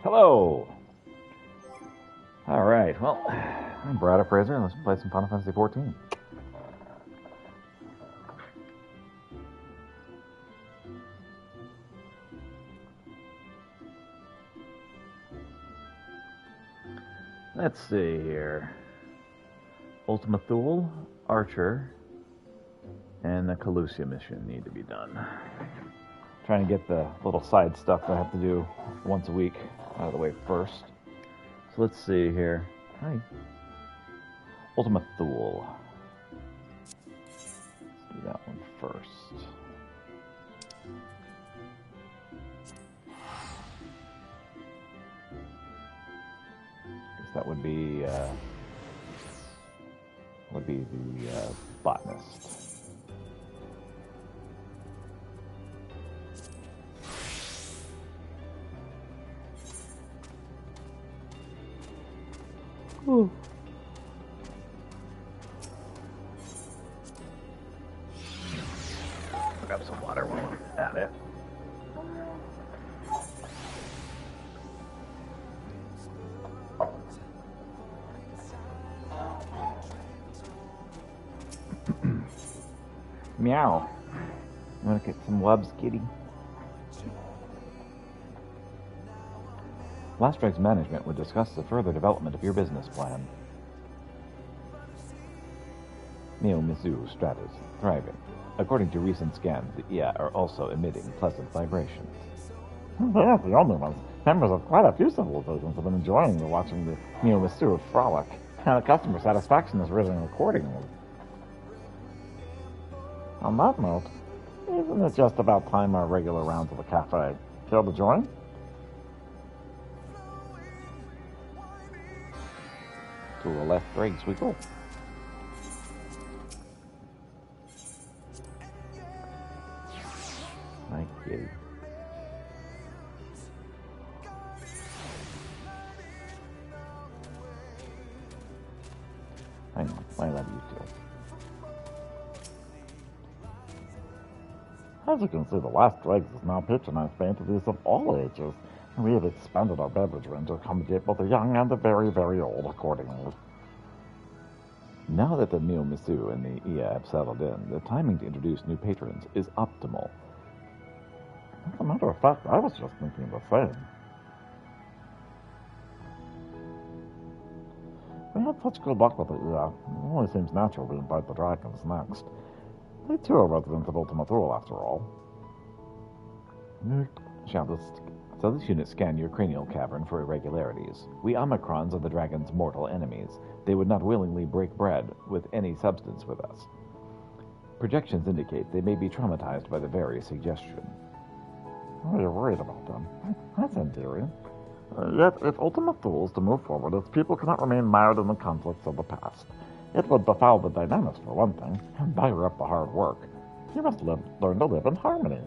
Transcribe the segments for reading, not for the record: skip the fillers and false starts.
Hello. All right. Well, I'm Brad Appraiser, and let's play some Final Fantasy XIV. Let's see here. Ultima Thule, Archer, and the Calusia mission need to be done. Trying to get the little side stuff I have to do once a week out of the way first. So let's see here. Hi. Ultima Thule. Let's do that one first. Guess that would be the botanist. Ooh. Grab some water while I'm at it. Meow. You want to get some wubs, kitty? Last Strike's management would discuss the further development of your business plan. Mizu stratas, thriving. According to recent scans, the IA are also emitting pleasant vibrations. They're not the only ones. Members of quite a few civilizations have been enjoying watching the Mizu frolic, and the customer satisfaction is risen accordingly. On that note, isn't it just about time our regular rounds of the cafe? Care to join? To the left breaks we go. Hi, kitty. I know, I love you too. As you can see, the Last Dregs is now patronized by entities of all ages, and we have expanded our beverage range to accommodate both the young and the very, very old accordingly. Now that the Mizu and the IA have settled in, the timing to introduce new patrons is optimal. As a matter of fact, I was just thinking the same. We had such good luck with the IA, it only seems natural we invite the dragons next. They too are residents of Ultima Thule, after all. So this unit scanned your cranial cavern for irregularities. We Omicrons are the dragon's mortal enemies. They would not willingly break bread with any substance with us. Projections indicate they may be traumatized by the very suggestion. Oh, you're worried about them. That's endearing. Yet, if Ultima Thule is to move forward, its people cannot remain mired in the conflicts of the past. It would befoul the dynamics, for one thing, and buyer up the hard work. You must learn to live in harmony.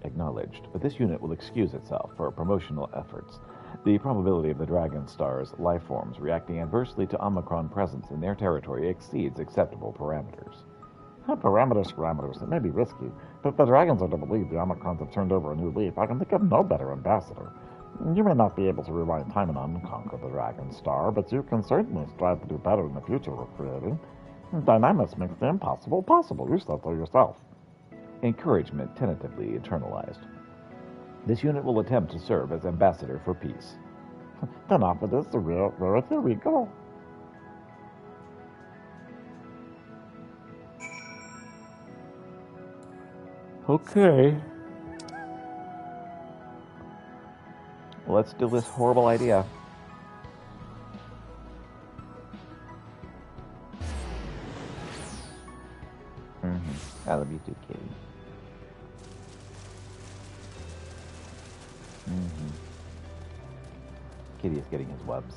Acknowledged, but this unit will excuse itself for promotional efforts. The probability of the Dragon Star's life forms reacting adversely to Omicron presence in their territory exceeds acceptable parameters. Parameters, it may be risky, but if the dragons are to believe the Omicrons have turned over a new leaf, I can think of no better ambassador. You may not be able to rewind time and unconquer the Dragon Star, but you can certainly strive to do better in the future we're creating. Dynamics makes the impossible possible. You said so yourself. Encouragement tentatively internalized. This unit will attempt to serve as ambassador for peace. Then off it is the real rarity we go. Okay. Let's do this horrible idea. I love you too, kitty. Kitty is getting his webs.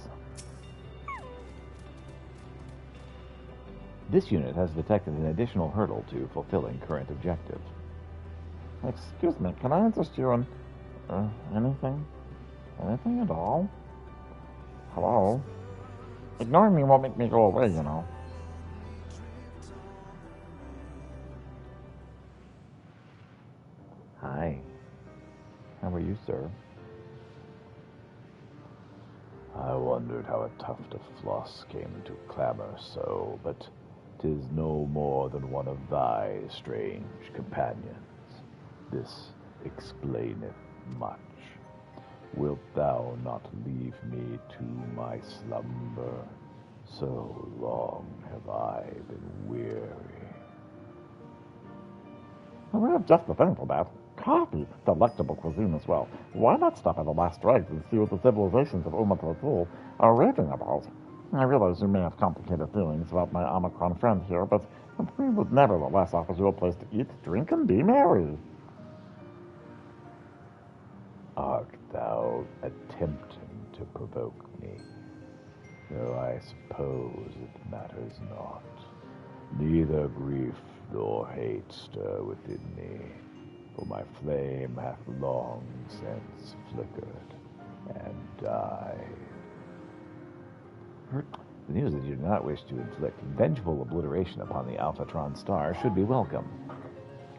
This unit has detected an additional hurdle to fulfilling current objective. Excuse me, can I interest you in... anything? Anything at all? Hello? Ignoring me won't make me go away, you know. Hi. How are you, sir? wondered how a tuft of floss came to clamor so, but 'tis no more than one of thy strange companions. This explaineth much. Wilt thou not leave me to my slumber? So long have I been weary. We have just the thing for that. Coffee, delectable cuisine as well. Why not stop at the last dregs and see what the civilizations of Thul are raving about? I realize you may have complicated feelings about my Omicron friend here, but we would nevertheless offer you a place to eat, drink, and be merry. Art thou attempting to provoke me? Though I suppose it matters not. Neither grief nor hate stir within me, for my flame hath long since flickered and died. The news that you do not wish to inflict vengeful obliteration upon the Alphatron star should be welcome.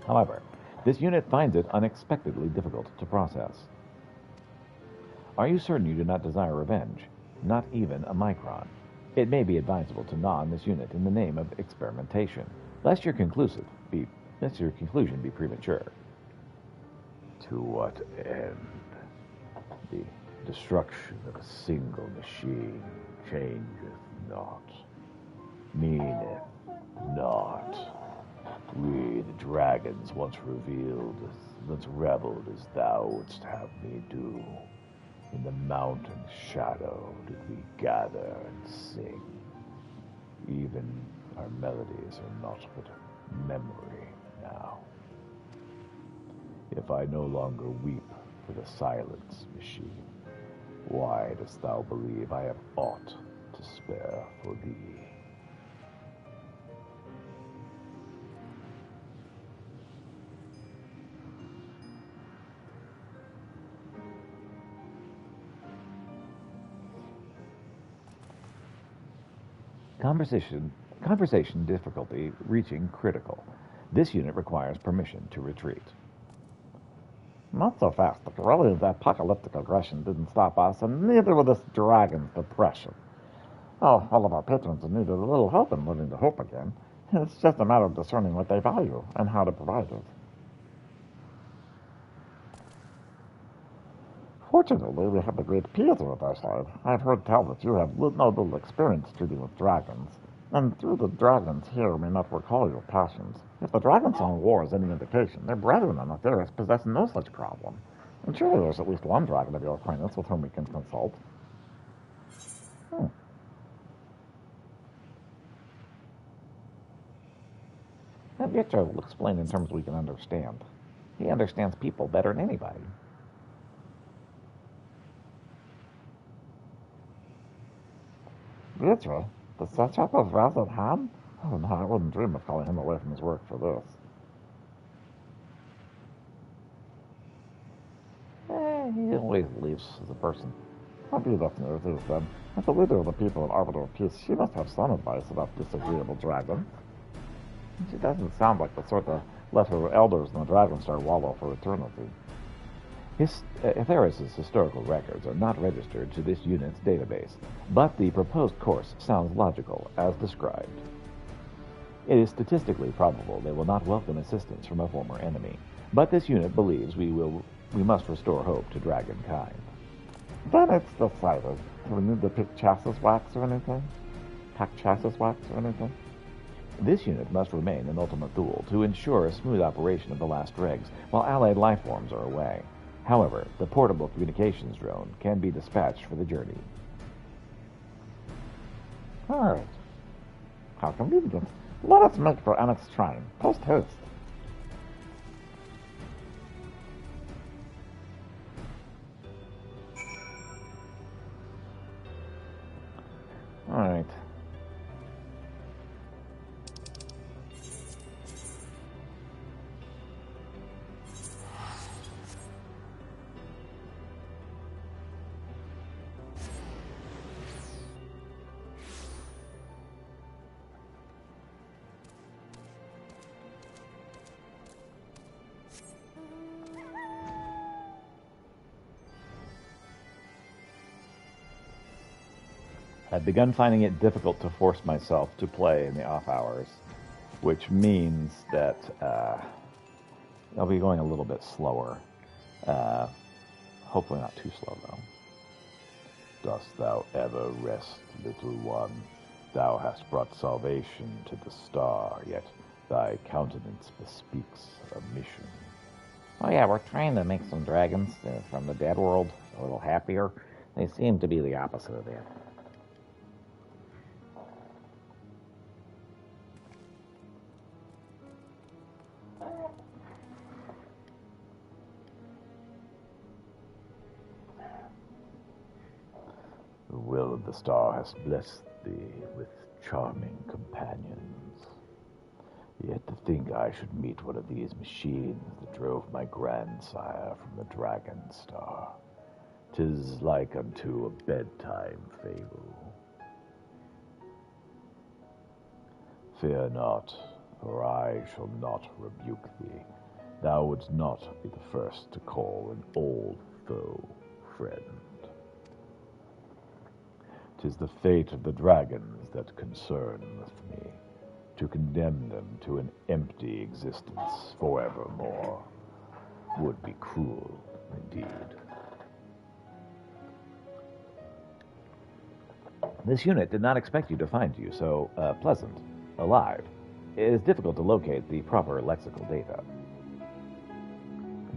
However, this unit finds it unexpectedly difficult to process. Are you certain you do not desire revenge? Not even a micron. It may be advisable to gnaw on this unit in the name of experimentation, lest your conclusion be premature. To what end? The destruction of a single machine changeth not, meaneth not. We, the dragons, once reveled as thou wouldst have me do. In the mountain shadow did we gather and sing. Even our melodies are not but memory now. If I no longer weep for the silence machine, why dost thou believe I have aught to spare for thee? Conversation difficulty reaching critical. This unit requires permission to retreat. Not so fast. The Corellian's apocalyptic aggression didn't stop us, and neither will this dragon's depression. Oh, all of our patrons have needed a little help in living to hope again. It's just a matter of discerning what they value and how to provide it. Fortunately, we have the great Pietro at our side. I've heard tell that you have no little experience treating with dragons, and through the dragons here may not recall your passions. If the Dragon Song War is any indication, their brethren in Atheris possess no such problem. And surely there's at least one dragon of your acquaintance with whom we can consult. Pietro will explain in terms we can understand. He understands people better than anybody. Pietro? The satrap of Razadhan? Oh no, I wouldn't dream of calling him away from his work for this. He always leaves as a person. I'll be left near this then. As the leader of the people of Arbiter of Peace, she must have some advice about disagreeable dragons. She doesn't sound like the sort to let her elders in the Dragon Star wallow for eternity. Atheris' historical records are not registered to this unit's database, but the proposed course sounds logical, as described. It is statistically probable they will not welcome assistance from a former enemy, but this unit believes we must restore hope to dragonkind. Then it's decided. Do we need to pick chassis wax or anything? Pack chassis wax or anything? This unit must remain in Ultima Thule to ensure a smooth operation of the last dregs while allied lifeforms are away. However, the portable communications drone can be dispatched for the journey. All right. How convenient. Let us make for Annex Shrine, post haste. All right. I've begun finding it difficult to force myself to play in the off hours, which means that I'll be going a little bit slower. Hopefully not too slow, though. Dost thou ever rest, little one? Thou hast brought salvation to the star, yet thy countenance bespeaks a mission. Oh yeah, we're trying to make some dragons from the dead world a little happier. They seem to be the opposite of that. The will of the star has blessed thee with charming companions. Yet to think I should meet one of these machines that drove my grandsire from the Dragon Star. 'Tis like unto a bedtime fable. Fear not, for I shall not rebuke thee. Thou wouldst not be the first to call an old foe friend. 'Tis the fate of the dragons that concerneth me, to condemn them to an empty existence forevermore would be cruel indeed. This unit did not expect you to find you so pleasant, alive. It is difficult to locate the proper lexical data.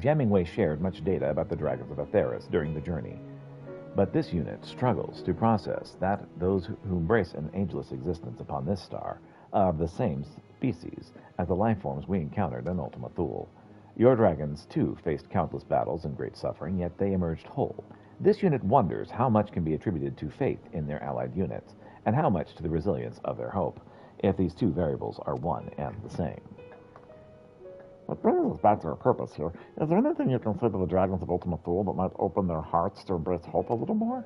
Hemingway shared much data about the dragons of Atheris during the journey, but this unit struggles to process that those who embrace an ageless existence upon this star are of the same species as the life forms we encountered in Ultima Thule. Your dragons, too, faced countless battles and great suffering, yet they emerged whole. This unit wonders how much can be attributed to faith in their allied units, and how much to the resilience of their hope, if these two variables are one and the same. What brings us back to our purpose here, is there anything you can say to the dragons of Ultima Thule that might open their hearts to embrace hope a little more?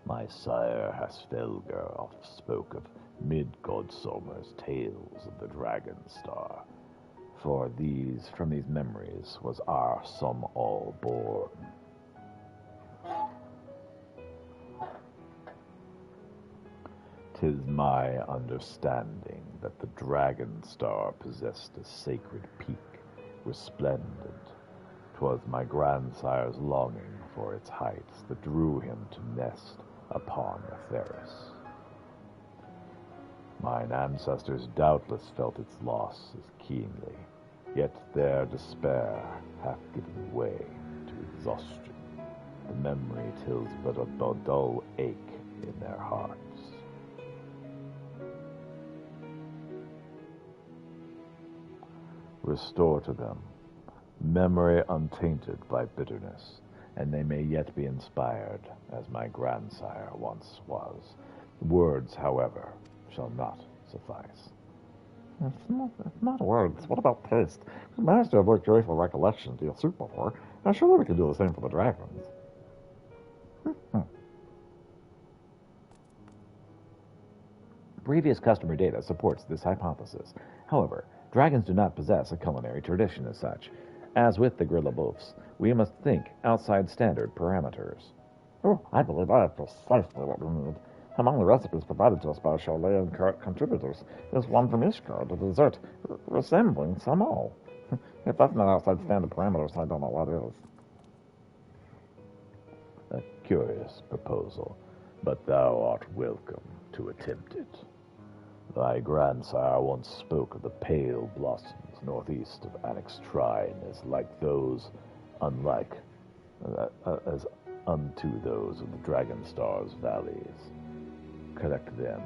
My sire Hasfelger oft spoke of Midgårdsormr's tales of the Dragon Star, for from these memories was our sum all born. 'Tis my understanding that the Dragon Star possessed a sacred peak, resplendent. 'Twas my grandsire's longing for its heights that drew him to nest upon Atheris. Mine ancestors doubtless felt its loss as keenly, yet their despair hath given way to exhaustion. The memory tills but a dull ache in their hearts. Restore to them memory untainted by bitterness, and they may yet be inspired, as my grandsire once was. Words, however, shall not suffice. It's not words. What about taste? We managed to avoid joyful recollection to your soup before, and surely we can do the same for the dragons. Previous customer data supports this hypothesis. However, dragons do not possess a culinary tradition as such. As with the Grillabouffs, we must think outside standard parameters. Oh, I believe I have precisely what we need. Among the recipes provided to us by Chilean contributors is one from Ishgard, a dessert resembling Samal. If that's not outside standard parameters, I don't know what is. A curious proposal, but thou art welcome to attempt it. Thy grandsire once spoke of the pale blossoms northeast of Annex Shrine as like those, as unto those of the Dragon Star's valleys. Collect them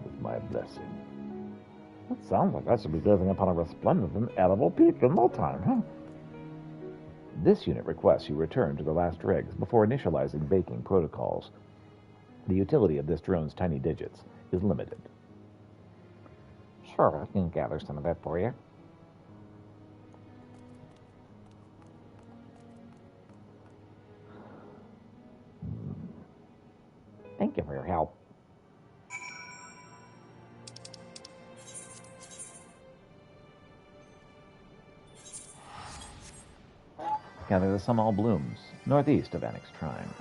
with my blessing. That sounds like I should be gazing upon a resplendent and edible peak in no time, huh? This unit requests you return to the last dregs before initializing baking protocols. The utility of this drone's tiny digits is limited. Sure, I can gather some of that for you. Thank you for your help. Gather the Samal blooms, northeast of Annex Shrine.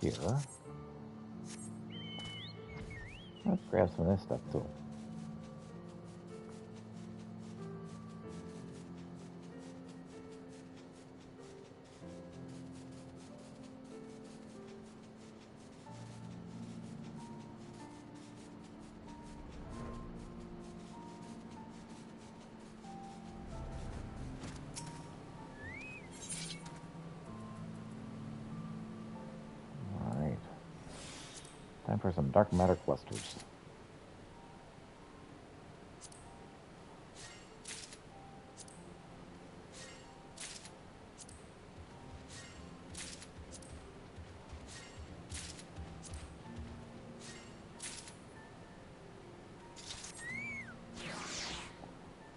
here. Let's grab some of this stuff too. Time for some dark matter clusters.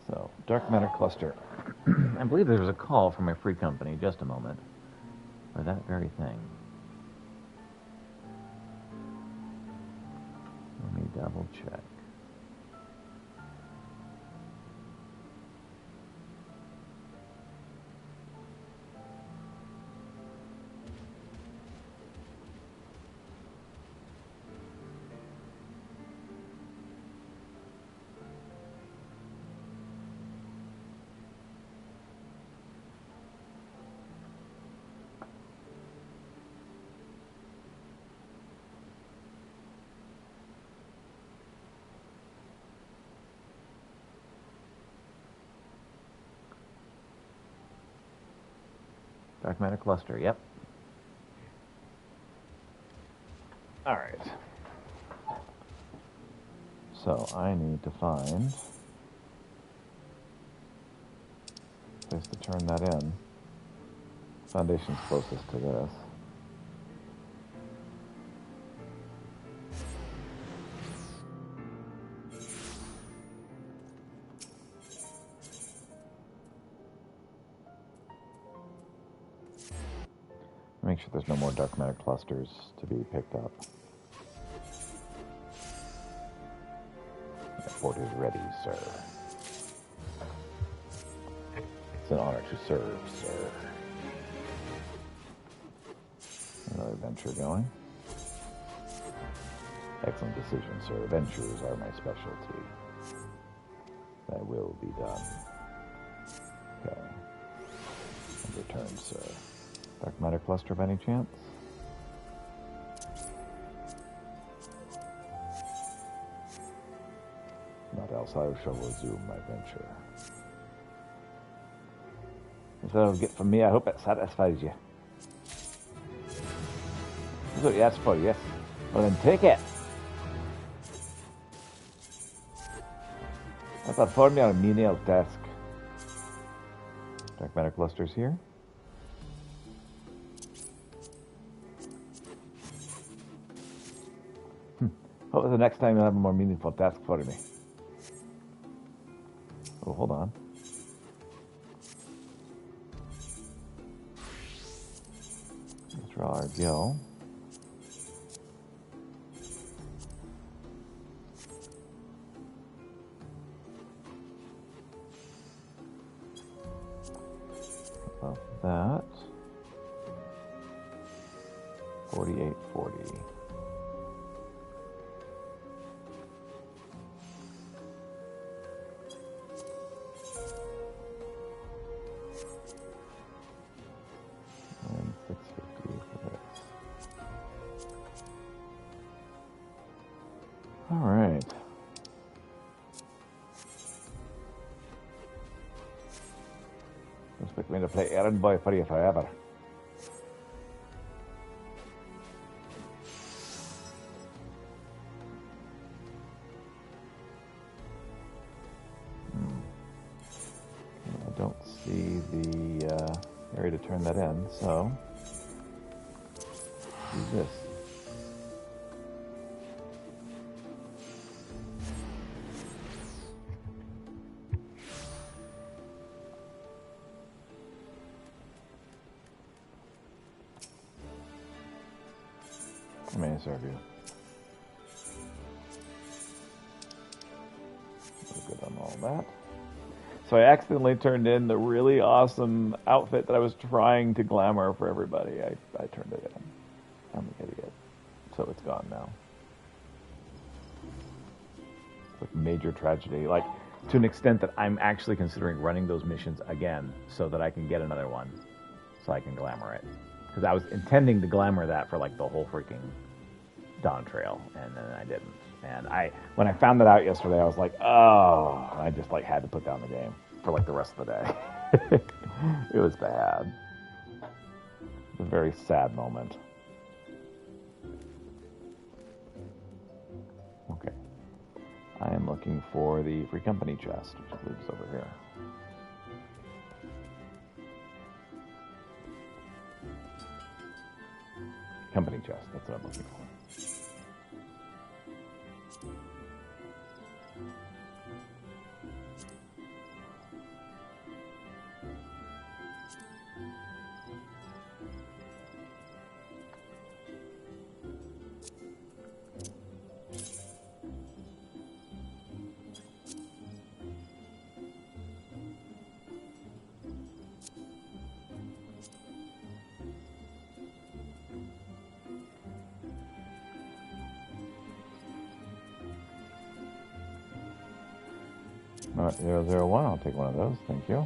So, dark matter cluster. I believe there was a call from my free company, just a moment, for that very thing. Let me double check. Dark matter cluster, yep. All right. So I need to find a place to turn that in. Foundation's closest to this. Make sure there's no more dark matter clusters to be picked up. The port is ready, sir. It's an honor to serve, sir. Another venture going. Excellent decision, sir. Ventures are my specialty. That will be done. Okay. And return, sir. Dark matter cluster by any chance? Not else I shall resume my venture. That's what I'll get from me. I hope it satisfies you. That's what you asked for, yes? Well then take it. I perform your menial task. Dark matter clusters here. What was the next time you'll have a more meaningful task for me? Oh, hold on. Let's draw our gill. Above that. 4840. All right. Expect me to play errand boy for you forever. I don't see the area to turn that in, so use this. May I serve you? We're good on all that. So I accidentally turned in the really awesome outfit that I was trying to glamour for everybody. I turned it in. I'm an idiot. So it's gone now. It's like major tragedy. Like, to an extent that I'm actually considering running those missions again so that I can get another one. So I can glamour it. Because I was intending to glamour that for like the whole freaking Dawntrail, and then I didn't. And when I found that out yesterday, I was like, oh, I just like had to put down the game for like the rest of the day. It was bad. It was a very sad moment. Okay. I am looking for the free company chest, which I believe is over here. Company chest, that's what I'm looking for. All right, 001, I'll take one of those, thank you.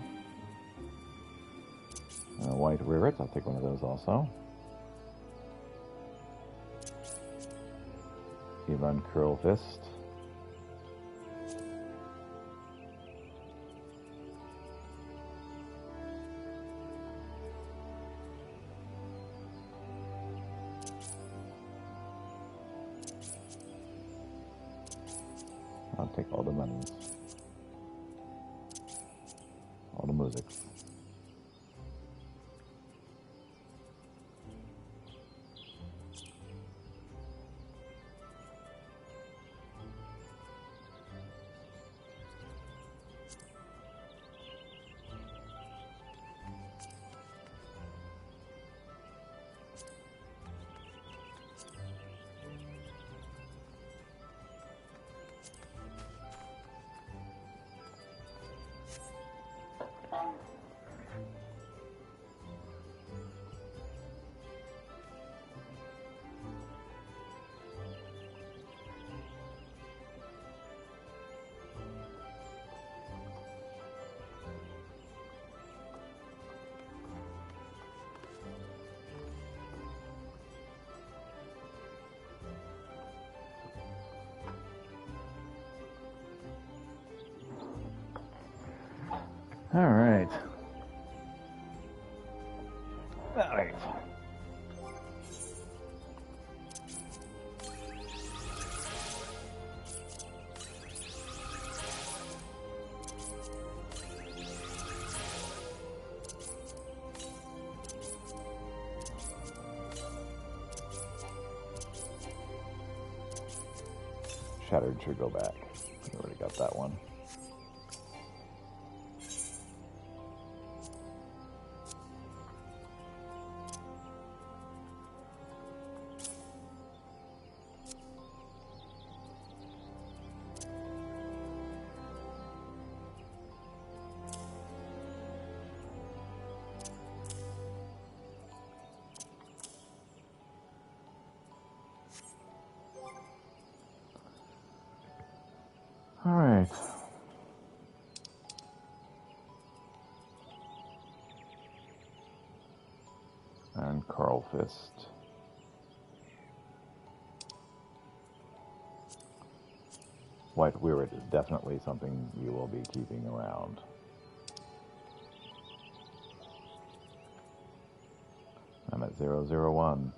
White rivets, I'll take one of those also. Yvonne Curl Fist. I'll take all the monies. All the music. All right. All right. Shattered should go back. We already got that one. All right. And Carl Fist. White Weird is definitely something you will be keeping around. I'm at 001.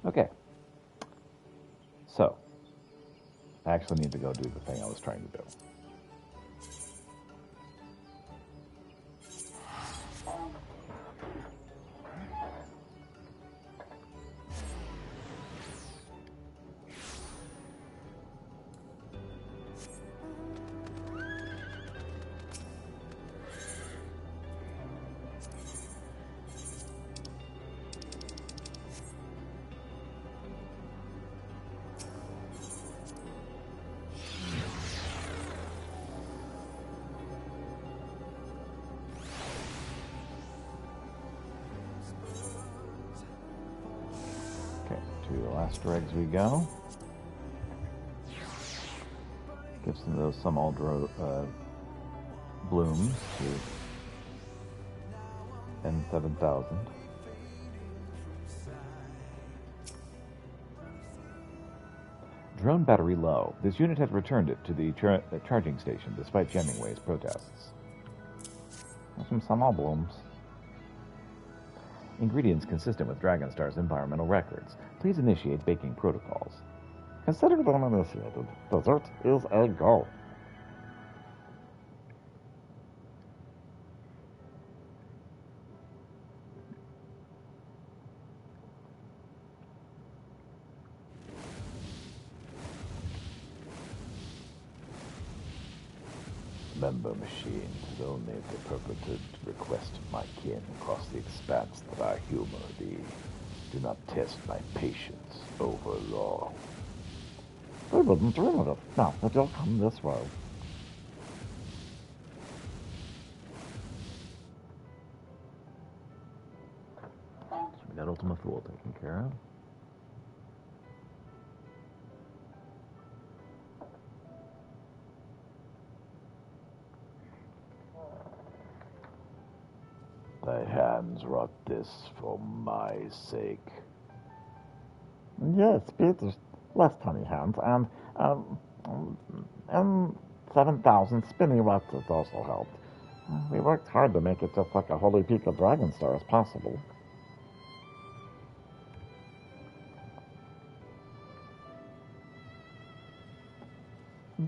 Okay. So, I actually need to go do the thing I was trying to do. Master eggs we go. Give some of those blooms to N7000. Drone battery low. This unit has returned it to the charging station despite Jenningway's protests. Some summer blooms. Ingredients consistent with Dragonstar's environmental records. Please initiate baking protocols. Consider them initiated. Dessert is a go. Member machines is only the purported request of my kin across the expanse that I humor thee. Do not test my patience over long. I wouldn't dream of it. Now, if you'll come this way. So we got Ultima Thule taken care of. Thy hands wrought this for my sake. Yes, Peter's less tiny hands, and 7,000 spinning records also helped. We worked hard to make it just like a holy peak of Dragonstar as possible.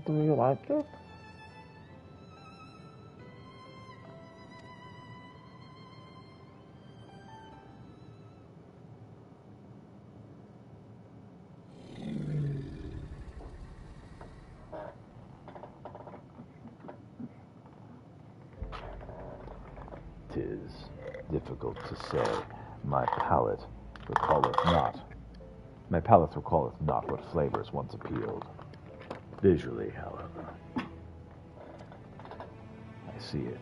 Do you like it? Tis difficult to say. My palate recalleth not what flavors once appealed. Visually, however, I see it.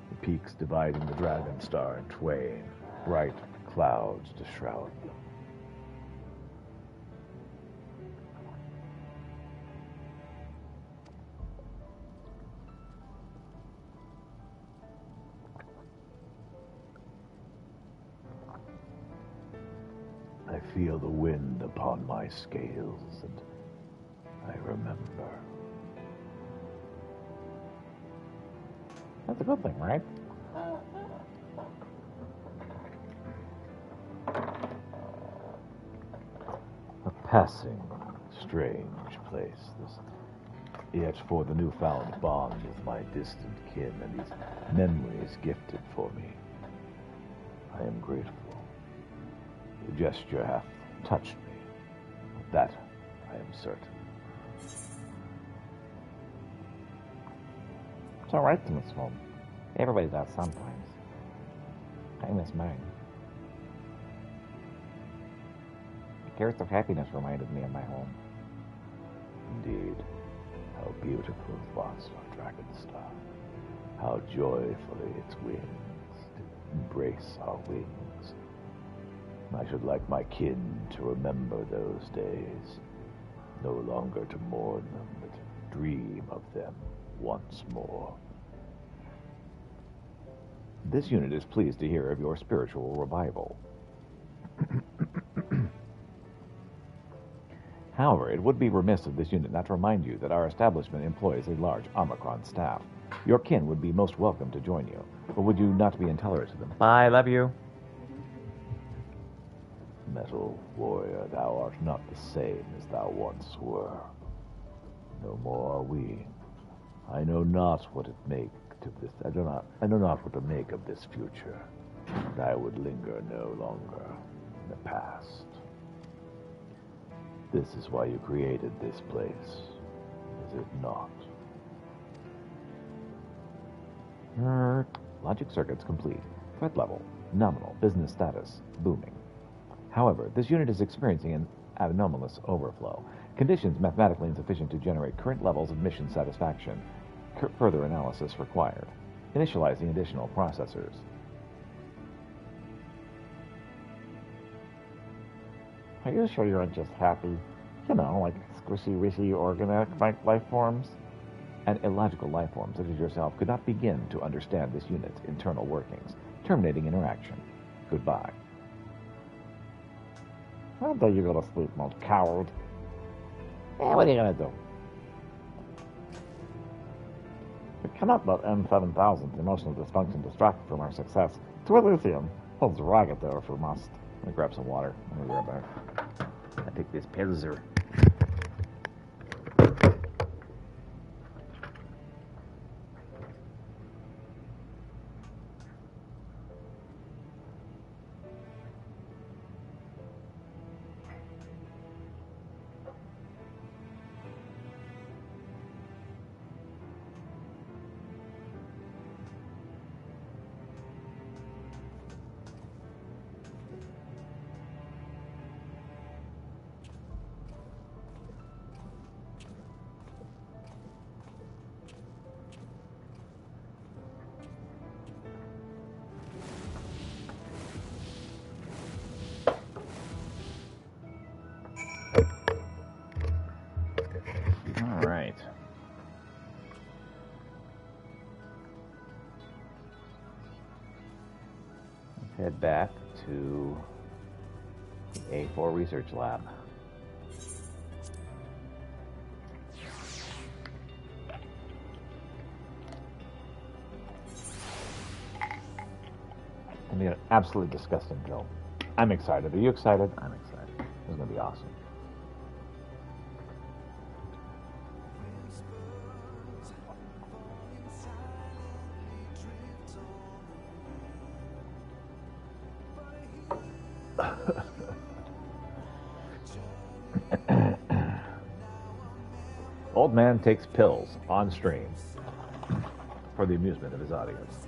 The peaks dividing the Dragonstar in twain, bright clouds to shroud them. I feel the wind upon my scales, and I remember. That's a good thing, right? A passing, strange place, this. Yet for the newfound bond with my distant kin and these memories gifted for me, I am grateful. The gesture hath touched me. Of that I am certain. It's all right to miss home. Everybody does sometimes. I miss mine. The tears of happiness reminded me of my home. Indeed, how beautiful it was our Dragonstar. How joyfully its wings did embrace our wings. I should like my kin to remember those days, no longer to mourn them, but dream of them once more. This unit is pleased to hear of your spiritual revival. However, it would be remiss of this unit not to remind you that our establishment employs a large Omicron staff. Your kin would be most welcome to join you, but would you not be intolerant to them? Bye, love you. Metal warrior, thou art not the same as thou once were. No more are we. I know not what it make of this. I know not what to make of this future. And I would linger no longer in the past. This is why you created this place, is it not? Logic circuits complete. Threat level, nominal. Business status, booming. However, this unit is experiencing an anomalous overflow. Conditions mathematically insufficient to generate current levels of mission satisfaction. Further analysis required. Initializing additional processors. Are you sure you aren't just happy? You know, like squishy-wishy organic life forms? An illogical life form such as yourself could not begin to understand this unit's internal workings, terminating interaction. Goodbye. How dare you go to sleep, most coward? Yeah, what are you gonna do? We cannot let M7000's emotional dysfunction distract from our success. To Elysium, we'll drag it there if we must. Let me grab some water. I'll be right back. I think this pills are... All right. Let's head back to the A4 Research Lab. It's gonna be an absolutely disgusting kill. I'm excited. Are you excited? I'm excited. This is gonna be awesome. Old man takes pills on stream for the amusement of his audience.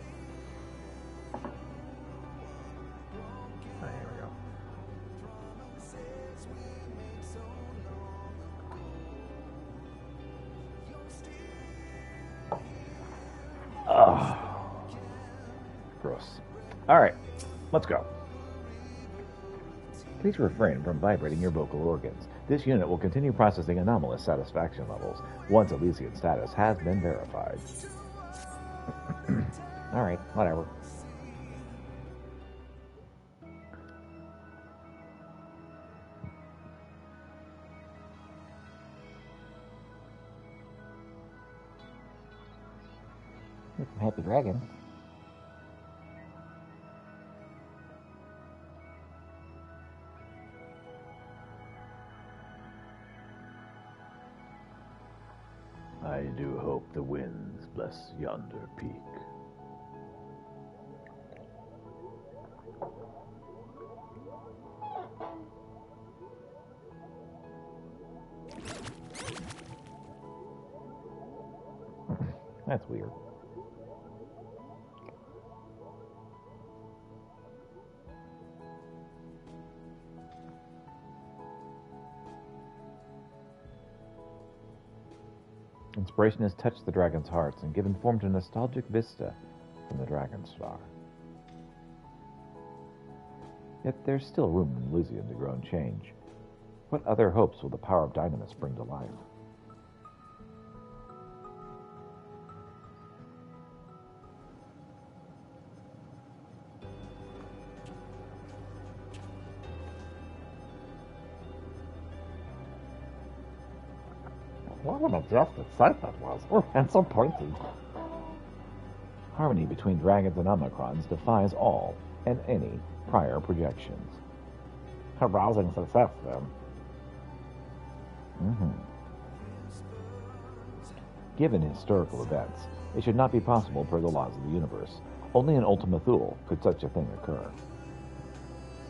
Oh, here we go. Oh, gross. All right, let's go. Please refrain from vibrating your vocal organs. This unit will continue processing anomalous satisfaction levels once Elysian status has been verified. Alright, whatever. Here's some happy dragons. I do hope the winds bless yonder peak. That's weird. Inspiration has touched the dragon's hearts and given form to a nostalgic vista from the dragon star. Yet there's still room in Elysium to grow and change. What other hopes will the power of Dynamis bring to life? What a majestic sight that was. Oh, and so pointy. Harmony between dragons and Omicrons defies all and any prior projections. A rousing success, then. Given historical events, it should not be possible per the laws of the universe. Only in Ultima Thule could such a thing occur.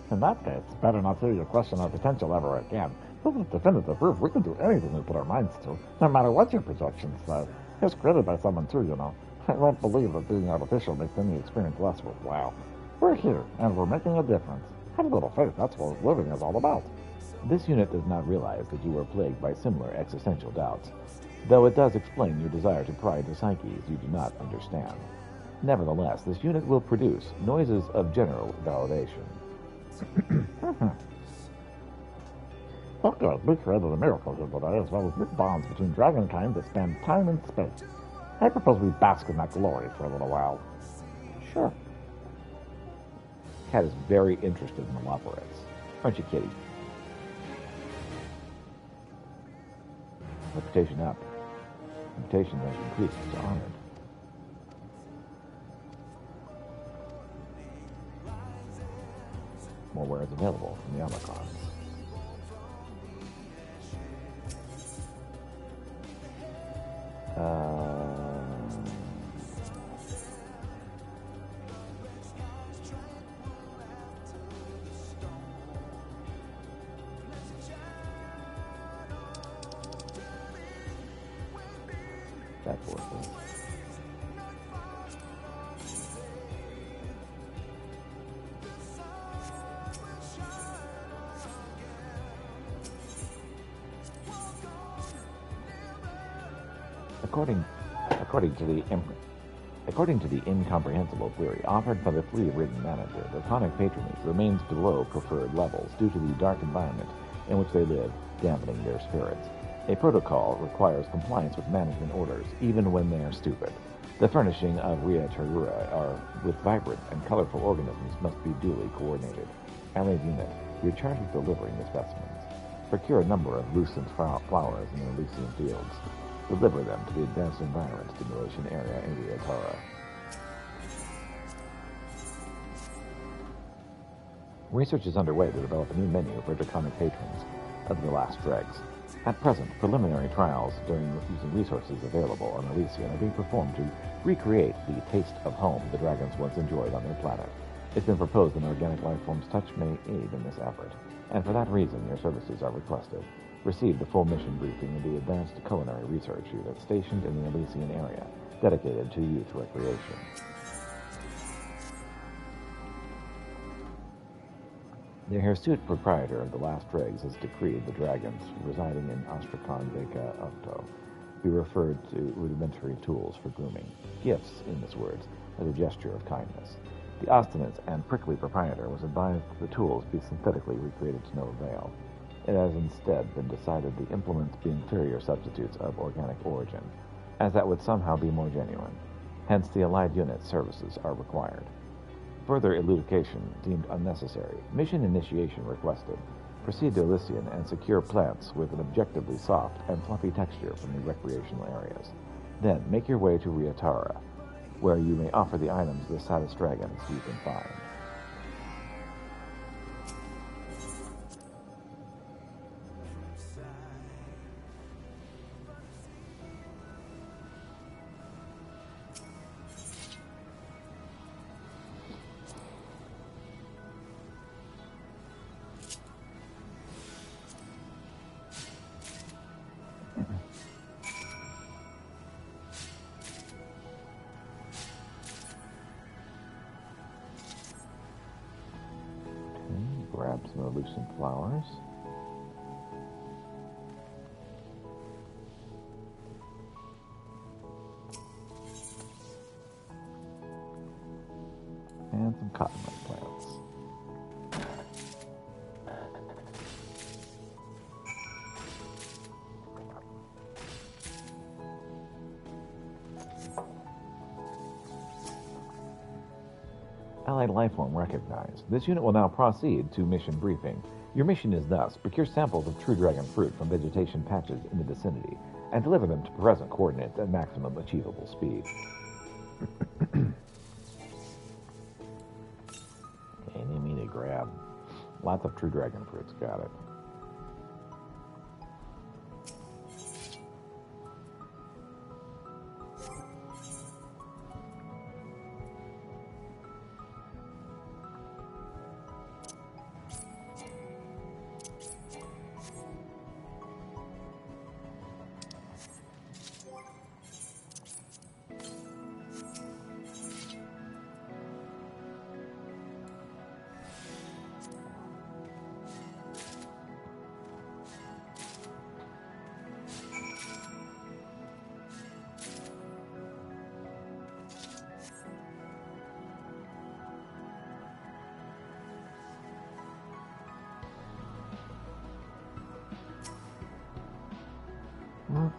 In that case, better not hear you question our potential ever again. This is definitive proof we can do anything we put our minds to, no matter what your projections say. It was created by someone too, you know. I won't believe that being artificial makes any experience less worthwhile. We're here, and we're making a difference. Have a little faith, that's what living is all about. This unit does not realize that you are plagued by similar existential doubts, though it does explain your desire to pry into psyches you do not understand. Nevertheless, this unit will produce noises of general validation. Look good, we created a miracle here today, as well as new bonds between dragonkind that span time and space. I propose we bask in that glory for a little while. Sure. Cat is very interested in the labyrinths. Aren't you, kitty? Reputation up. Reputation has increased to honored. More wares available from the Omicrons. That's worth it. According to the incomprehensible query offered by the flea-ridden manager, draconic patronage remains below preferred levels due to the dark environment in which they live, dampening their spirits. A protocol requires compliance with management orders, even when they are stupid. The furnishing of Ria Terura with vibrant and colorful organisms must be duly coordinated. Allied unit, you're charged with delivering the specimens. Procure a number of lucent flowers in the Elysian fields. Deliver them to the Advanced Environment Stimulation Area in Ria Tara. Research is underway to develop a new menu for draconic patrons of the last dregs. At present, preliminary trials using resources available on Elysian are being performed to recreate the taste of home the dragons once enjoyed on their planet. It's been proposed an organic life form's touch may aid in this effort, and for that reason your services are requested. Receive the full mission briefing of the Advanced Culinary Research Unit stationed in the Elysian area, dedicated to youth recreation. The hirsute proprietor of the last dregs has decreed the dragons residing in Astrakhan Veka Octo be referred to rudimentary tools for grooming, gifts, in his words, as a gesture of kindness. The obstinate and prickly proprietor was advised that the tools be synthetically recreated to no avail. It has instead been decided the implements be inferior substitutes of organic origin, as that would somehow be more genuine. Hence the Allied unit services are required. Further elucidation deemed unnecessary. Mission initiation requested. Proceed to Elysian and secure plants with an objectively soft and fluffy texture from the recreational areas. Then make your way to Riatara, where you may offer the items the saddest dragons you can find. Grab some of the lucent flowers. And some cottonwood plants. Allied lifeform recognized. This unit will now proceed to mission briefing. Your mission is thus: procure samples of true dragon fruit from vegetation patches in the vicinity, and deliver them to present coordinates at maximum achievable speed. And you mean to grab lots of true dragon fruits, got it.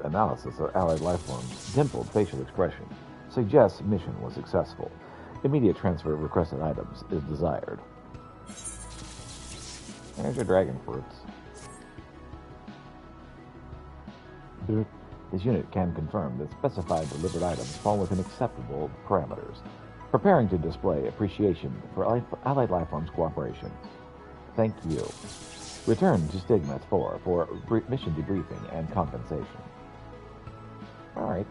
Analysis of allied lifeforms' dimpled facial expression suggests mission was successful. Immediate transfer of requested items is desired. There's your dragon fruits. This unit can confirm that specified delivered items fall within acceptable parameters, preparing to display appreciation for allied lifeforms' cooperation. Thank you. Return to Stigma 4 for mission debriefing and compensation. Alright.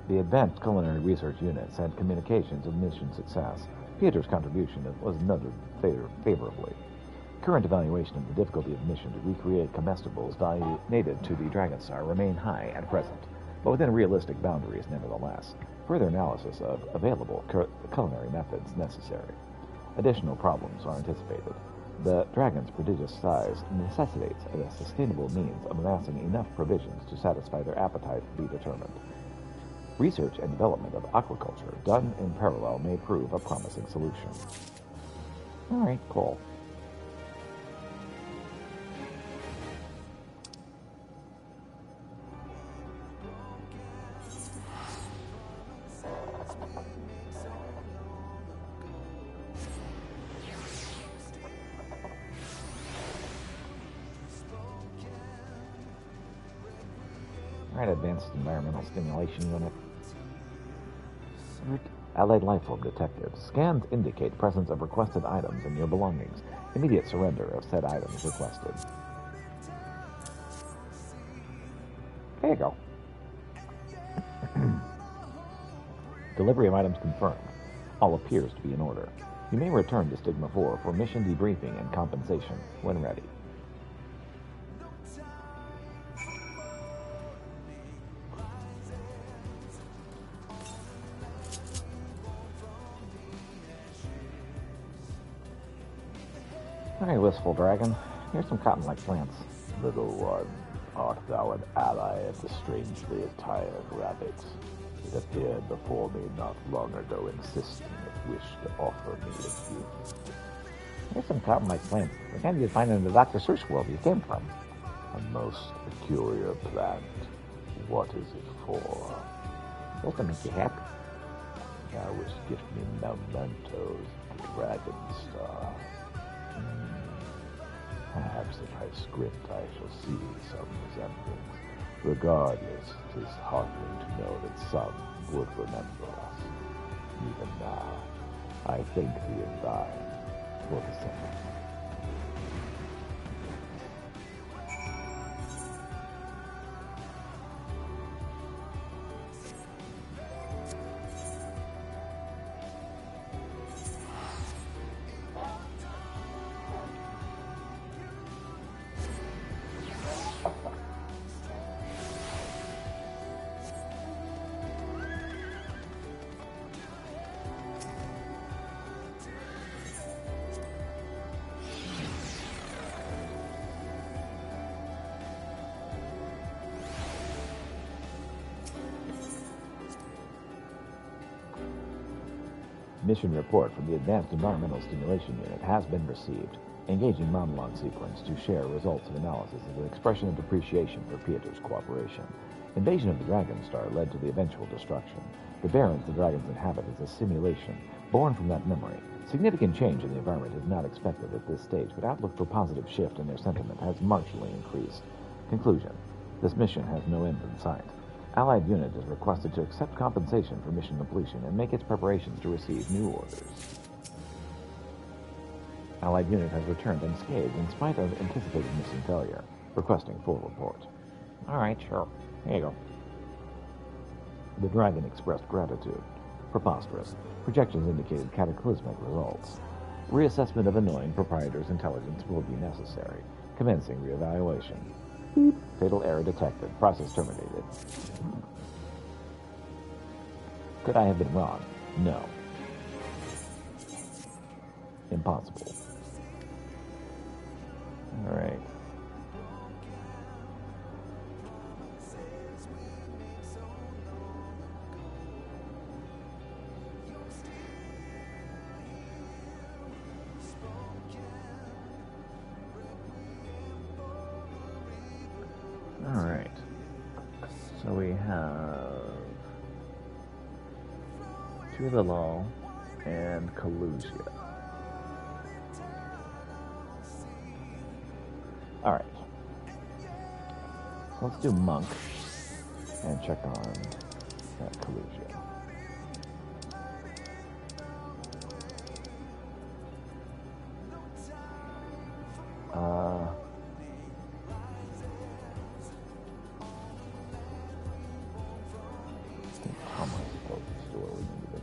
The Advanced Culinary Research Unit sent communications of mission success. Peter's contribution was noted favorably. Current evaluation of the difficulty of the mission to recreate comestibles native to the Dragon Star remain high at present, but within realistic boundaries nevertheless. Further analysis of available culinary methods necessary. Additional problems are anticipated. The dragon's prodigious size necessitates a sustainable means of amassing enough provisions to satisfy their appetite to be determined. Research and development of aquaculture done in parallel may prove a promising solution. Alright, cool. Alright, Advanced Environmental Stimulation Unit. Allied Lifeform detected. Scans indicate presence of requested items in your belongings. Immediate surrender of said items requested. There you go. Delivery of items confirmed. All appears to be in order. You may return to Stigma 4 for mission debriefing and compensation when ready. Very wistful dragon. Here's some cotton-like plants. Little one, art thou an ally of the strangely attired rabbit? It appeared before me not long ago, insisting it wished to offer me a gift. Here's some cotton-like plants. The kind you'd find in the Dr. Seuss world you came from. A most peculiar plant. What is it for? Just to make you happy. Thou wouldst give me mementos, Dragon Star. Perhaps if I script I shall see some resemblance. Regardless, 'tis heartening to know that some would remember us. Even now, I thank thee and thine for the same. Mission report from the Advanced Environmental Stimulation Unit has been received. Engaging monologue sequence to share results of analysis of an expression of appreciation for Pieter's cooperation. Invasion of the Dragon Star led to the eventual destruction. The barrens the dragons inhabit is a simulation born from that memory. Significant change in the environment is not expected at this stage, but outlook for positive shift in their sentiment has marginally increased. Conclusion. This mission has no end in sight. Allied unit is requested to accept compensation for mission completion and make its preparations to receive new orders. Allied unit has returned unscathed in spite of anticipated mission failure, requesting full report. Alright, sure. Here you go. The dragon expressed gratitude. Preposterous. Projections indicated cataclysmic results. Reassessment of annoying proprietor's intelligence will be necessary. Commencing reevaluation. Beep. Fatal error detected. Process terminated. Could I have been wrong? No. impossible. All right. All right. So we have Tulalal and Kalusia. All right. Let's do Monk and check on Kalusia. How am I supposed to store what we need to do?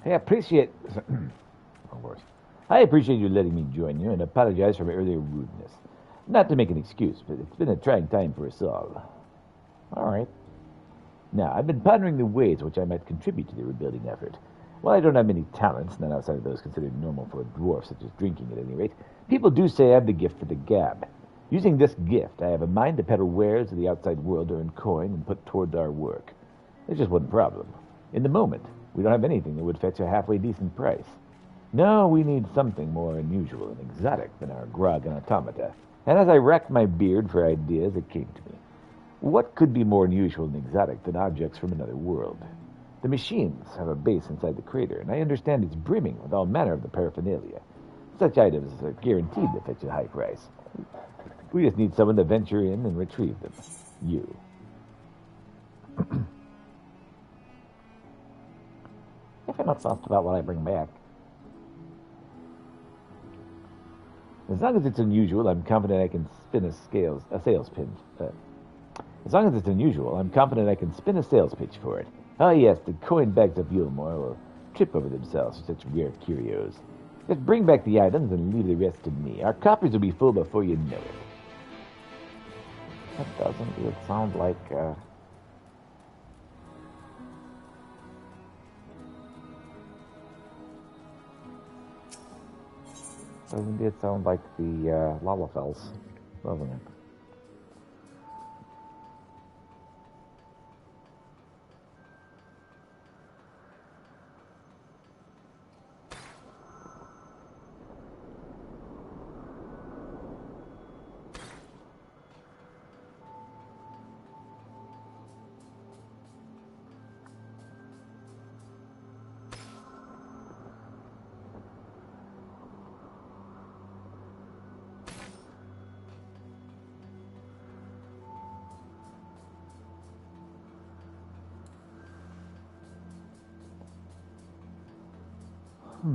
Hey, of course. I appreciate you letting me join you and apologize for my earlier rudeness. Not to make an excuse, but it's been a trying time for us all. All right. Now, I've been pondering the ways in which I might contribute to the rebuilding effort. While I don't have many talents, none outside of those considered normal for a dwarf, such as drinking at any rate, people do say I have the gift for the gab. Using this gift, I have a mind to peddle wares to the outside world to earn coin and put toward our work. There's just one problem. In the moment, we don't have anything that would fetch a halfway decent price. No, we need something more unusual and exotic than our grog and automata. And as I racked my beard for ideas, it came to me. What could be more unusual and exotic than objects from another world? The machines have a base inside the crater, and I understand it's brimming with all manner of the paraphernalia. Such items are guaranteed to fetch a high price. We just need someone to venture in and retrieve them. You. If you're not fussed about what I bring back. As long as it's unusual, I'm confident I can spin a sales pitch. As long as it's unusual, I'm confident I can spin a sales pitch for it. Oh yes, the coin bags of Yulmore will trip over themselves for such rare curios. Just bring back the items and leave the rest to me. Our coffers will be full before you know it. That doesn't it sound like, Doesn't it sound like the Lalafels, doesn't it? The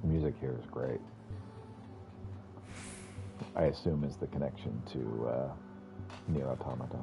music here is great. I assume is the connection to near automata.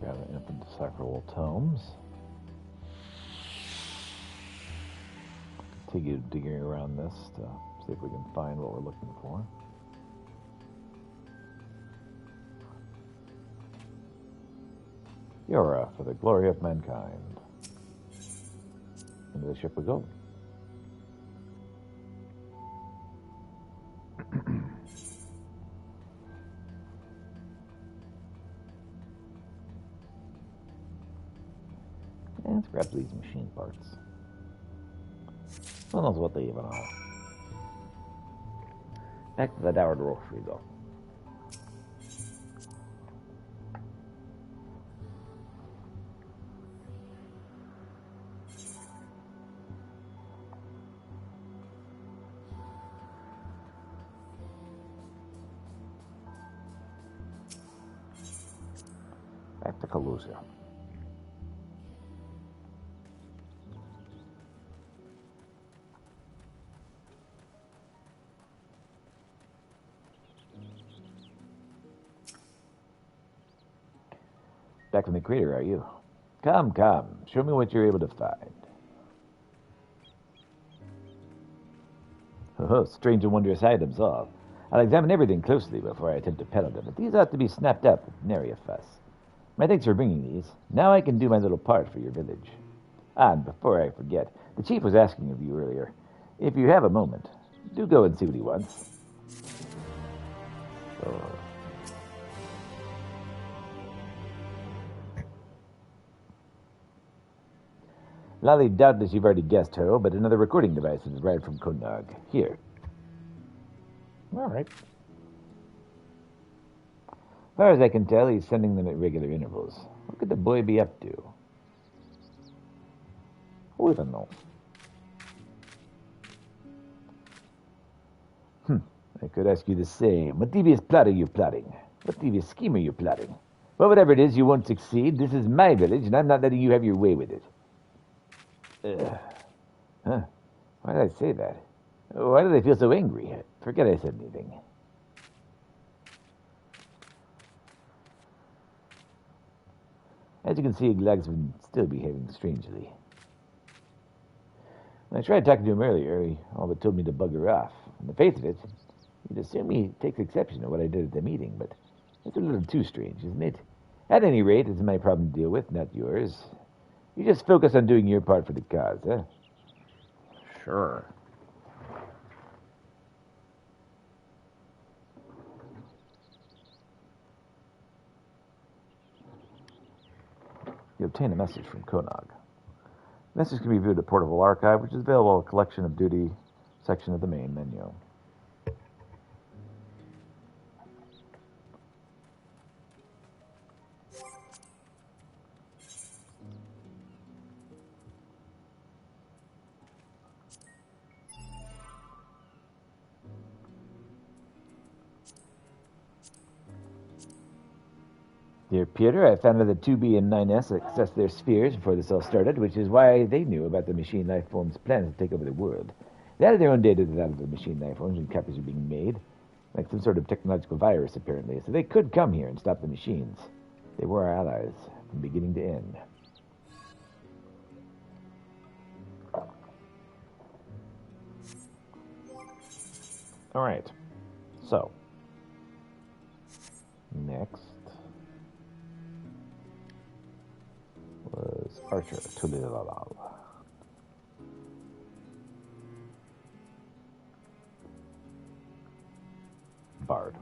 Grab the infant sacral tomes. Continue digging around this to see if we can find what we're looking for. Yora, for the glory of mankind. Into the ship we go. Let's grab these machine parts. Who knows what they even are. Back to the Dowered Roche we go. Back to Calusia. Back from the crater, are you? Come, come. Show me what you're able to find. Oh, strange and wondrous items all. I'll examine everything closely before I attempt to peddle them, but these ought to be snapped up with nary a fuss. My thanks for bringing these. Now I can do my little part for your village. Ah, and before I forget, the chief was asking of you earlier. If you have a moment, do go and see what he wants. So... Lolly, doubtless you've already guessed, Ho, but another recording device has arrived from Konog. Here. All right. As far as I can tell, he's sending them at regular intervals. What could the boy be up to? Who even knows? I could ask you the same. What devious plot are you plotting? What devious scheme are you plotting? Well, whatever it is, you won't succeed. This is my village, and I'm not letting you have your way with it. Huh? Why did I say that? Why did I feel so angry? Forget I said anything. As you can see, Glag's been still behaving strangely. When I tried talking to him earlier, he all but told me to bugger off. On the face of it, you'd assume he takes exception to what I did at the meeting, but it's a little too strange, isn't it? At any rate, it's my problem to deal with, not yours. You just focus on doing your part for the cause, huh? Sure. You obtain a message from Konog. The message can be viewed at Portable Archive, which is available in a collection of duty section of the main menu. Dear Peter, I found out that 2B and 9S accessed their spheres before this all started, which is why they knew about the machine life form's plans to take over the world. They added their own data to that of the machine life forms when copies were being made, like some sort of technological virus, apparently, so they could come here and stop the machines. They were our allies from beginning to end. Alright. So. Next was Archer. Bard.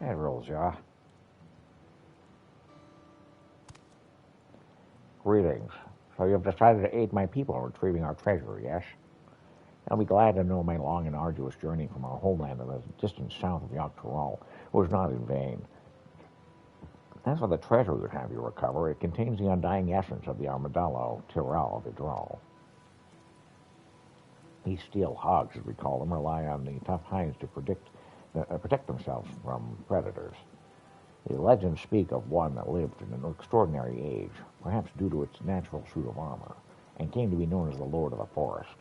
That rolls, y'all. Greetings. So you have decided to aid my people in retrieving our treasure, yes? I'll be glad to know my long and arduous journey from our homeland to the distant south of Dawntrail was not in vain. As for the treasure we would have you recover, it contains the undying essence of the armadillo, Tyrell of Idrol. These steel hogs, as we call them, rely on the tough hides to protect themselves from predators. The legends speak of one that lived in an extraordinary age, perhaps due to its natural suit of armor, and came to be known as the Lord of the Forest.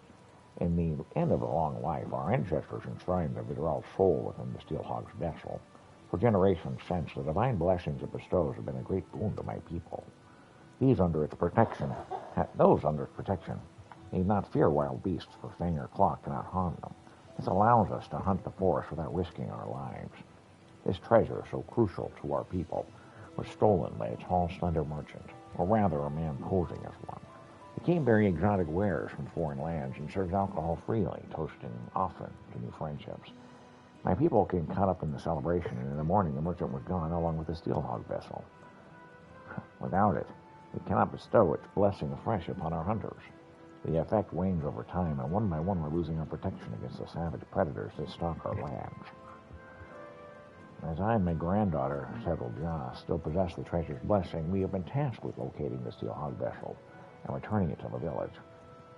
In the end of a long life, our ancestors enshrined the Vidrell's soul within the steel hog's vessel. For generations since, the divine blessings it bestows have been a great boon to my people. Those under its protection need not fear wild beasts, for fang or claw cannot harm them. This allows us to hunt the forest without risking our lives. This treasure, so crucial to our people, was stolen by a tall, slender merchant, or rather a man posing as one. He came bearing exotic wares from foreign lands and served alcohol freely, toasting often to new friendships. My people came caught up in the celebration, and in the morning the merchant was gone along with the steel hog vessel. Without it, we cannot bestow its blessing afresh upon our hunters. The effect wanes over time, and one by one we're losing our protection against the savage predators that stalk our lands. As I and my granddaughter, Settled Jaw, still possess the treasure's blessing, we have been tasked with locating the steel hog vessel and returning it to the village.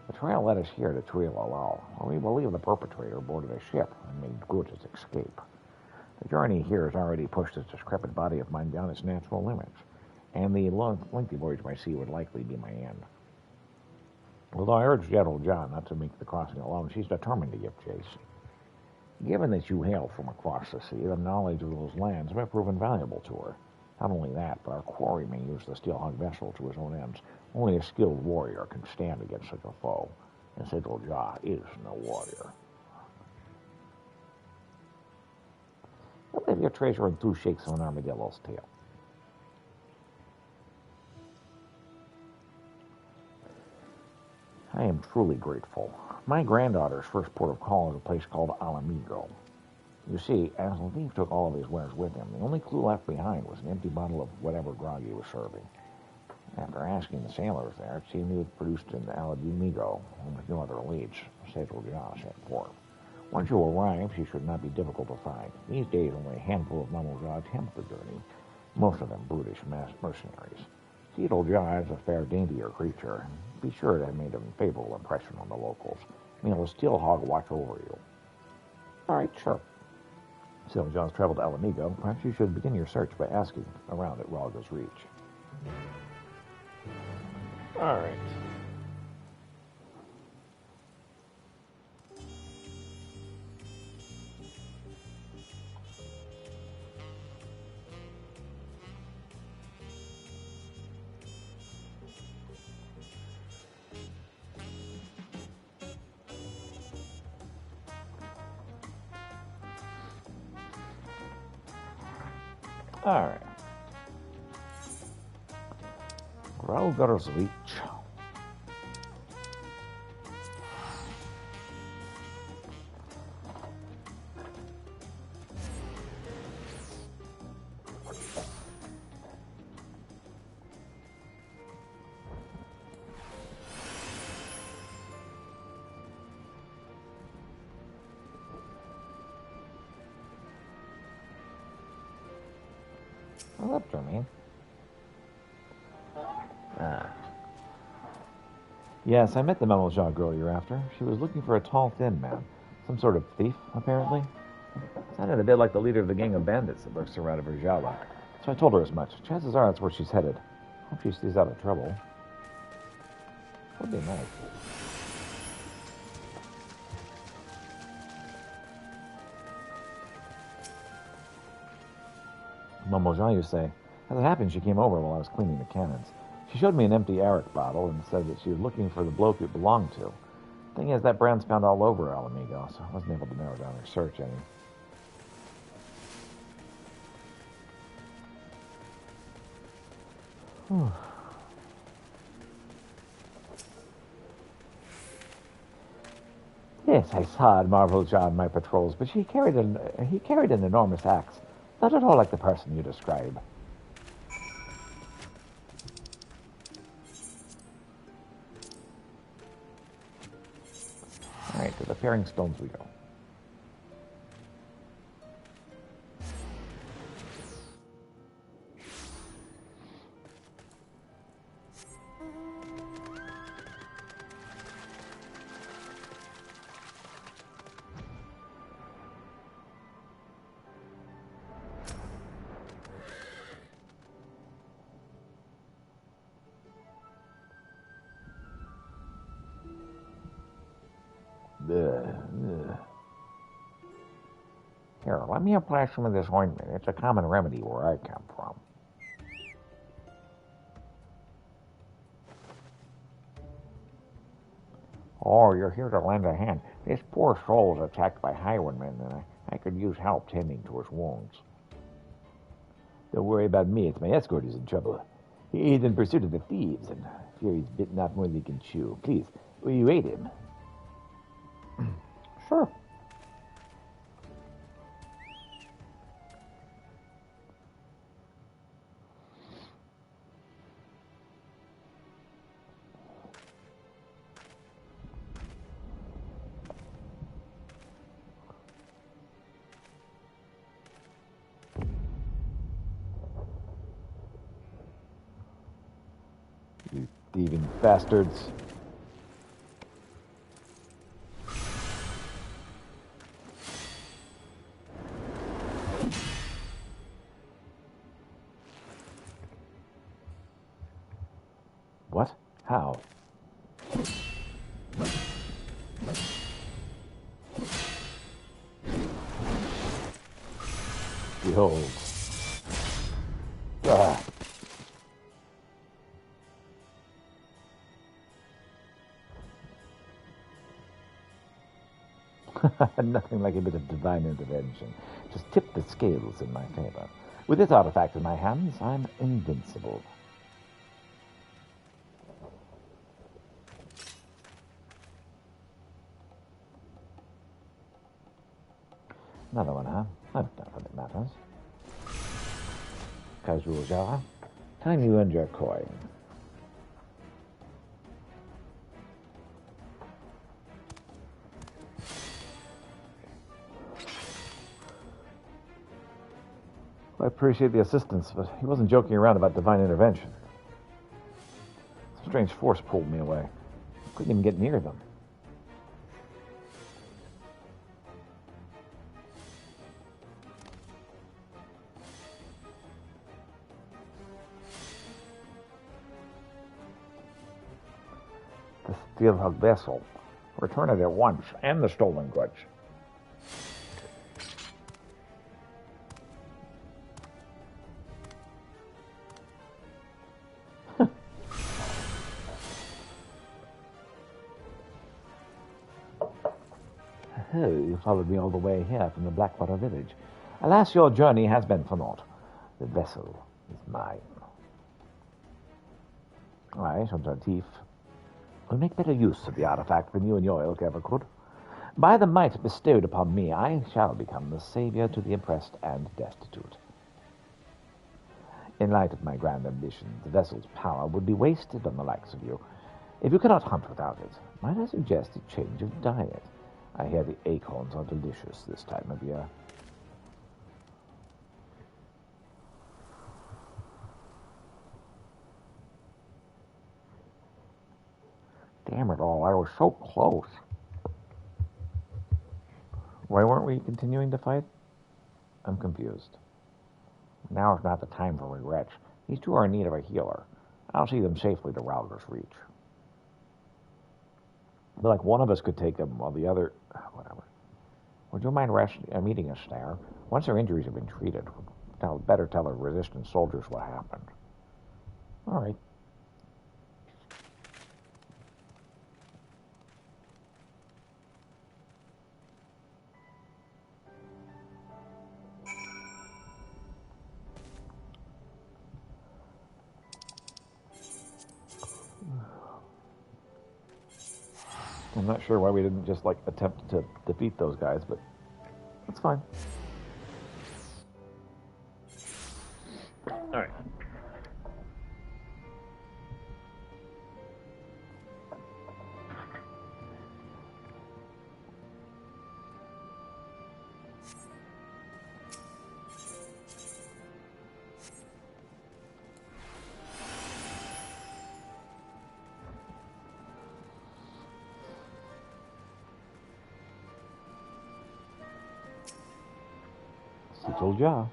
The trail led us here to Trialal, where we believe the perpetrator boarded a ship and made good his escape. The journey here has already pushed this decrepit body of mine beyond its natural limits, and the lengthy voyage by sea would likely be my end. Although I urge Settled Jaw not to make the crossing alone, she's determined to give chase. Given that you hail from across the sea, the knowledge of those lands may prove invaluable to her. Not only that, but our quarry may use the steel hog vessel to his own ends. Only a skilled warrior can stand against such a foe, and Sigil Jah is no warrior. You'll leave your treasure in 2 shakes of an armadillo's tail. I am truly grateful. My granddaughter's first port of call is a place called Alamigo. You see, as the thief took all of his wares with him, the only clue left behind was an empty bottle of whatever grog he was serving. After asking the sailors there, it seemed he had produced an Alamigo, and with no other leads, Sigil Jah set forth. Once you arrive, she should not be difficult to find. These days, only a handful of Mamoja attempt the journey, most of them brutish mercenaries. Sigil Jah is a fair, daintier creature. Be sure to have made a favorable impression on the locals. May the steel hog watch over you. All right, sure. Sigil Jah's traveled to Alamigo. Perhaps you should begin your search by asking around at Raga's Reach. All right. All right. Raga's Reach. What's up, Jermaine? Ah. Yes, I met the Memelja girl you're after. She was looking for a tall, thin man. Some sort of thief, apparently. Sounded a bit like the leader of the gang of bandits that lurks around Virjala. So I told her as much. Chances are that's where she's headed. Hope she stays out of trouble. Would be nice. Memelja, you say? As it happened, she came over while I was cleaning the cannons. She showed me an empty Arak bottle and said that she was looking for the bloke it belonged to. Thing is, that brand's found all over Alamigo, so I wasn't able to narrow down her search any. Yes, I saw Memelja on my patrols, but he carried an enormous axe. Not at all like the person you describe. All right, to the Pairing Stones we go. Here, let me apply some of this ointment. It's a common remedy where I come from. Oh, you're here to lend a hand. This poor soul is attacked by highwaymen, and I could use help tending to his wounds. Don't worry about me. It's my escort who's in trouble. He's in pursuit of the thieves, and I fear he's bitten off more than he can chew. Please, will you aid him? Sure. You thieving bastards. What? How? Behold. Ah. Nothing like a bit of divine intervention. Just tip the scales in my favor. With this artifact in my hands, I'm invincible. Another one, huh? Not when it matters. Casual Java. Time you earned your coin. I appreciate the assistance, but he wasn't joking around about divine intervention. Some strange force pulled me away. I couldn't even get near them. The Steelhug vessel. Return it at once, and the stolen goods. Oh, you followed me all the way here from the Blackwater village. Alas, your journey has been for naught. The vessel is mine. I, Shantartif, will make better use of the artifact than you and your ilk ever could. By the might bestowed upon me, I shall become the savior to the oppressed and destitute. In light of my grand ambition, the vessel's power would be wasted on the likes of you. If you cannot hunt without it, might I suggest a change of diet? I hear the acorns are delicious this time of year. Damn it all, I was so close. Why weren't we continuing to fight? I'm confused. Now is not the time for regrets. These two are in need of a healer. I'll see them safely to Router's Reach. But like one of us could take them while the other... Whatever. Would you mind meeting us there? Once their injuries have been treated, better tell the resistance soldiers what happened. All right. I'm not sure why we didn't just, like, attempt to defeat those guys, but that's fine. All right. Told ya.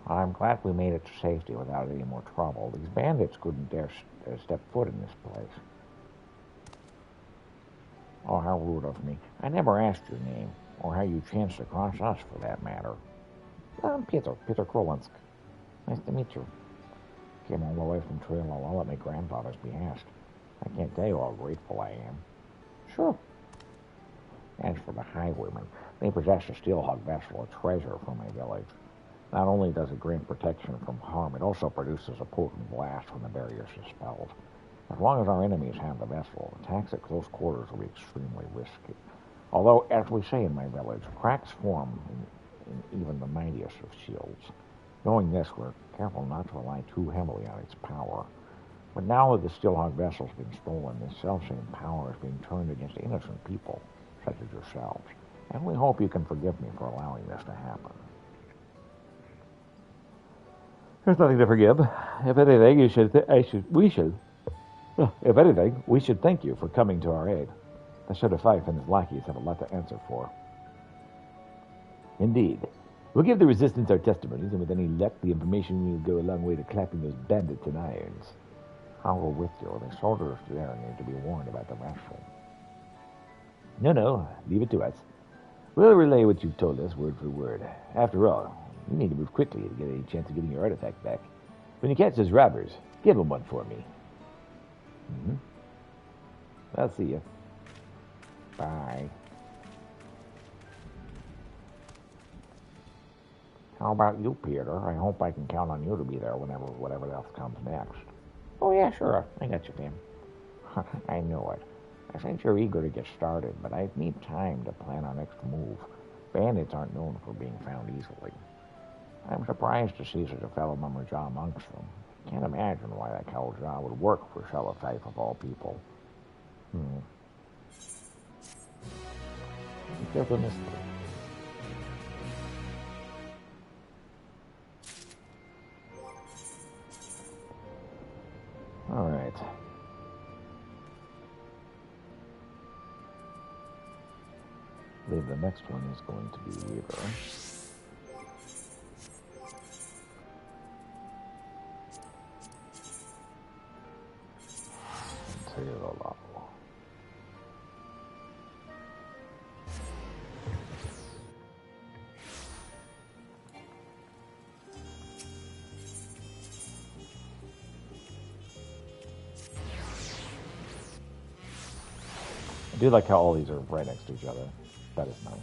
I'm glad we made it to safety without any more trouble. These bandits couldn't dare step foot in this place. Oh, how rude of me. I never asked your name, or how you chanced across us, for that matter. I'm Peter Krolinsk. Nice to meet you. Came all the way from Trail at my grandfather's behest. I can't tell you how grateful I am. Sure. As for the highwaymen, they possess a steelhog vessel, a treasure for my village. Not only does it grant protection from harm, it also produces a potent blast when the barrier is dispelled. As long as our enemies have the vessel, attacks at close quarters will be extremely risky. Although, as we say in my village, cracks form in even the mightiest of shields. Knowing this, we're careful not to rely too heavily on its power. But now that the steelhog vessel's been stolen, this self-same power is being turned against innocent people, such as yourselves. And we hope you can forgive me for allowing this to happen. There's nothing to forgive. If anything, if anything, we should thank you for coming to our aid. The Shadow Fife and his lackeys have a lot to answer for. Indeed. We'll give the Resistance our testimonies, and with any luck, the information will go a long way to clapping those bandits in irons. I'll go with you. The soldiers there need to be warned about the vessel. No, leave it to us. We'll relay what you've told us, word for word. After all, you need to move quickly to get any chance of getting your artifact back. When you catch those robbers, give them one for me. I'll see you. Bye. How about you, Peter? I hope I can count on you to be there whatever else comes next. Oh, yeah, sure. I got you, Tim. I knew it. I sense you're eager to get started, but I need time to plan our next move. Bandits aren't known for being found easily. I'm surprised to see such a fellow Mummerjaw amongst them. Can't imagine why that coward Jaw would work for Shadow Fife of all people. There's a mystery. All right. I believe the next one is going to be Weaver. Taylor. I do like how all these are right next to each other. That is nice.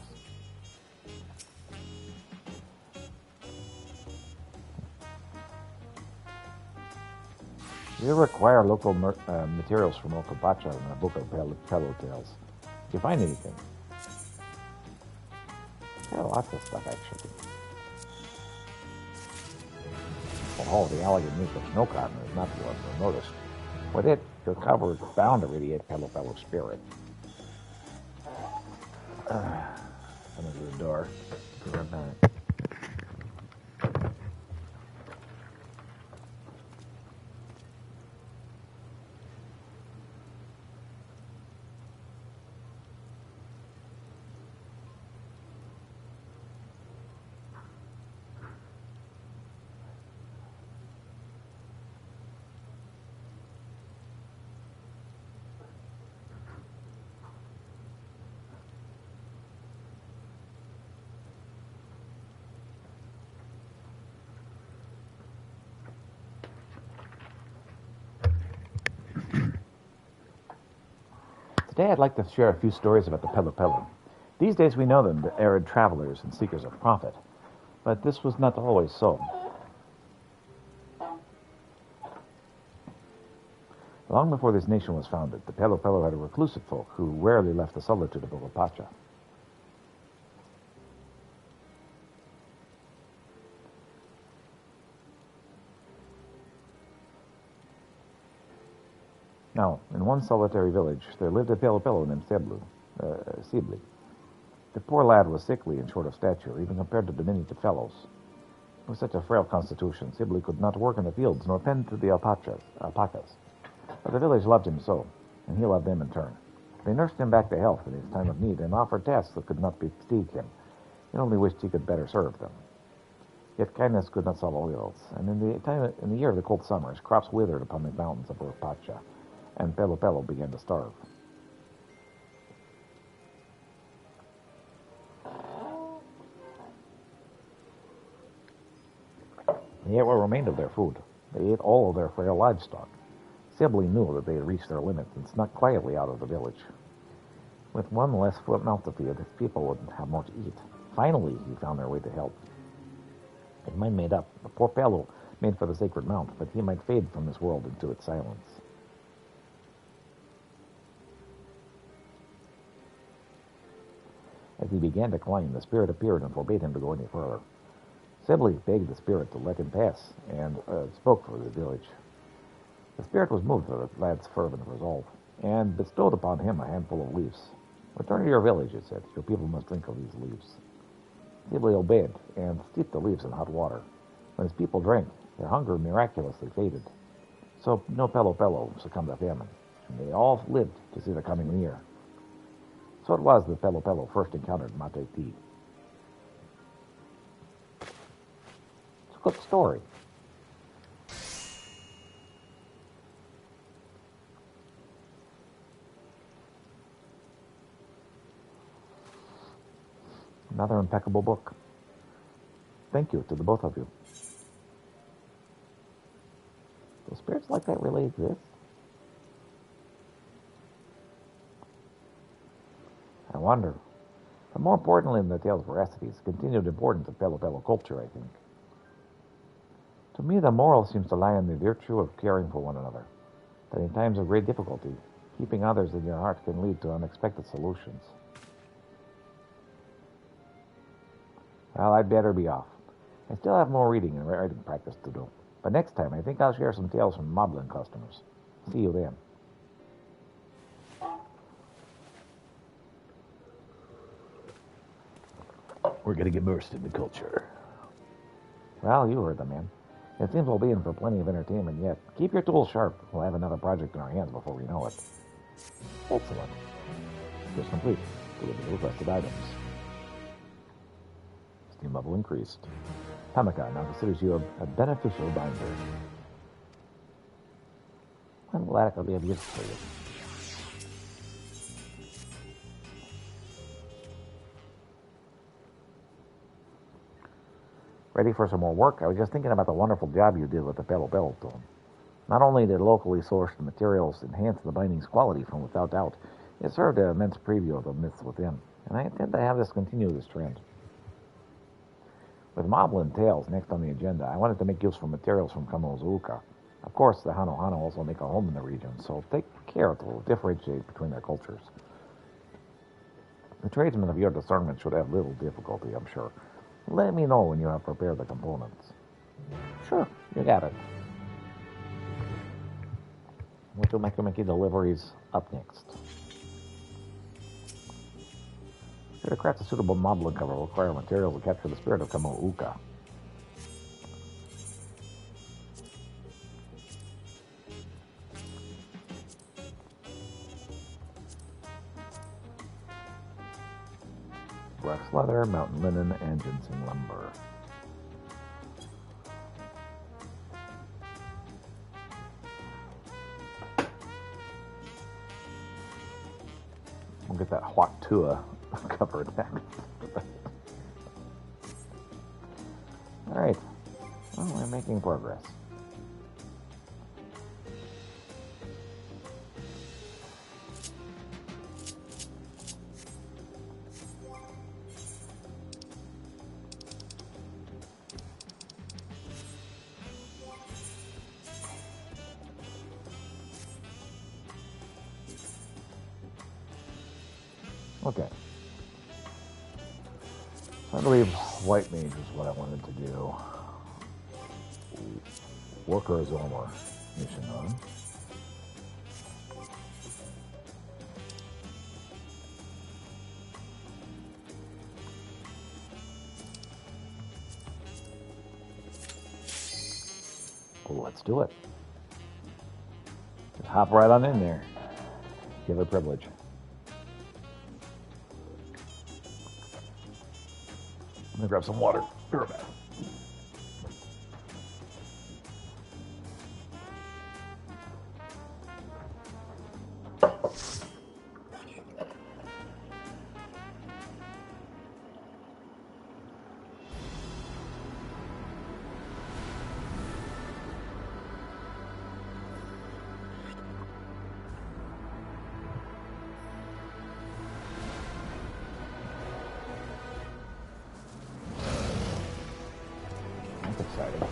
You require local materials from local bacha in a book of fellow tales. Did you find anything? Yeah, lots of stuff, actually. Oh, the elegant use of snow cotton is not the one to notice. With it, your cover is bound to radiate fellow spirit. Come into the door. Today I'd like to share a few stories about the Pelu Pelu. These days we know them, the arid travelers and seekers of profit. But this was not always so. Long before this nation was founded, the Pelu Pelu had a reclusive folk who rarely left the solitude of Opapacha. Now, in one solitary village, there lived a Pelu Pelu named Sibli. The poor lad was sickly and short of stature, even compared to diminutive fellows. With such a frail constitution, Sibli could not work in the fields nor tend to the alpacas. But the village loved him so, and he loved them in turn. They nursed him back to health in his time of need and offered tasks that could not fatigue him. He only wished he could better serve them. Yet kindness could not solve all ills, and in the year of the cold summers, crops withered upon the mountains of Opapacha, and Pelu Pelu began to starve. They ate what remained of their food. They ate all of their frail livestock. Sibley knew that they had reached their limit and snuck quietly out of the village. With one less mouth to feed, his people would have more to eat. Finally, he found their way to help. His mind made up. The poor Pelu made for the sacred mount, but he might fade from this world into its silence. As he began to climb, the spirit appeared and forbade him to go any further. Sibley begged the spirit to let him pass and spoke for the village. The spirit was moved by the lad's fervent resolve and bestowed upon him a handful of leaves. Return to your village, it said. Your people must drink of these leaves. Sibley obeyed and steeped the leaves in hot water. When his people drank, their hunger miraculously faded. So no Pelu Pelu succumbed to famine, and they all lived to see the coming year. So it was that Pelu Pelu first encountered mate tea. It's a good story. Another impeccable book. Thank you to the both of you. Do spirits like that really exist? I wonder. But more importantly than the tale's veracity is the continued importance of Pelu Pelu culture, I think. To me, the moral seems to lie in the virtue of caring for one another. That in times of great difficulty, keeping others in your heart can lead to unexpected solutions. Well, I'd better be off. I still have more reading and writing practice to do. But next time, I think I'll share some tales from Moblin customers. See you then. We're getting immersed in the culture. Well, you heard the man. It seems we'll be in for plenty of entertainment yet. Keep your tools sharp. We'll have another project in our hands before we know it. Excellent. Just complete. Deliver the requested items. Steam level increased. Tamaka now considers you a beneficial binder. I'm glad I'll be of use for you. Ready for some more work? I was just thinking about the wonderful job you did with the Pelu Pelu tool. Not only did locally sourced materials enhance the binding's quality from without doubt, it served an immense preview of the myths within, and I intend to have this continue this trend. With Moblin Tales next on the agenda, I wanted to make useful materials from Kamozuka. Of course, the Hano Hano also make a home in the region, so take care to differentiate between their cultures. The tradesmen of your discernment should have little difficulty, I'm sure. Let me know when you have prepared the components. Sure, you got it. Wachomaki deliveries up next. To craft a suitable Moblin cover will require materials to capture the spirit of Kamouka. Wax leather, mountain linen, and ginseng lumber. We'll get that Huatua covered next. Alright. Well, we're making progress. Okay. I believe White Mage is what I wanted to do. Worker's armor mission on. Well, let's do it. Just hop right on in there. Give it privilege. I'm gonna grab some water. Be right back. That's exciting.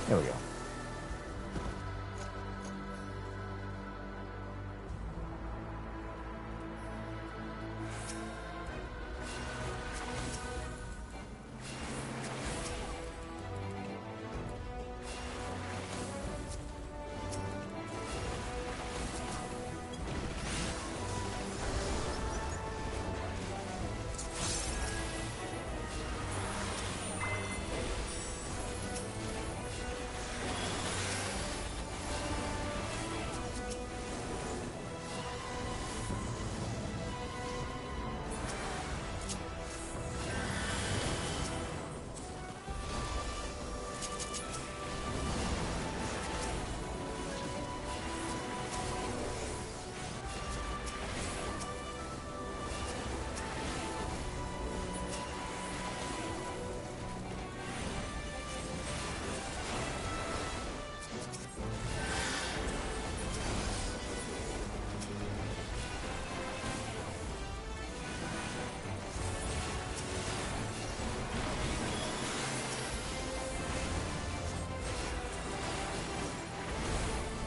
There we go.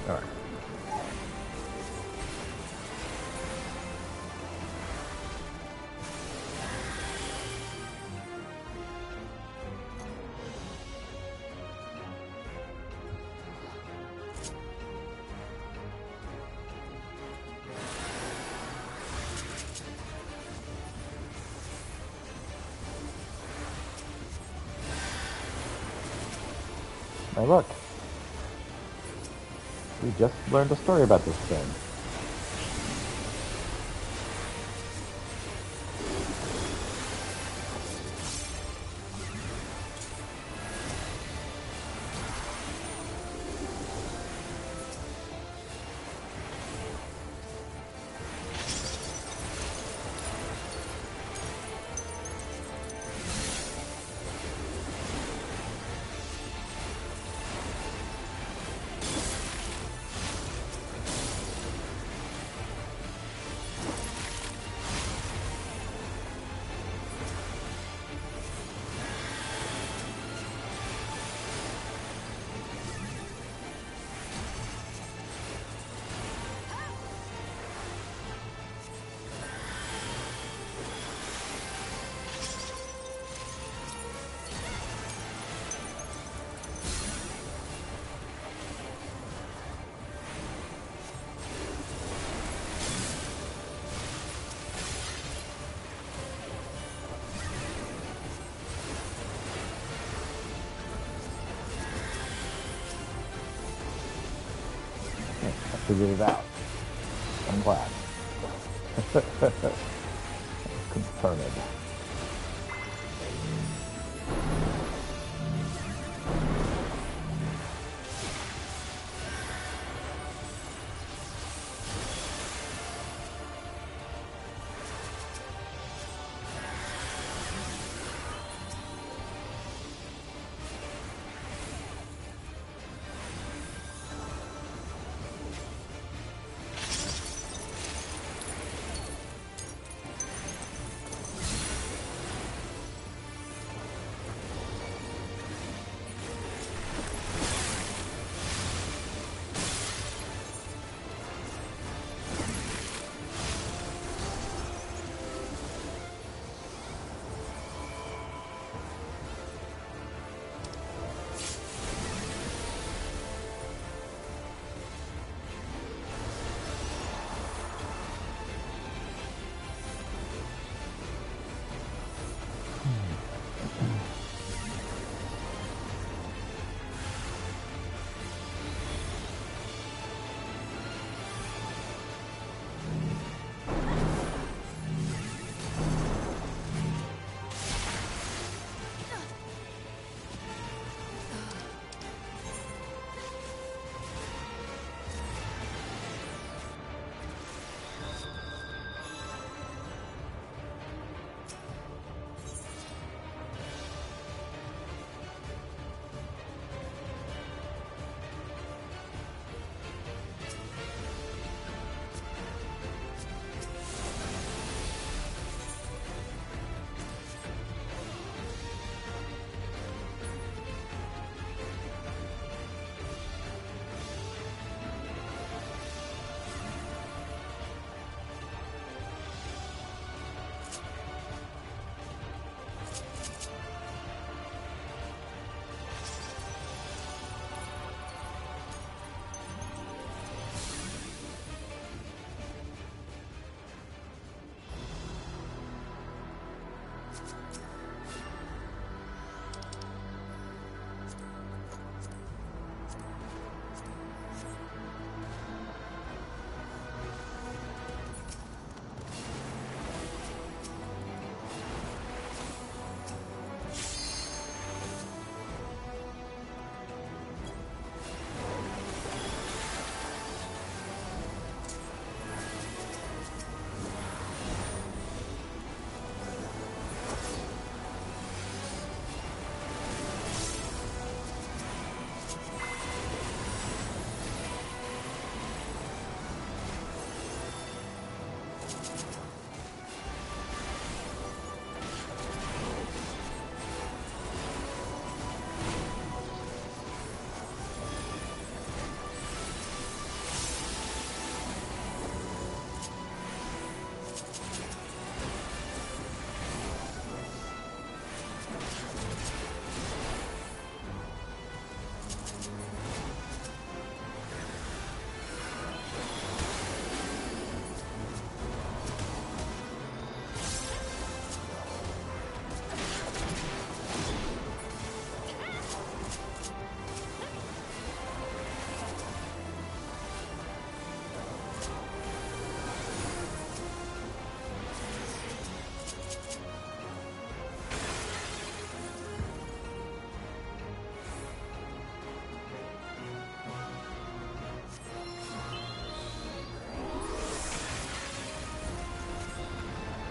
All right. Now look. We just learned a story about this thing. Hey, I figured it out. I'm glad. Confirmed.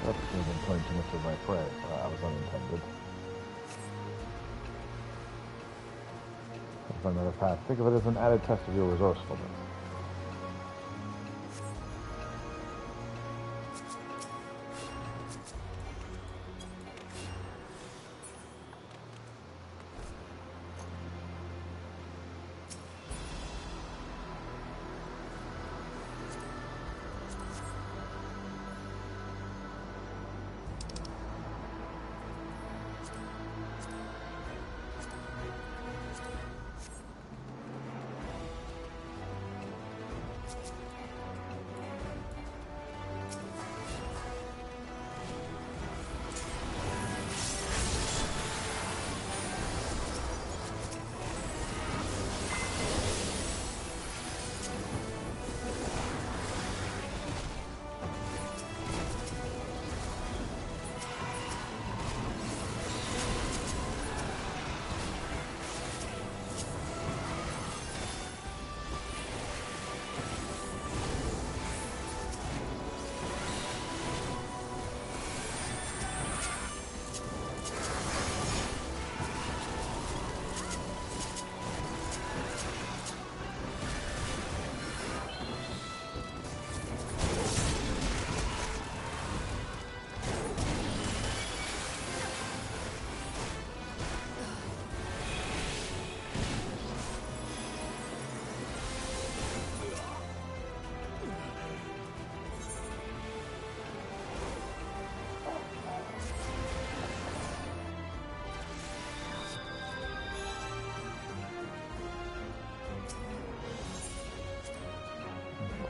Oops, I've been playing too much of my prey. That was unintended. If another path, think of it as an added test of your resourcefulness.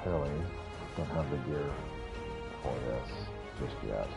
clearly don't have the gear for this just yet.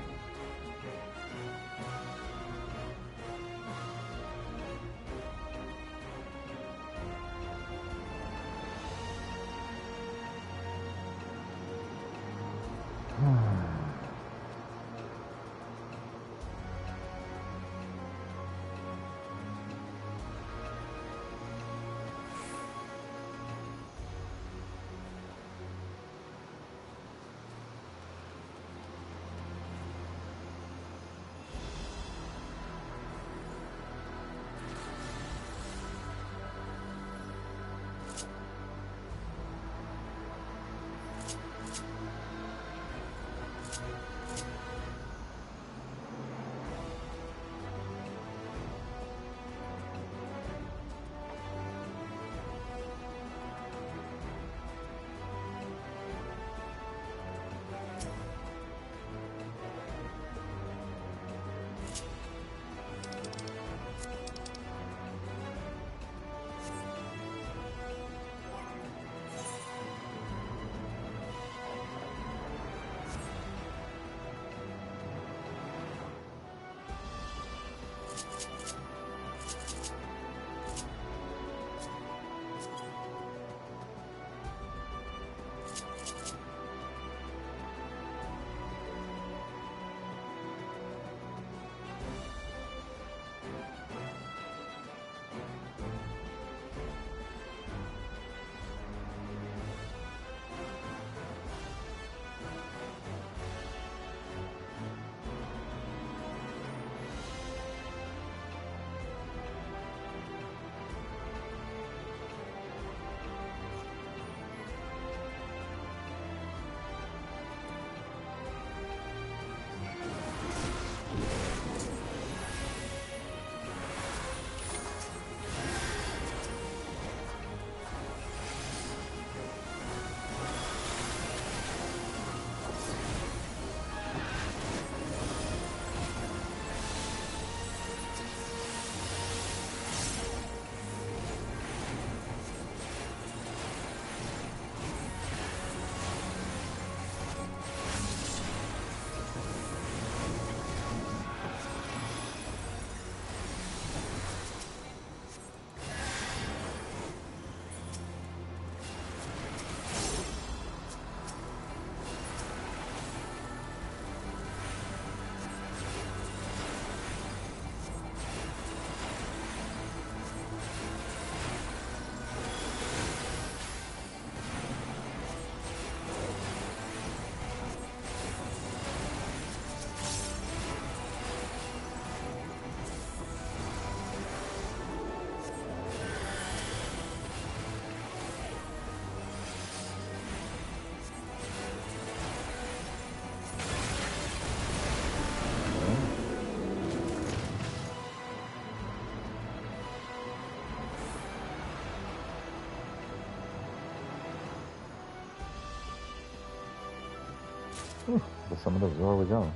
The summit of where we go.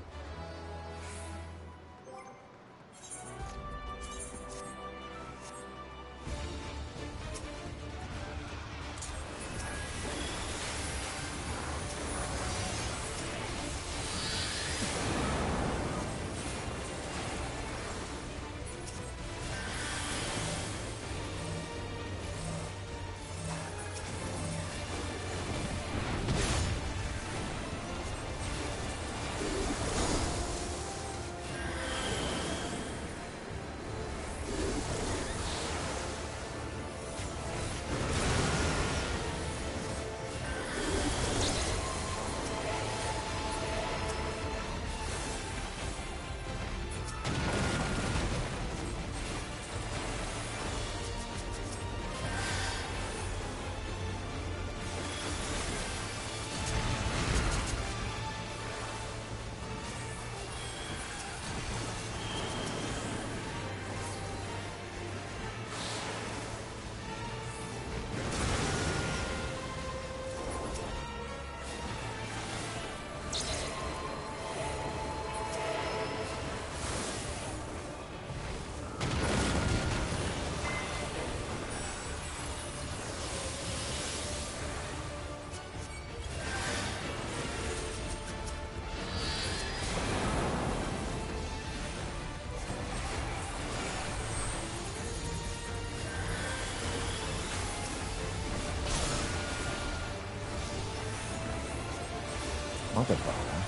I'll get that one.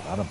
Got him.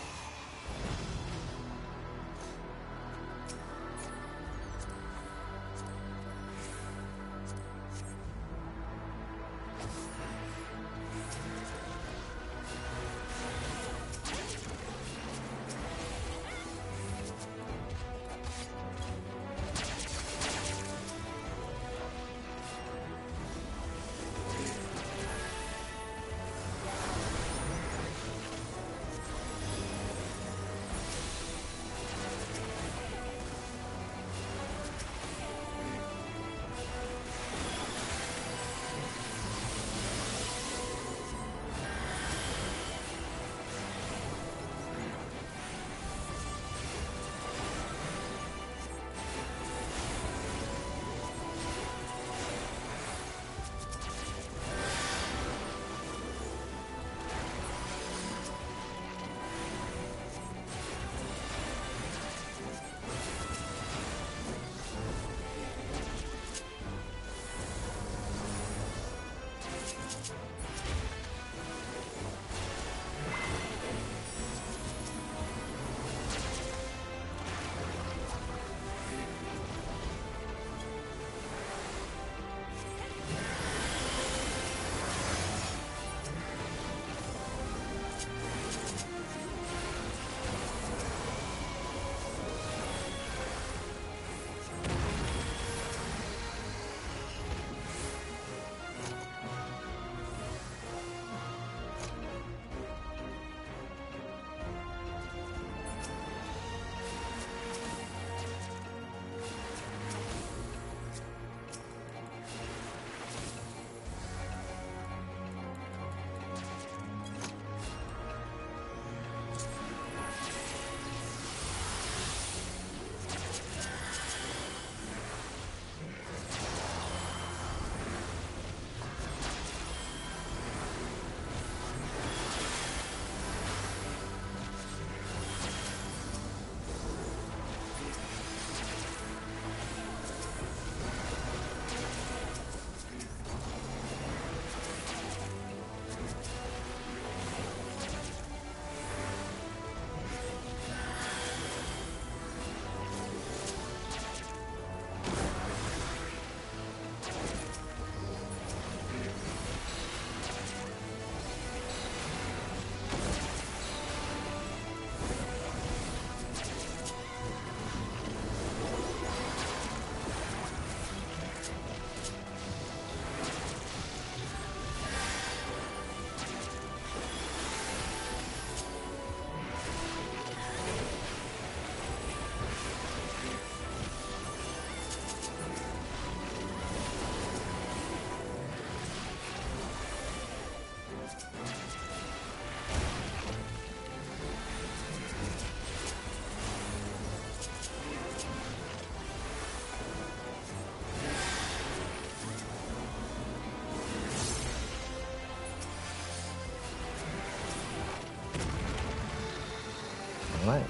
Right.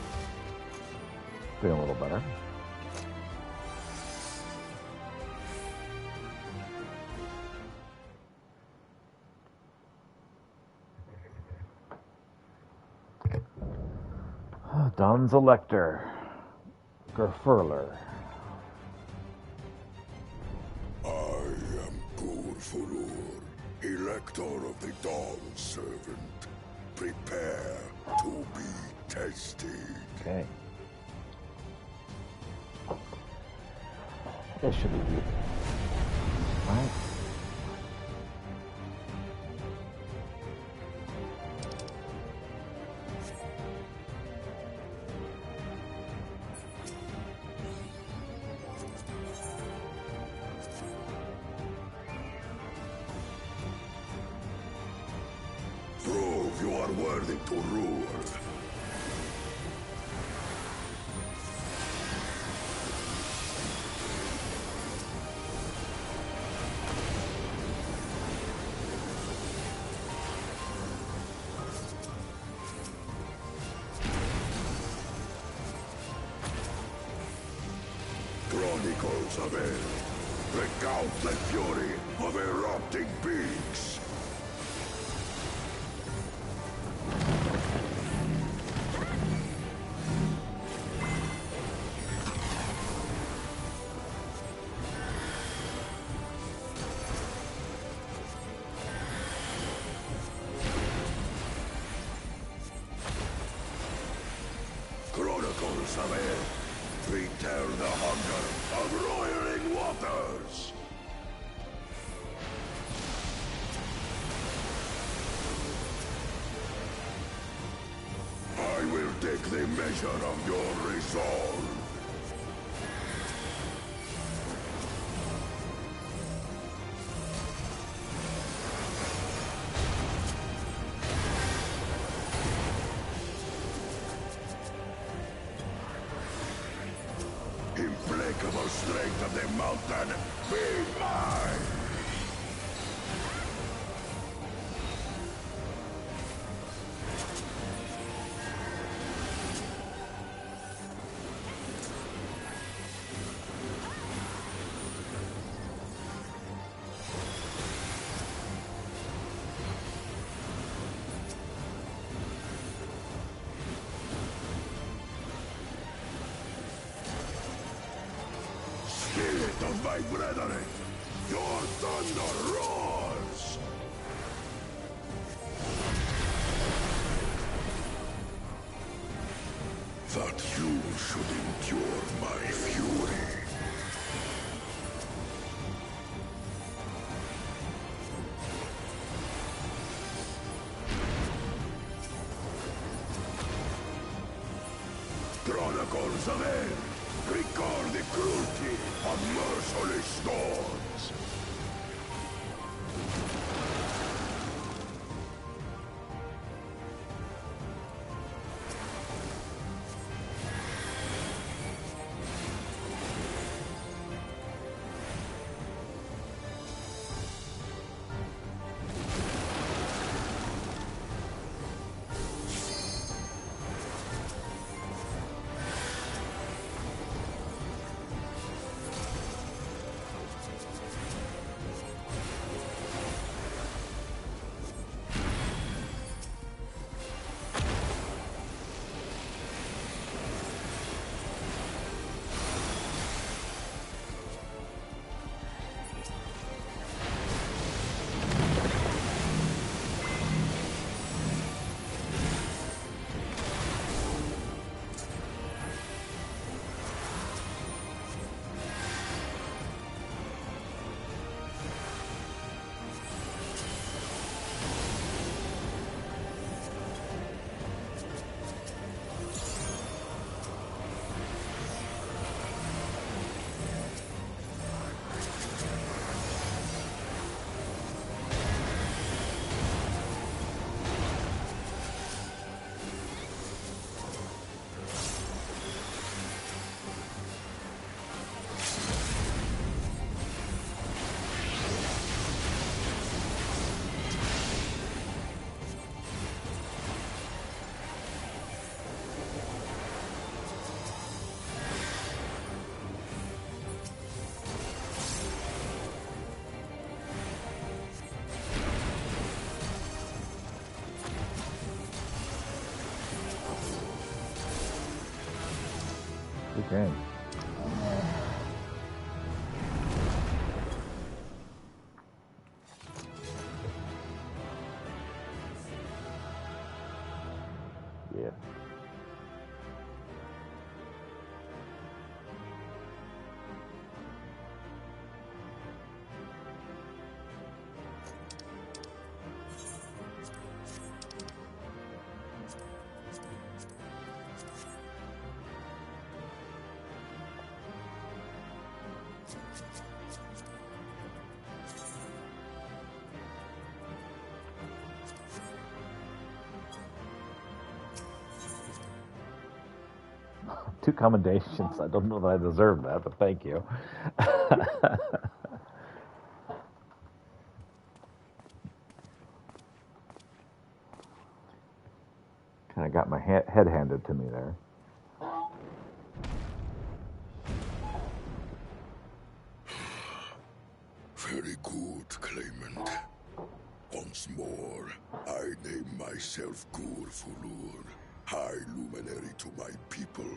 Feeling a little better. Sun's Elector. Gerfurler. I am Gurfurur, Elector of the Dawn Servant. Prepare to be tested. Okay. This should be easy. Right? Prove you are worthy to rule. Chronicles of it. Recount the fury of erupting beaks. Chronicles of it. Return the hunger of roiling waters. I will take the measure of your resolve. Implacable strength of the mountain, be mine! Spirit of my brethren, your thunder roars! That you should endure my fury. Chronicles of Hell. Record the cruelty of merciless storms. Good game. Yeah. Two commendations. I don't know that I deserve that, but thank you. Kind of got my head handed to me there. Very good, claimant. Once more, I name myself Gur Fulur, High Luminary to my people,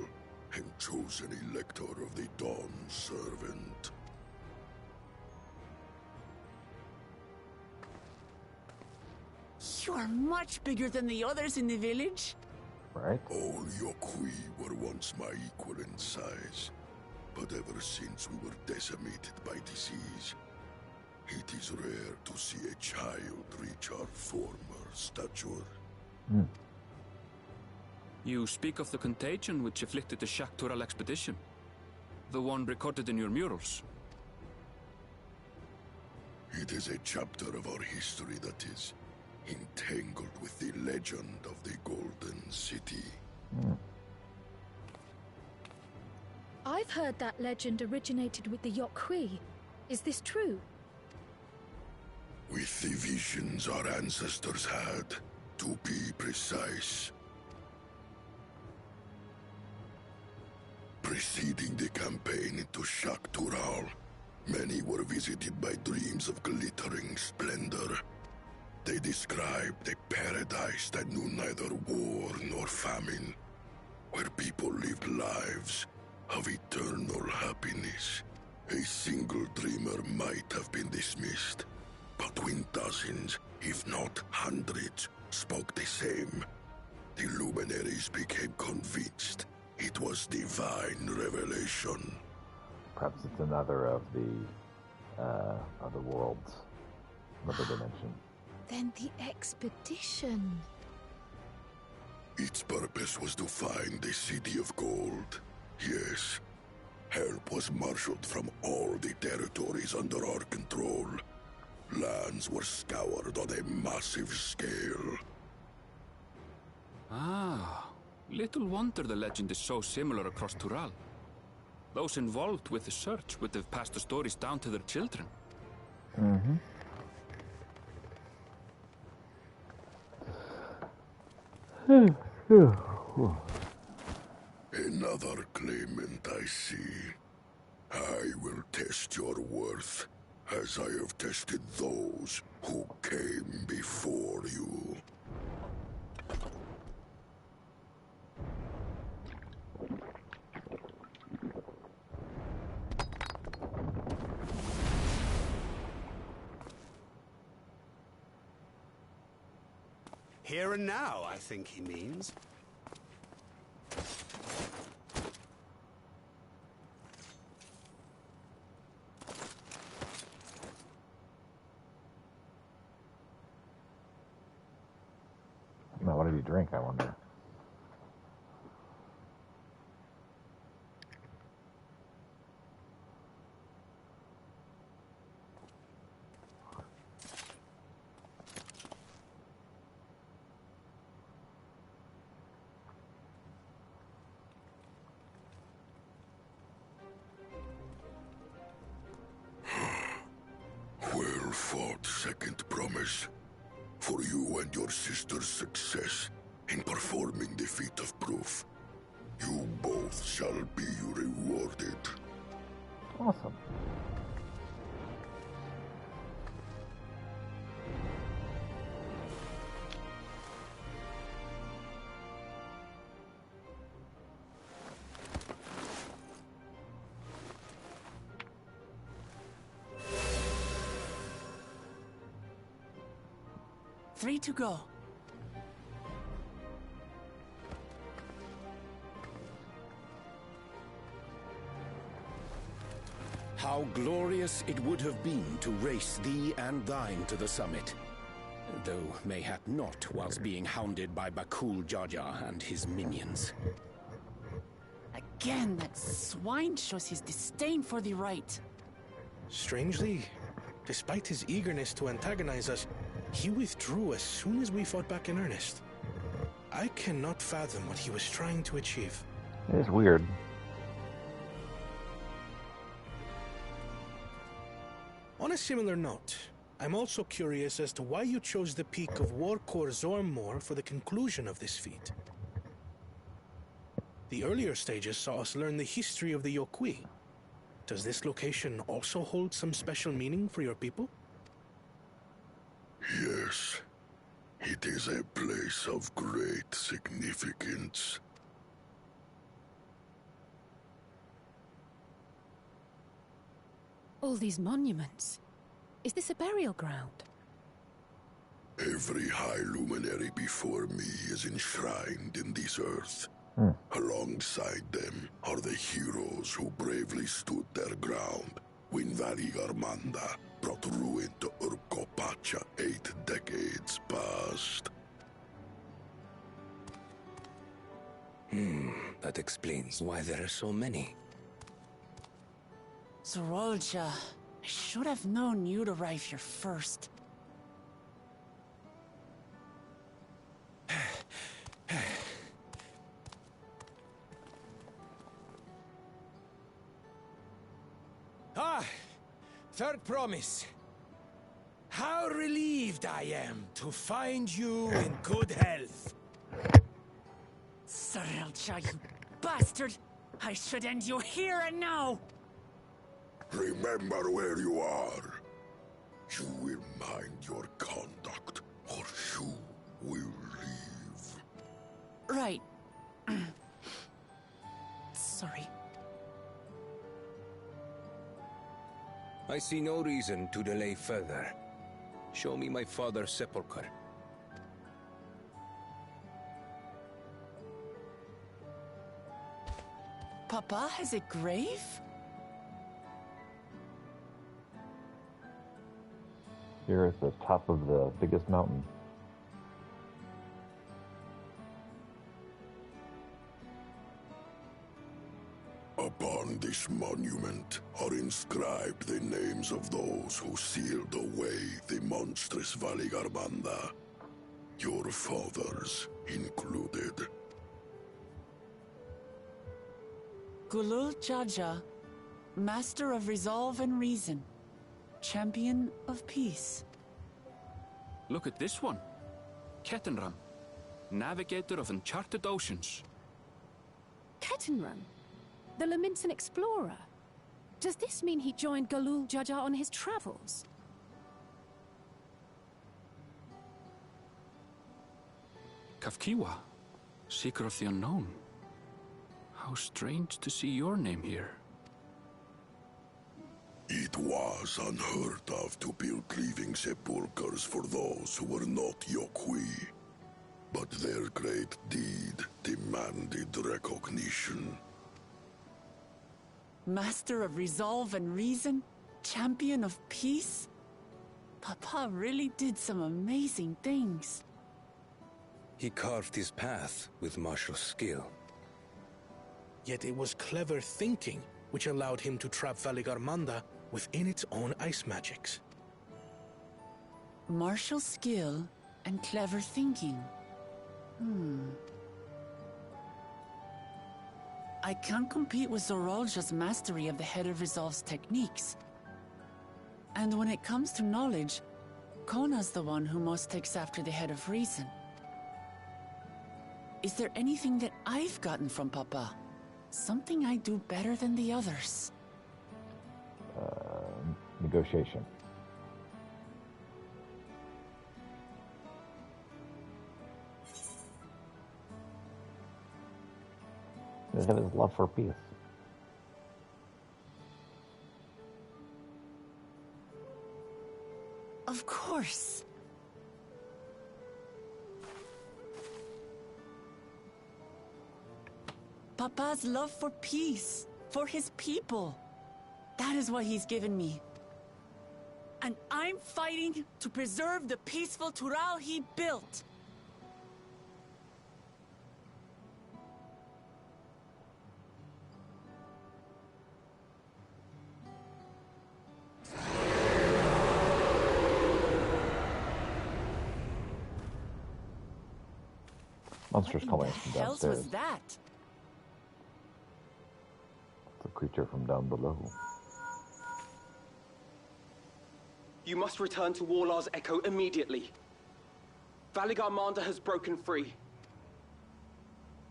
and chosen elector of the Dawn Servant. You are much bigger than the others in the village. Right? All Yokui were once my equal in size, but ever since we were decimated by disease, it is rare to see a child reach our former stature. You speak of the contagion which afflicted the Shaktural expedition, the one recorded in your murals. It is a chapter of our history that is entangled with the legend of the Golden City. I've heard that legend originated with the Yokui. Is this true? With the visions our ancestors had, to be precise. Preceding the campaign into Shaktural, many were visited by dreams of glittering splendor. They described a paradise that knew neither war nor famine, where people lived lives of eternal happiness. A single dreamer might have been dismissed, but when dozens, if not hundreds, spoke the same, the luminaries became convinced it was divine revelation. Perhaps it's another of the worlds, another dimension. Then the expedition. Its purpose was to find the City of Gold. Yes, help was marshaled from all the territories under our control. Lands were scoured on a massive scale. Ah, little wonder the legend is so similar across Tural. Those involved with the search would have passed the stories down to their children. Mm-hmm. Another claimant I see. I will test your worth, as I have tested those who came before you. Here and now, I think he means. Now, what did he drink, I wonder? Well fought, second promise. For you and your sister's success in performing the feat of proof. You both shall be rewarded. Awesome. 3 to go. How glorious it would have been to race thee and thine to the summit. Though mayhap not whilst being hounded by Bakul Jaja and his minions. Again, that swine shows his disdain for the right. Strangely, despite his eagerness to antagonize us, he withdrew as soon as we fought back in earnest. I cannot fathom what he was trying to achieve. It's weird. On a similar note, I'm also curious as to why you chose the peak of Warkor Zormor for the conclusion of this feat. The earlier stages saw us learn the history of the Yokui. Does this location also hold some special meaning for your people? Yes. It is a place of great significance. All these monuments. Is this a burial ground? Every high luminary before me is enshrined in this earth. Alongside them are the heroes who bravely stood their ground when Valigarmanda brought ruin to Urkopacha 8 decades past. That explains why there are so many. Zorolja, I should have known you'd arrive here first. Third promise. How relieved I am to find you in good health. Zorolja, you bastard! I should end you here and now! Remember where you are. You will mind your conduct, or you will leave. Right. Sorry. I see no reason to delay further. Show me my father's sepulchre. Papa has a grave? Here at the top of the biggest mountain. Upon this monument are inscribed the names of those who sealed away the monstrous Valigarmanda, your fathers included. Gulul Jaja, Master of Resolve and Reason, Champion of Peace. Look at this one. Kettenram, Navigator of Uncharted Oceans. Kettenram? The Laminton explorer? Does this mean he joined Gulul Jaja on his travels? Kafkiwa, Seeker of the Unknown. How strange to see your name here. It was unheard of to build living sepulchres for those who were not Yokui. But their great deed demanded recognition. Master of Resolve and Reason, Champion of Peace? Papa really did some amazing things. He carved his path with martial skill. Yet it was clever thinking which allowed him to trap Valigarmanda within its own ice magics. Martial skill and clever thinking. I can't compete with Zorolja's mastery of the Head of Resolve's techniques. And when it comes to knowledge, Kona's the one who most takes after the Head of Reason. Is there anything that I've gotten from Papa? Something I do better than the others? Negotiation. Is that his love for peace? Of course. Papa's love for peace, for his people. That is what he's given me. And I'm fighting to preserve the peaceful Tural he built. Monsters calling us from What else downstairs. was that? It's a creature from down below. You must return to Warlar's Echo immediately. Valigarmanda has broken free.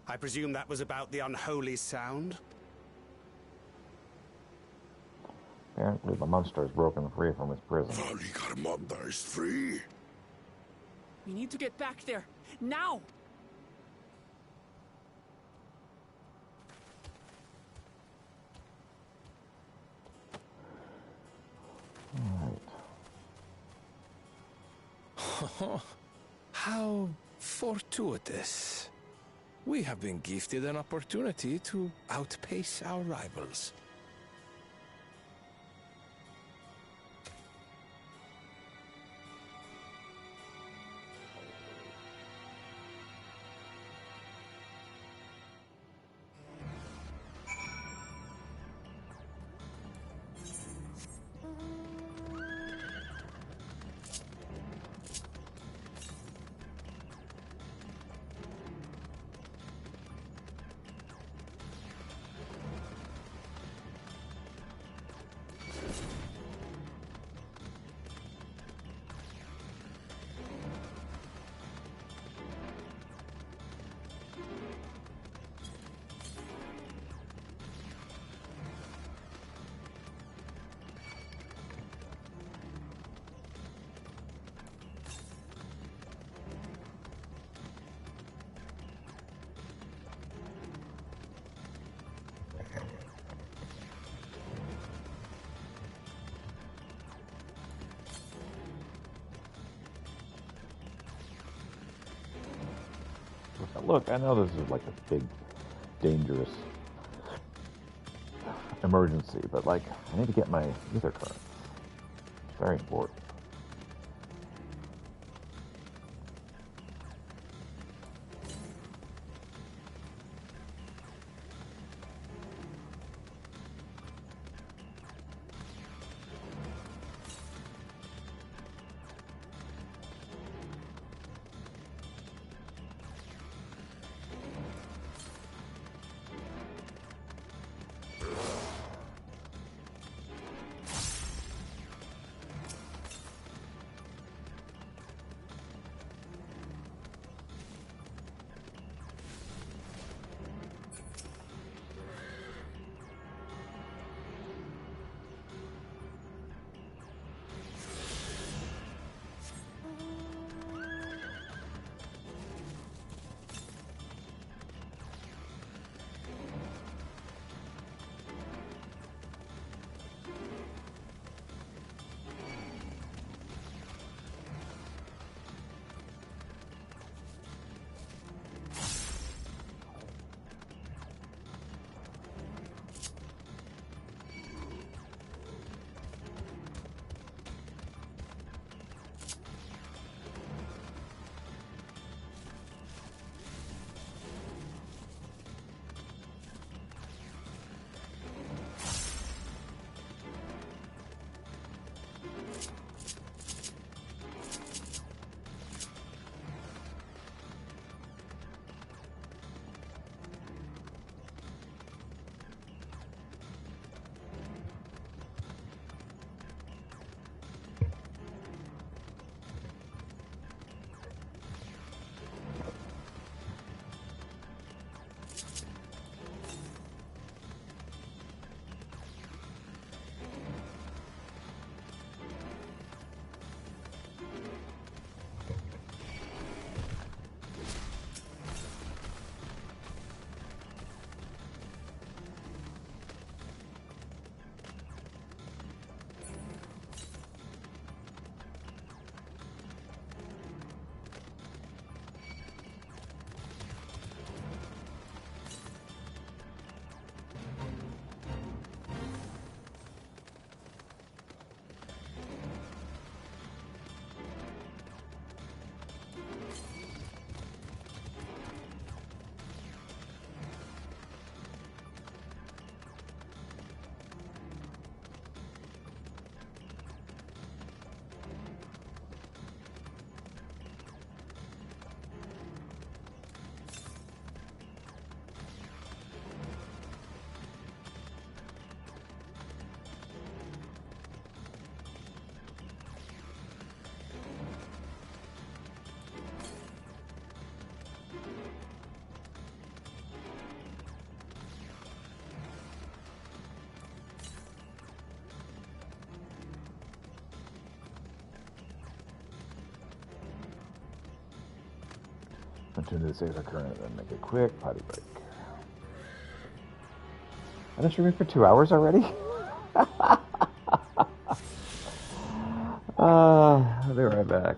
I presume that was about the unholy sound? Apparently the monster is broken free from his prison. Valigarmanda is free? We need to get back there, now! How fortuitous. We have been gifted an opportunity to outpace our rivals. Look, I know this is like a big, dangerous emergency, but like, I need to get my ether current. It's very important. Return to the safe current and then make a quick potty break. I've been streaming for 2 hours already? I'll be right back.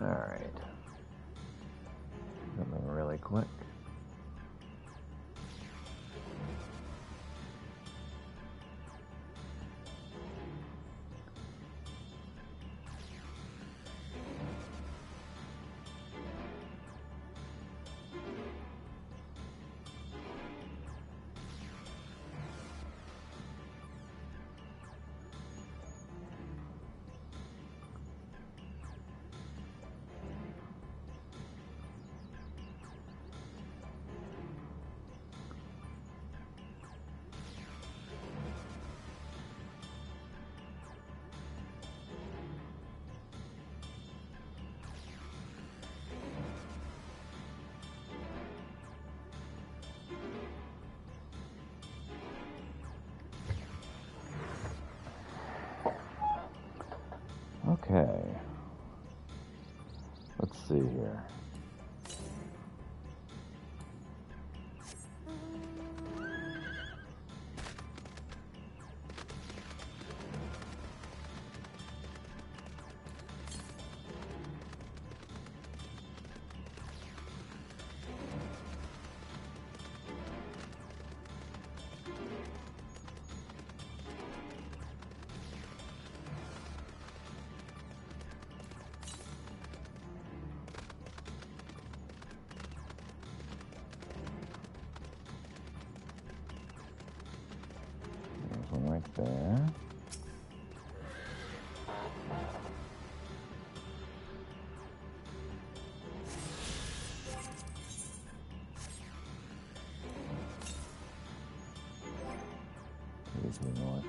Alright. Something really quick. Okay. Let's see here. Right there. Please be north.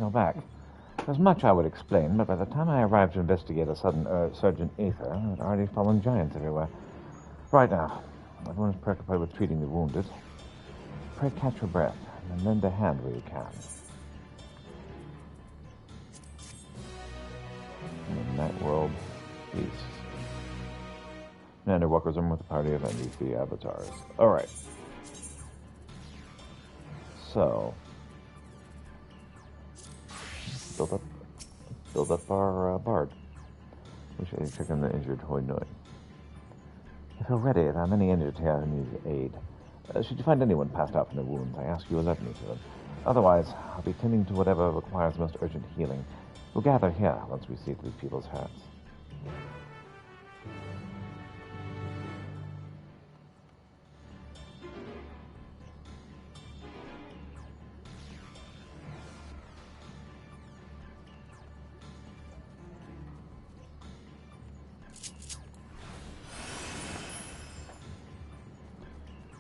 signal back. There's much I would explain, but by the time I arrived to investigate a sudden surge in ether, there had already fallen giants everywhere. Right now, everyone is preoccupied with treating the wounded. Pray catch your breath, and lend a hand where you can. In the night world, peace. Commander walkers armed with a party of NPC avatars. Alright. So, build up our bard. We should check on the injured Hoinoi. I feel ready. There are many injured here who need aid. Should you find anyone passed out from their wounds, I ask you alert me to them. Otherwise, I'll be tending to whatever requires most urgent healing. We'll gather here once we see to these people's hurts.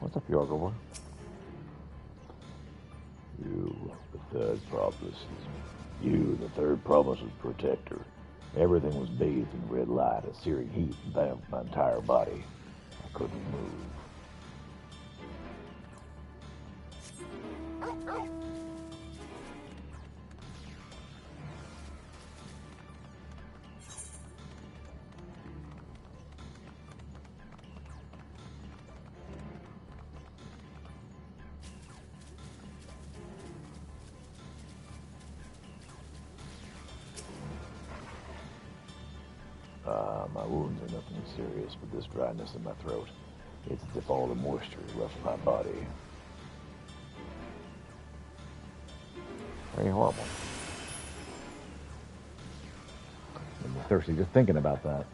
What's up, Yorgor? You, the third promise's protector. Everything was bathed in red light, a searing heat enveloped my entire body. I couldn't move. My wounds are nothing serious, but this dryness in my throat, it's as if all the moisture left my body. Very horrible. I'm thirsty just thinking about that.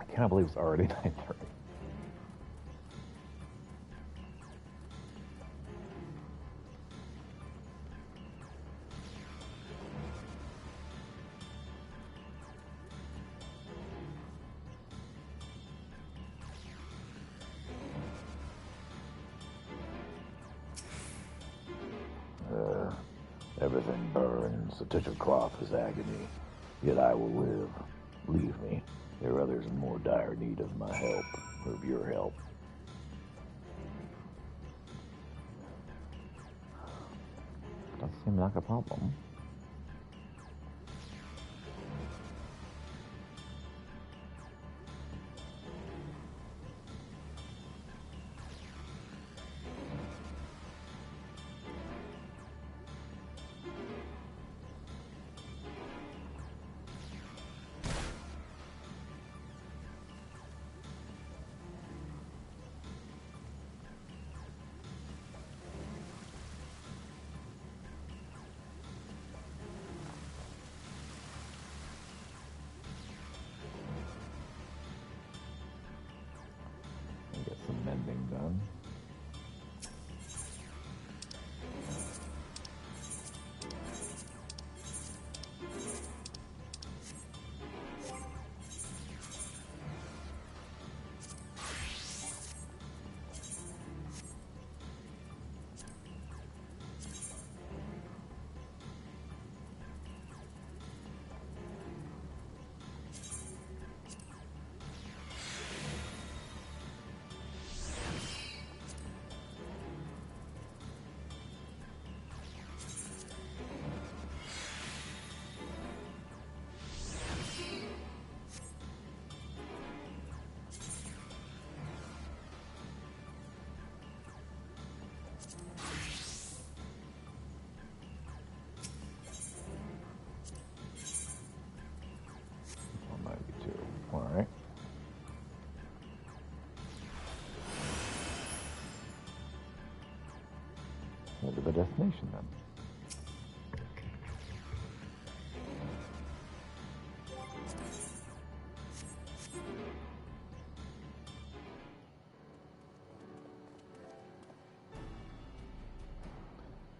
I can't believe it's already 9:30. Everything burns, the touch of cloth is agony, yet I will live. Leave me. There are others in more dire need of my help, or of your help. Doesn't seem like a problem. Done. Alright. Go to the destination then.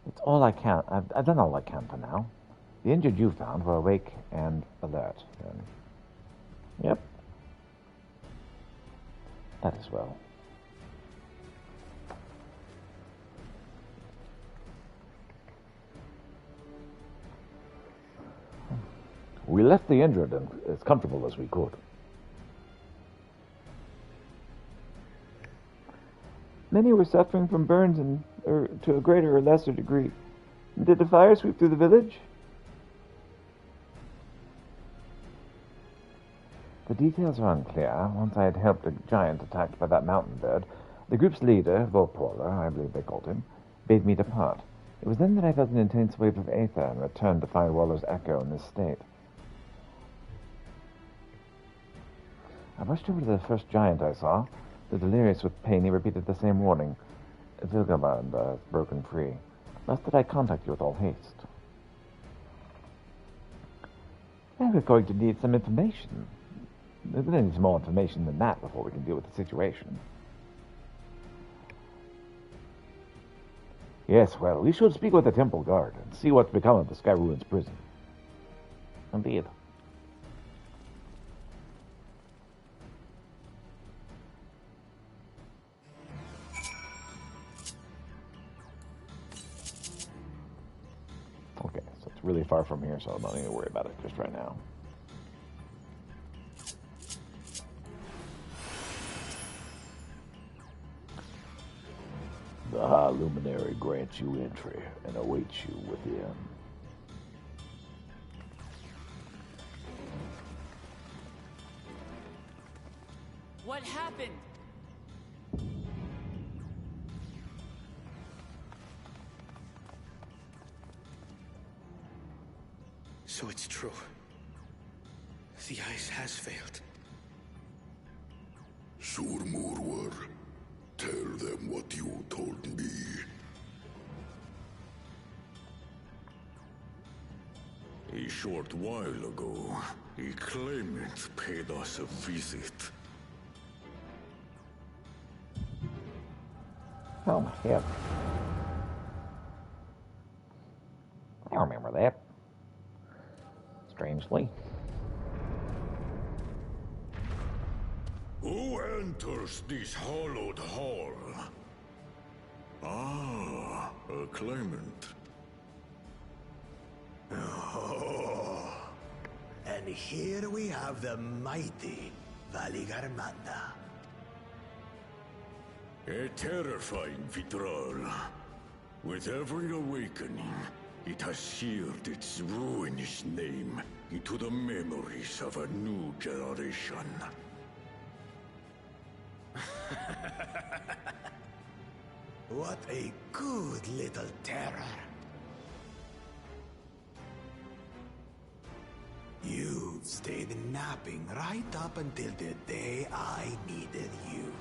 It's all I can. I've done all I can for now. The injured you found were awake and alert, then. Yep. That as well. We left the injured as comfortable as we could. Many were suffering from burns to a greater or lesser degree. Did the fire sweep through the village? The details are unclear. Once I had helped a giant attacked by that mountain bird, the group's leader, Volpora, I believe they called him, bade me depart. It was then that I felt an intense wave of aether and returned to find Waller's echo in this state. I rushed over to the first giant I saw. The delirious with pain, he repeated the same warning. Vilgamond has broken free. Thus that I contact you with all haste. We're going to need some information. We're going to need some more information than that before we can deal with the situation. Yes, well, we should speak with the temple guard and see what's become of the Sky Ruins prison. Indeed. Okay, so it's really far from here, so I don't need to worry about it just right now. The High Luminary grants you entry and awaits you within. What happened? So it's true. The ice has failed. Surmurwar, tell them what you told me. A short while ago, a claimant paid us a visit. Oh, yeah. I remember that. Strangely. Who enters this hallowed hall? Ah, a claimant. Oh. And here we have the mighty Valigarmanda. A terrifying Vitral. With every awakening, it has seared its ruinous name into the memories of a new generation. What a good little terror. You've stayed napping right up until the day I needed you.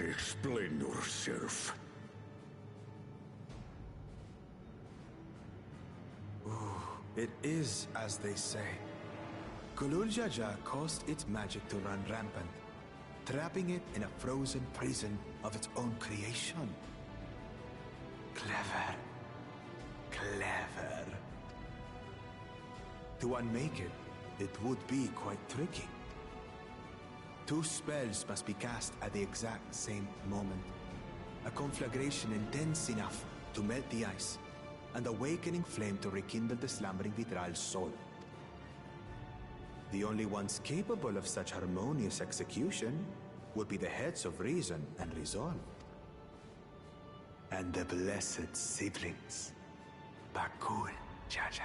Explain yourself. It is as they say. Gulul Jaja caused its magic to run rampant, trapping it in a frozen prison of its own creation. Clever. Clever. To unmake it, it would be quite tricky. 2 spells must be cast at the exact same moment. A conflagration intense enough to melt the ice, and awakening flame to rekindle the slumbering Vitral's soul. The only ones capable of such harmonious execution would be the heads of reason and resolve. And the blessed siblings, Bakul Jaja.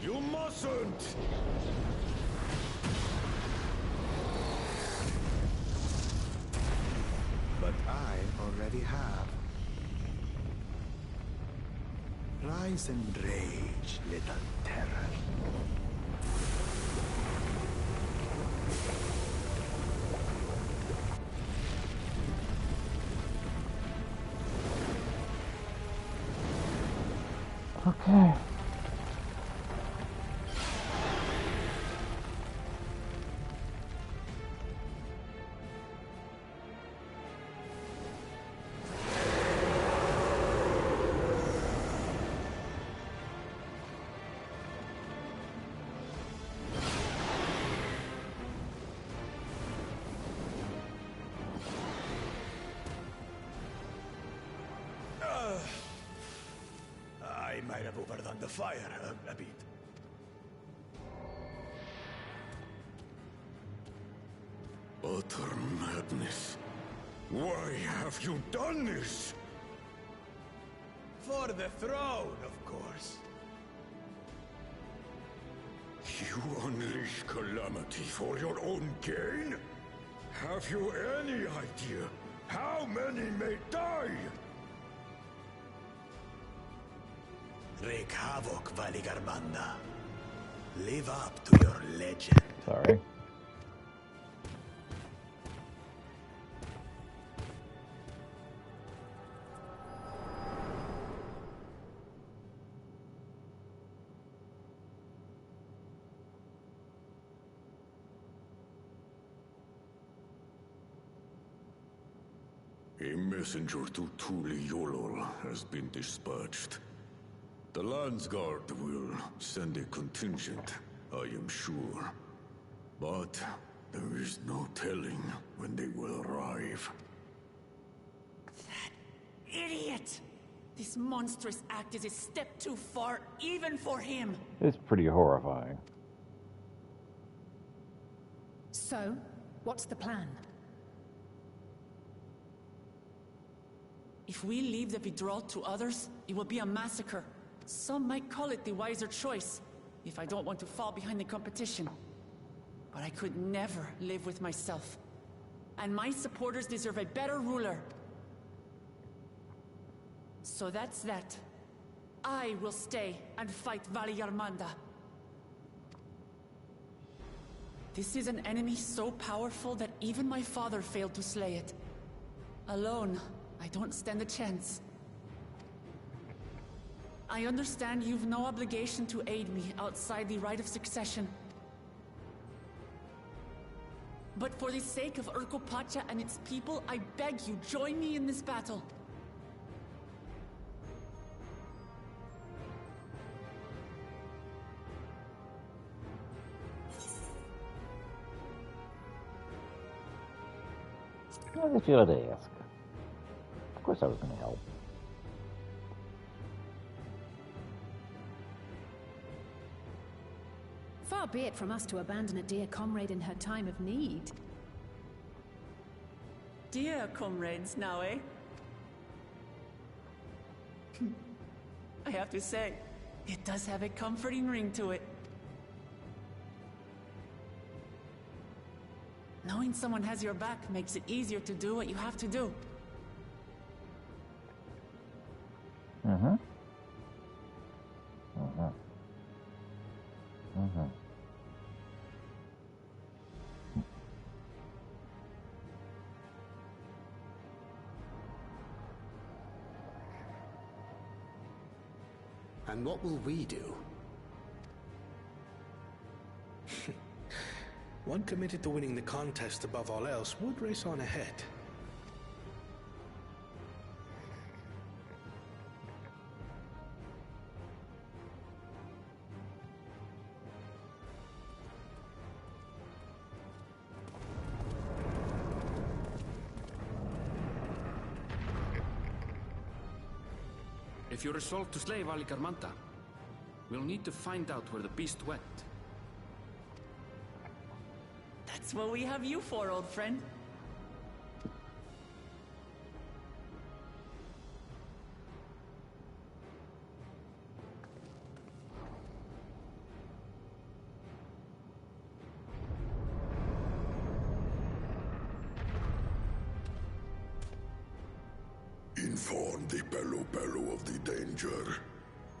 You mustn't! But I already have. Rise and rage, little terror. Okay. the fire a bit. Utter madness. Why have you done this? For the throne, of course. You unleash calamity for your own gain? Have you any idea how many may die? Wreak havoc, Valigarmanda. Live up to your legend. Sorry. A messenger to Tuli Yolol has been dispatched. The Landsguard will send a contingent, I am sure. But there is no telling when they will arrive. Idiot! This monstrous act is a step too far, even for him. It's pretty horrifying. So, what's the plan? If we leave the withdrawal to others, it will be a massacre. Some might call it the wiser choice, if I don't want to fall behind the competition. But I could never live with myself. And my supporters deserve a better ruler. So that's that. I will stay and fight Valigarmanda. This is an enemy so powerful that even my father failed to slay it. Alone, I don't stand a chance. I understand you've no obligation to aid me outside the right of succession. But for the sake of Urkopacha and its people, I beg you, join me in this battle. As if you had to ask. Of course I was going to help. Far be it from us to abandon a dear comrade in her time of need. Dear comrades now, eh? I have to say, it does have a comforting ring to it. Knowing someone has your back makes it easier to do what you have to do. Mm-hmm. Mm-hmm. Mm-hmm. And what will we do? One committed to winning the contest above all else would race on ahead. If you're resolved to slay Valigarmanda, we'll need to find out where the beast went. That's what we have you for, old friend. Inform the Pelu of the danger.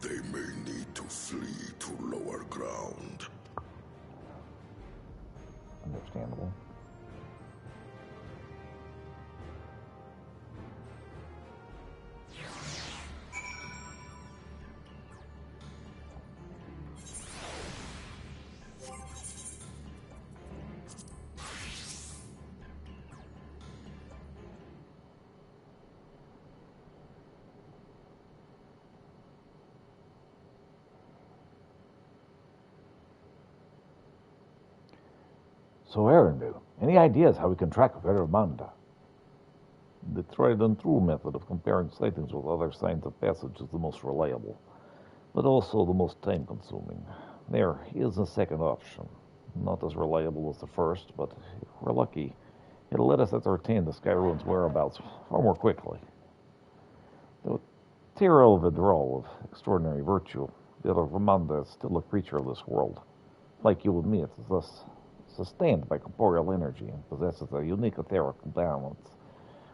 They may need to flee to lower ground. Understandable. So, Erendil, any ideas how we can track Veramanda? The tried and true method of comparing sightings with other signs of passage is the most reliable. but also the most time-consuming. There is a second option. Not as reliable as the first, but if we're lucky, it'll let us ascertain the Skyrune's whereabouts far more quickly. Though Tyrell Vidral of extraordinary virtue, the other Ramanda is still a creature of this world. Like you and me, it is thus sustained by corporeal energy and possesses a unique etheric balance,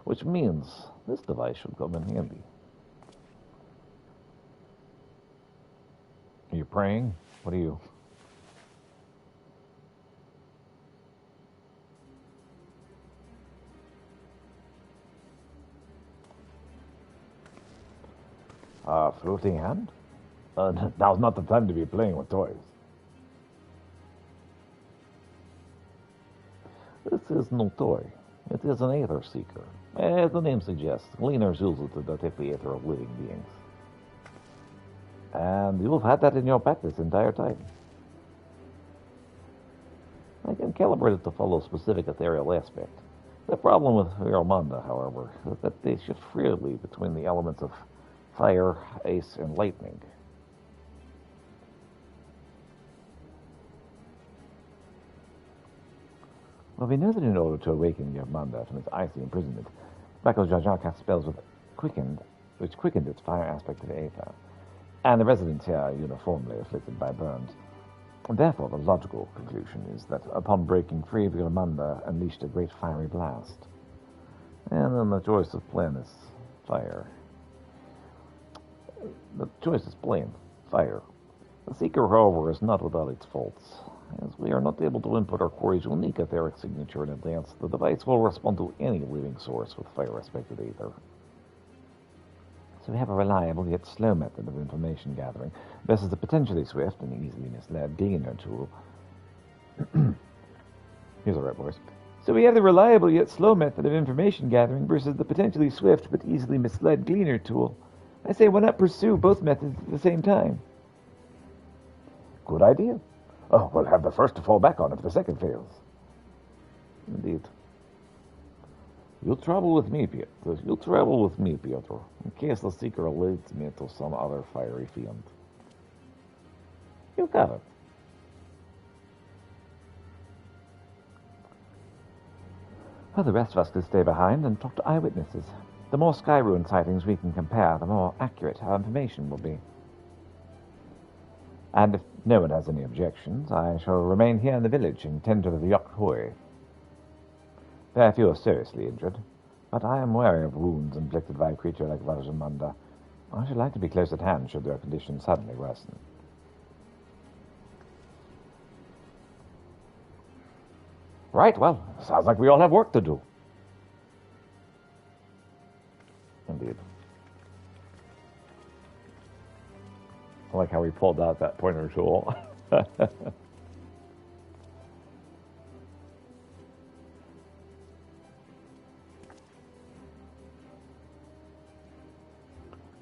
which means this device should come in handy. Are you praying? What are you? Floating hand? Now's not the time to be playing with toys. This is no toy. It is an Aether Seeker. As the name suggests, Gleaners use it to detect the Aether of living beings. And you've had that in your pack this entire time. I can calibrate it to follow a specific ethereal aspect. The problem with Ramanda, however, is that they shift freely between the elements of fire, ice, and lightning. Well, we know that in order to awaken Ramanda from its icy imprisonment, Michael Jajar cast spells which quickened its fire aspect of Aether, and the residents here are uniformly afflicted by burns. Therefore, the logical conclusion is that upon breaking free, Ramanda unleashed a great fiery blast. And then the choice of plan is fire. The choice is plain, fire. The Seeker, however, is not without its faults. As we are not able to input our quarry's unique etheric signature in advance, the device will respond to any living source with fire-aspected Aether. So we have a reliable yet slow method of information gathering versus the potentially swift and easily misled Gleaner tool. Here's the right voice. So we have the reliable yet slow method of information gathering versus the potentially swift but easily misled Gleaner tool. I say, why not pursue both methods at the same time? Good idea. Oh, we'll have the first to fall back on if the second fails. Indeed. You'll travel with me, Piotr. You'll travel with me, Piotr, in case the Seeker leads me to some other fiery fiend. You got it. Well, the rest of us can stay behind and talk to eyewitnesses. The more Skyrune sightings we can compare, the more accurate our information will be. And if no one has any objections, I shall remain here in the village and tend to the Yokhoi. Very few are seriously injured, but I am wary of wounds inflicted by a creature like Vajramanda. I should like to be close at hand should their condition suddenly worsen. Right, well, sounds like we all have work to do. Indeed. I like how he pulled out that pointer tool.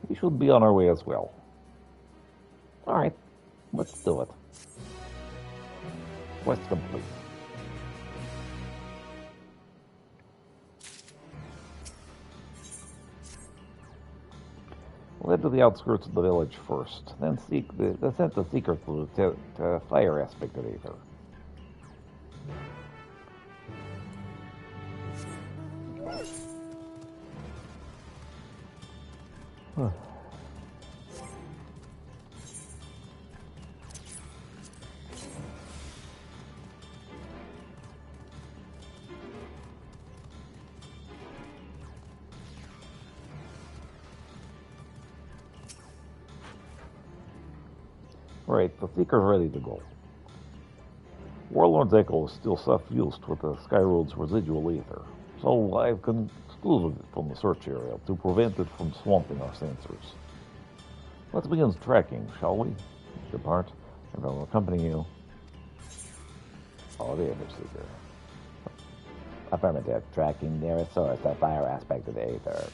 We should be on our way as well. All right, let's do it. Quest complete. We'll head to the outskirts of the village first, then send the Seeker through to fire aspect of Aether. Right, the Seeker's ready to go. Warlord's Echo is still suffused with the Skyroad's residual Aether, so I've excluded it from the search area to prevent it from swamping our sensors. Let's begin tracking, shall we? Depart, and I will accompany you. Oh, the Aether Seeker. Affirmative, tracking nearest source, the fire aspect of the Aether.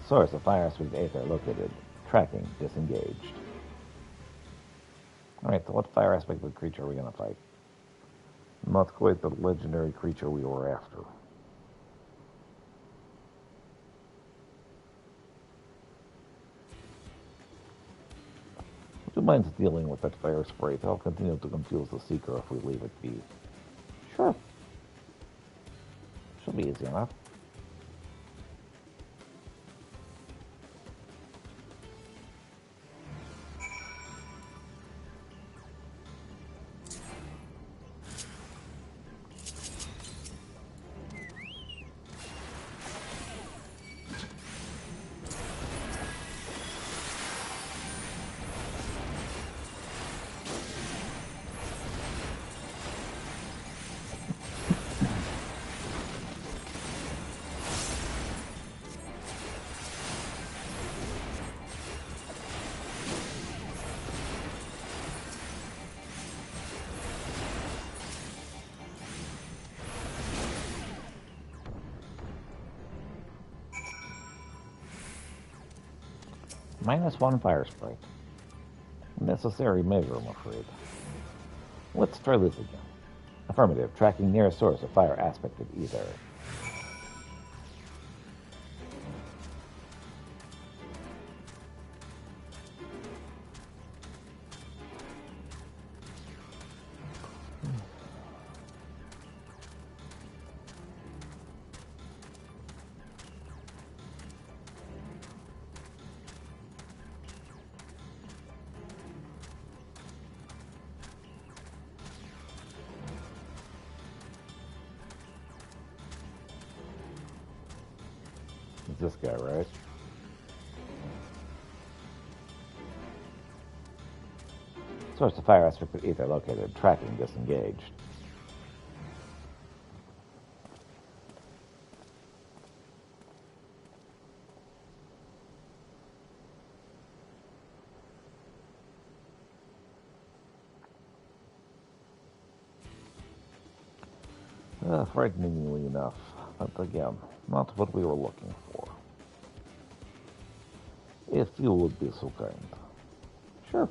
Source of fire aspect Aether located. Tracking disengaged. Alright, so what fire aspect of the creature are we going to fight? Not quite the legendary creature we were after. Would you mind dealing with that fire sprite? I'll continue to confuse the Seeker if we leave it be. Sure. Should be easy enough. -1 fire sprite. Necessary measure, I'm afraid. Let's try this again. Affirmative. Tracking nearest source of fire aspect of either. It's this guy, right? Source of fire aspect of ether located. Tracking disengaged. Frighteningly enough, but again, not what we were looking for. If you would be so kind. Sure.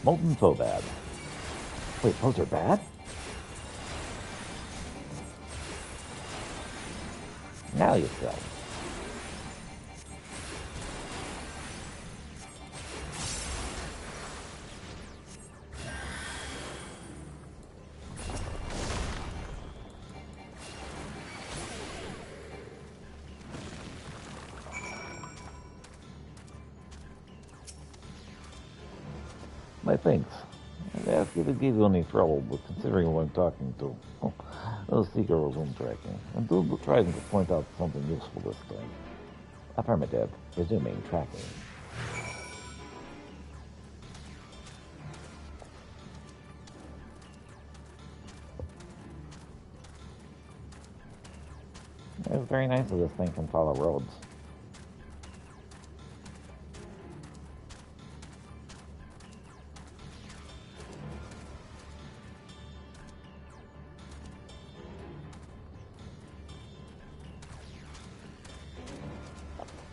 Molten so bad. Wait, those are bad? Now you say. My thanks. I ask you to give you any trouble, but considering who I'm talking to, those Seeker was on tracking. And do try to point out something useful this time. Affirmative. Resuming tracking. It's very nice that this thing can follow roads.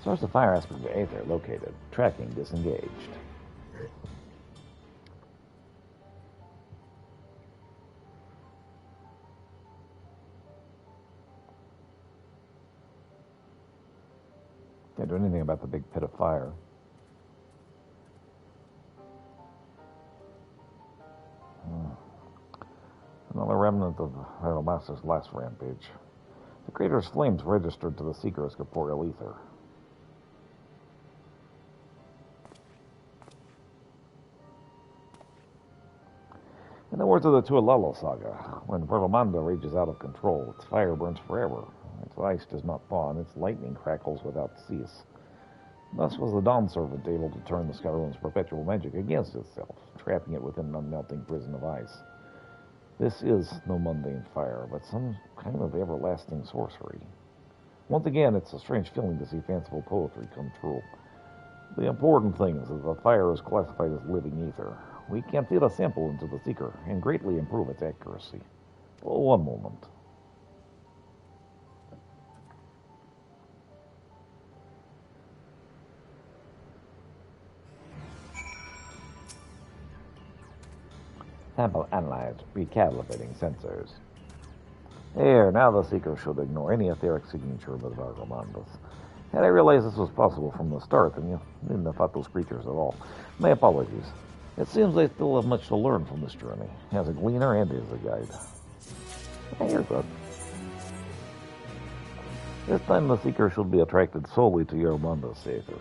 Source of fire aspect of Aether located. Tracking disengaged. Can't do anything about the big pit of fire. Another remnant of Master's last rampage. The crater's flames registered to the Seeker as corporeal ether. In the words of the Tuolalo saga, when Verlomanda rages out of control, its fire burns forever. Its ice does not thaw, and its lightning crackles without cease. Thus was the Dawn Servant able to turn the Skyrune's perpetual magic against itself, trapping it within an unmelting prison of ice. This is no mundane fire, but some kind of everlasting sorcery. Once again, it's a strange feeling to see fanciful poetry come true. The important thing is that the fire is classified as living ether. We can feed a sample into the Seeker and greatly improve its accuracy. Oh, one moment. Sample analyzed, recalibrating sensors. There, now the Seeker should ignore any etheric signature of the Vargamandus. Had I realized this was possible from the start, then you wouldn't have fought those creatures at all. My apologies. It seems I still have much to learn from this journey, as a gleaner and as a guide. Hey, you're good. This time the Seeker should be attracted solely to your Mundus Aether.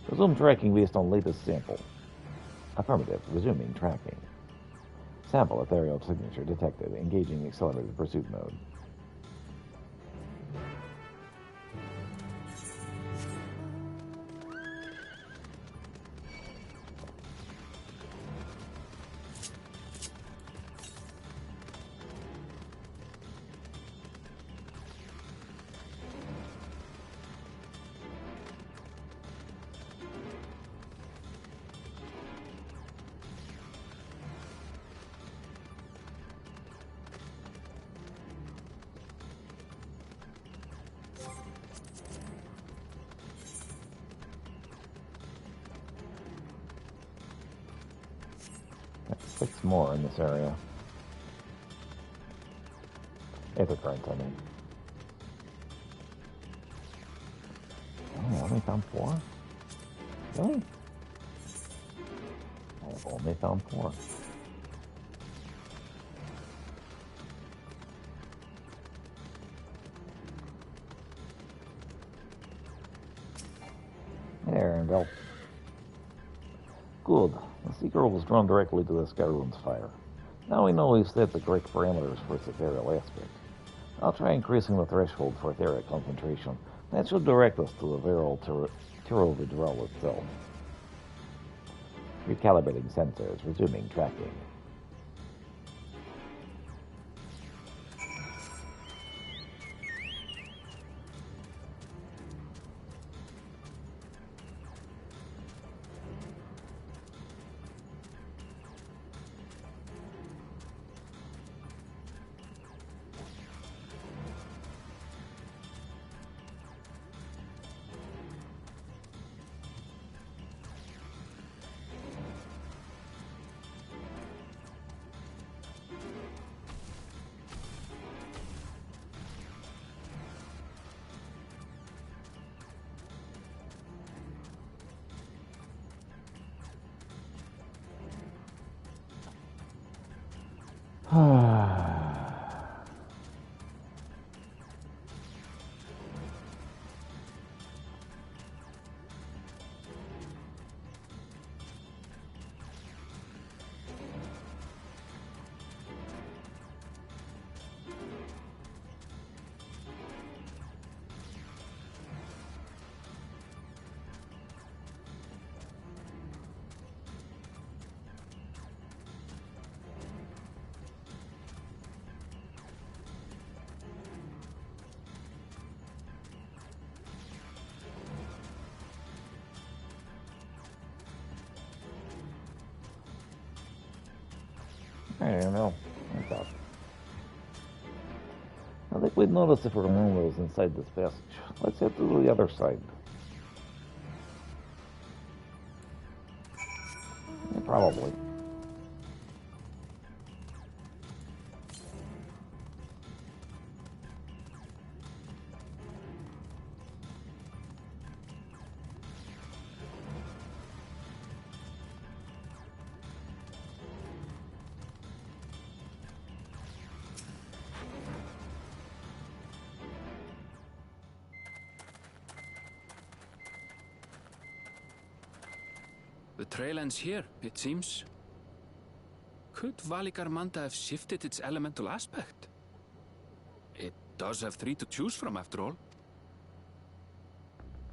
Resume tracking based on latest sample. Affirmative. Resuming tracking. Sample ethereal signature detected. Engaging accelerated pursuit mode. That's 6 more in this area. Aether currents, I mean. Oh, only found 4? Really? I only found 4. There, and go. Good. The Seeker was drawn directly to the Skyrune's fire. Now we know we've set the correct parameters for its ethereal aspect. I'll try increasing the threshold for etheric concentration. That should direct us to the virile Tyrovidrel itself. Recalibrating sensors, resuming tracking. I don't know. I thought. I think we'd notice if we're alone those inside this passage. Let's head to the other side. Yeah, probably. The trail ends here, it seems. Could Valigar Manda have shifted its elemental aspect? It does have 3 to choose from, after all.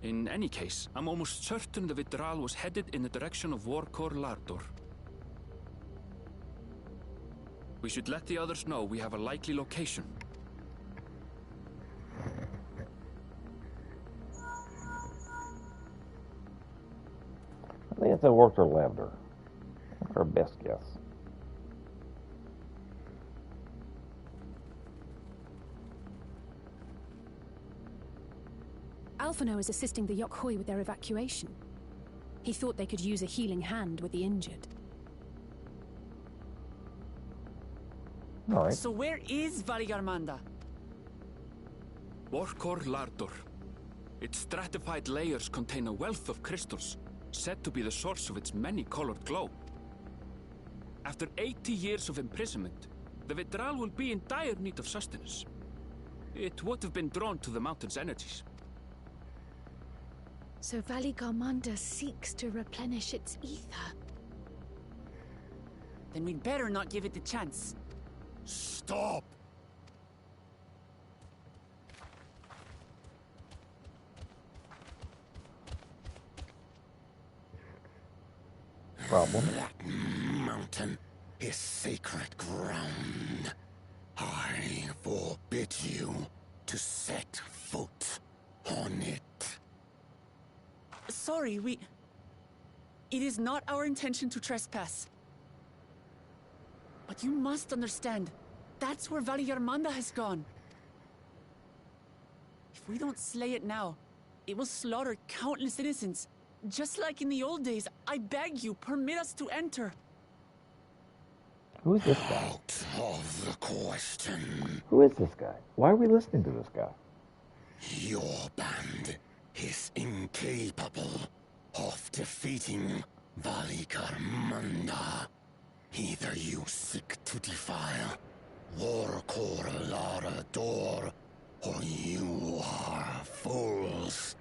In any case, I'm almost certain the Vitral was headed in the direction of Warkor Lardor. We should let the others know we have a likely location. I think it's a Worcester Lavender. That's our best guess. Alphino is assisting the Yokhui with their evacuation. He thought they could use a healing hand with the injured. All right. So where is Valigarmanda? Warkor Lardor. Its stratified layers contain a wealth of crystals, said to be the source of its many-colored glow. After 80 years of imprisonment, the Vitral will be in dire need of sustenance. It would have been drawn to the mountain's energies. So Valigarmanda seeks to replenish its ether. Then we'd better not give it the chance. Stop! Problem. That mountain is sacred ground. I forbid you to set foot on it. Sorry, It is not our intention to trespass. But you must understand, that's where Valigarmanda has gone. If we don't slay it now, it will slaughter countless innocents. Just like in the old days, I beg you, permit us to enter. Who is this guy? Out of the question. Who is this guy? Why are we listening to this guy? Your band is incapable of defeating Valigarmanda. Either you seek to defile Warkor Lardor, or you are fools.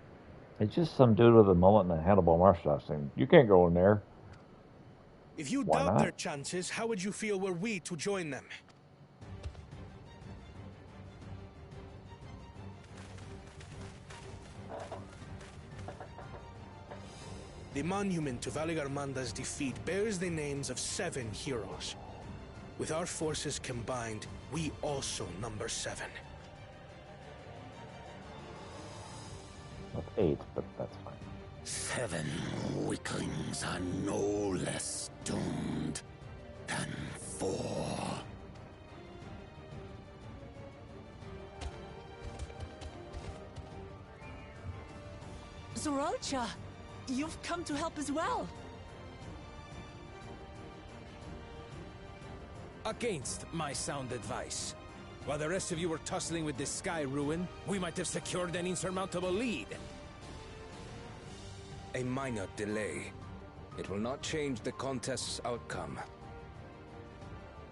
It's just some dude with a mullet and a Hannibal mustache saying, "You can't go in there." If you Why doubt not? their chances, how would you feel were we to join them? The monument to Valigarmanda's defeat bears the names of 7 heroes. With our forces combined, we also number 7. That's 8, but that's fine. 7 weaklings are no less doomed than 4. Zoralcha, you've come to help as well. Against my sound advice. While the rest of you were tussling with this sky ruin, we might have secured an insurmountable lead. A minor delay. It will not change the contest's outcome.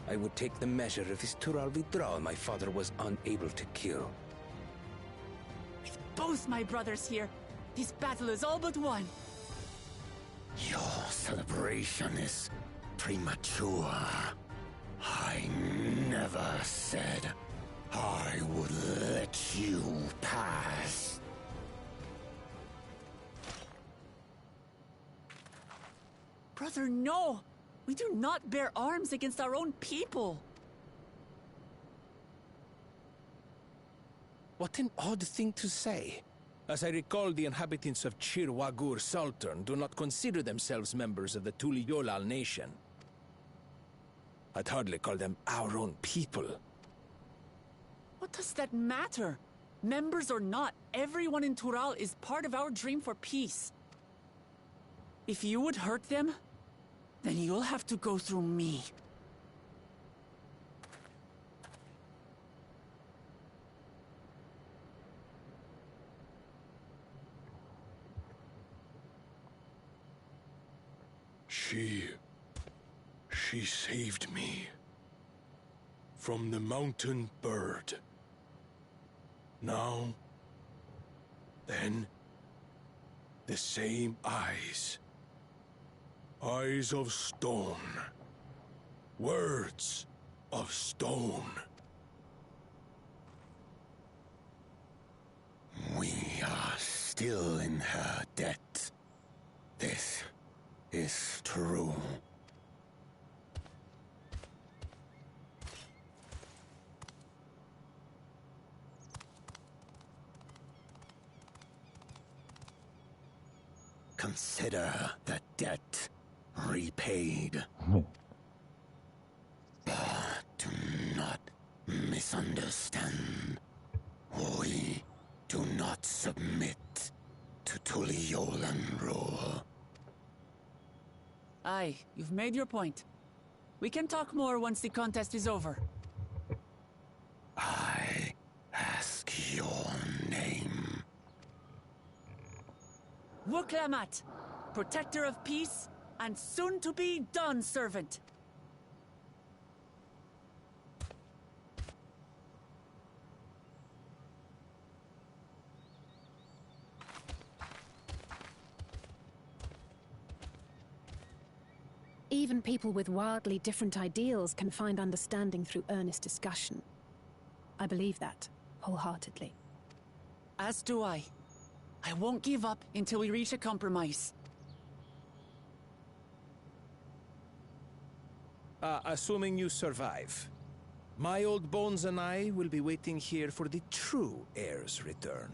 I would take the measure of this Tural Vitral my father was unable to kill. With both my brothers here, this battle is all but won. Your celebration is premature. I never said I would let you pass. Brother, no! We do not bear arms against our own people! What an odd thing to say. As I recall, the inhabitants of Chir Wagur Sultan do not consider themselves members of the Tuliyolal nation. I'd hardly call them our own people. What does that matter? Members or not, everyone in Tural is part of our dream for peace. If you would hurt them, then you'll have to go through me. She saved me from the mountain bird. Now, then, the same eyes. Eyes of stone. Words of stone. We are still in her debt. This is true. Consider the debt repaid. Do not misunderstand. We do not submit to Tuliolan rule. Aye, you've made your point. We can talk more once the contest is over. I ask your name. Wuklamat, protector of peace, and soon-to-be Dawn servant. Even people with wildly different ideals can find understanding through earnest discussion. I believe that, wholeheartedly. As do I. I won't give up until we reach a compromise. Assuming you survive, my old bones and I will be waiting here for the true heir's return.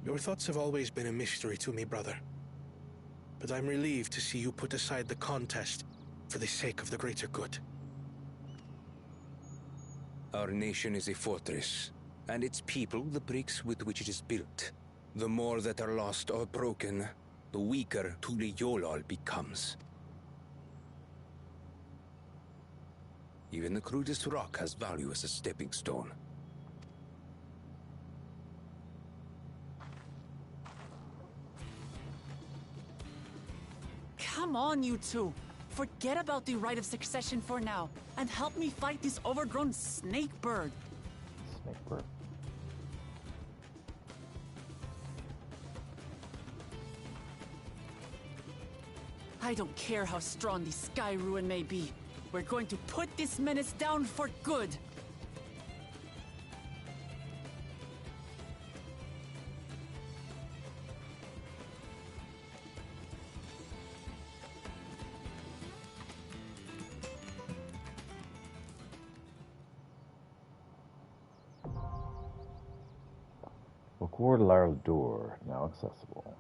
Your thoughts have always been a mystery to me, brother. But I'm relieved to see you put aside the contest for the sake of the greater good. Our nation is a fortress, and its people the bricks with which it is built. The more that are lost or broken, the weaker Tuliyolal becomes. Even the crudest rock has value as a stepping stone. Come on, you two. Forget about the right of succession for now, and help me fight this overgrown snake bird. Snake bird. I don't care how strong the Sky Ruin may be. We're going to put this menace down for good. Cordelar door now accessible.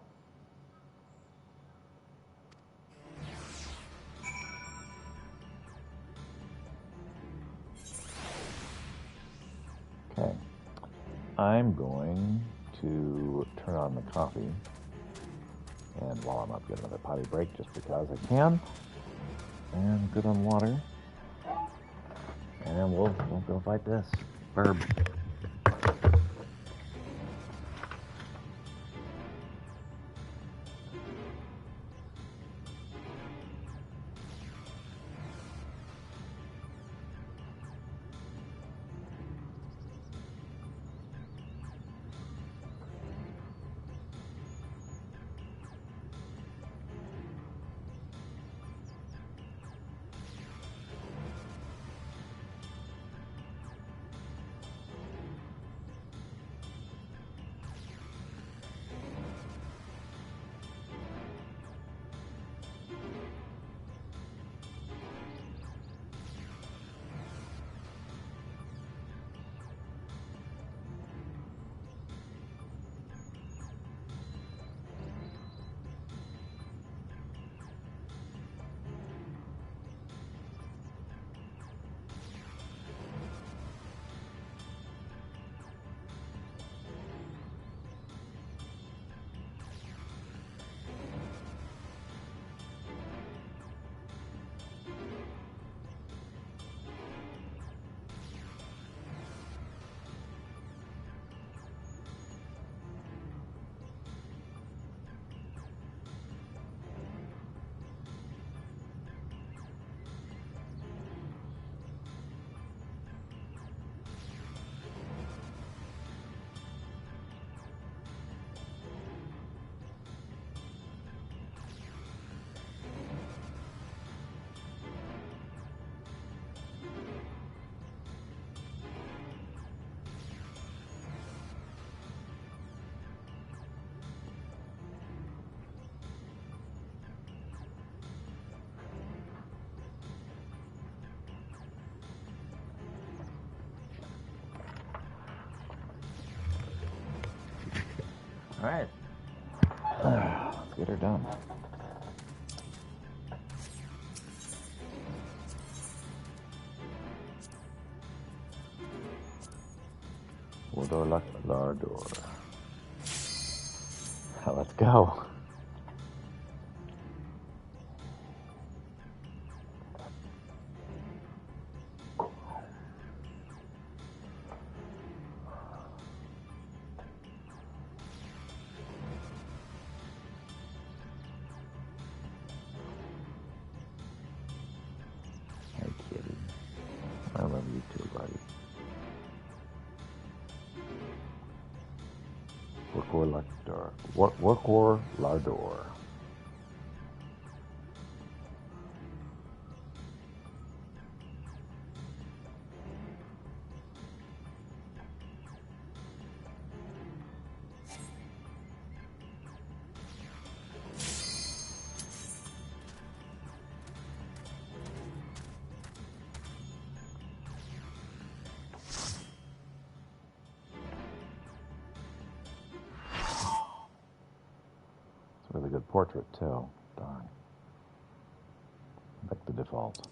Okay. I'm going to turn on the coffee. And while I'm up, get another potty break just because I can. And good on water. And then we'll go fight this bird. Alright. Let's get her done. Lardor. Let's go. Hey, kitty. I love you too, buddy. Workor Lardor. Really good portrait too. Darn. Like the default.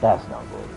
That's no good.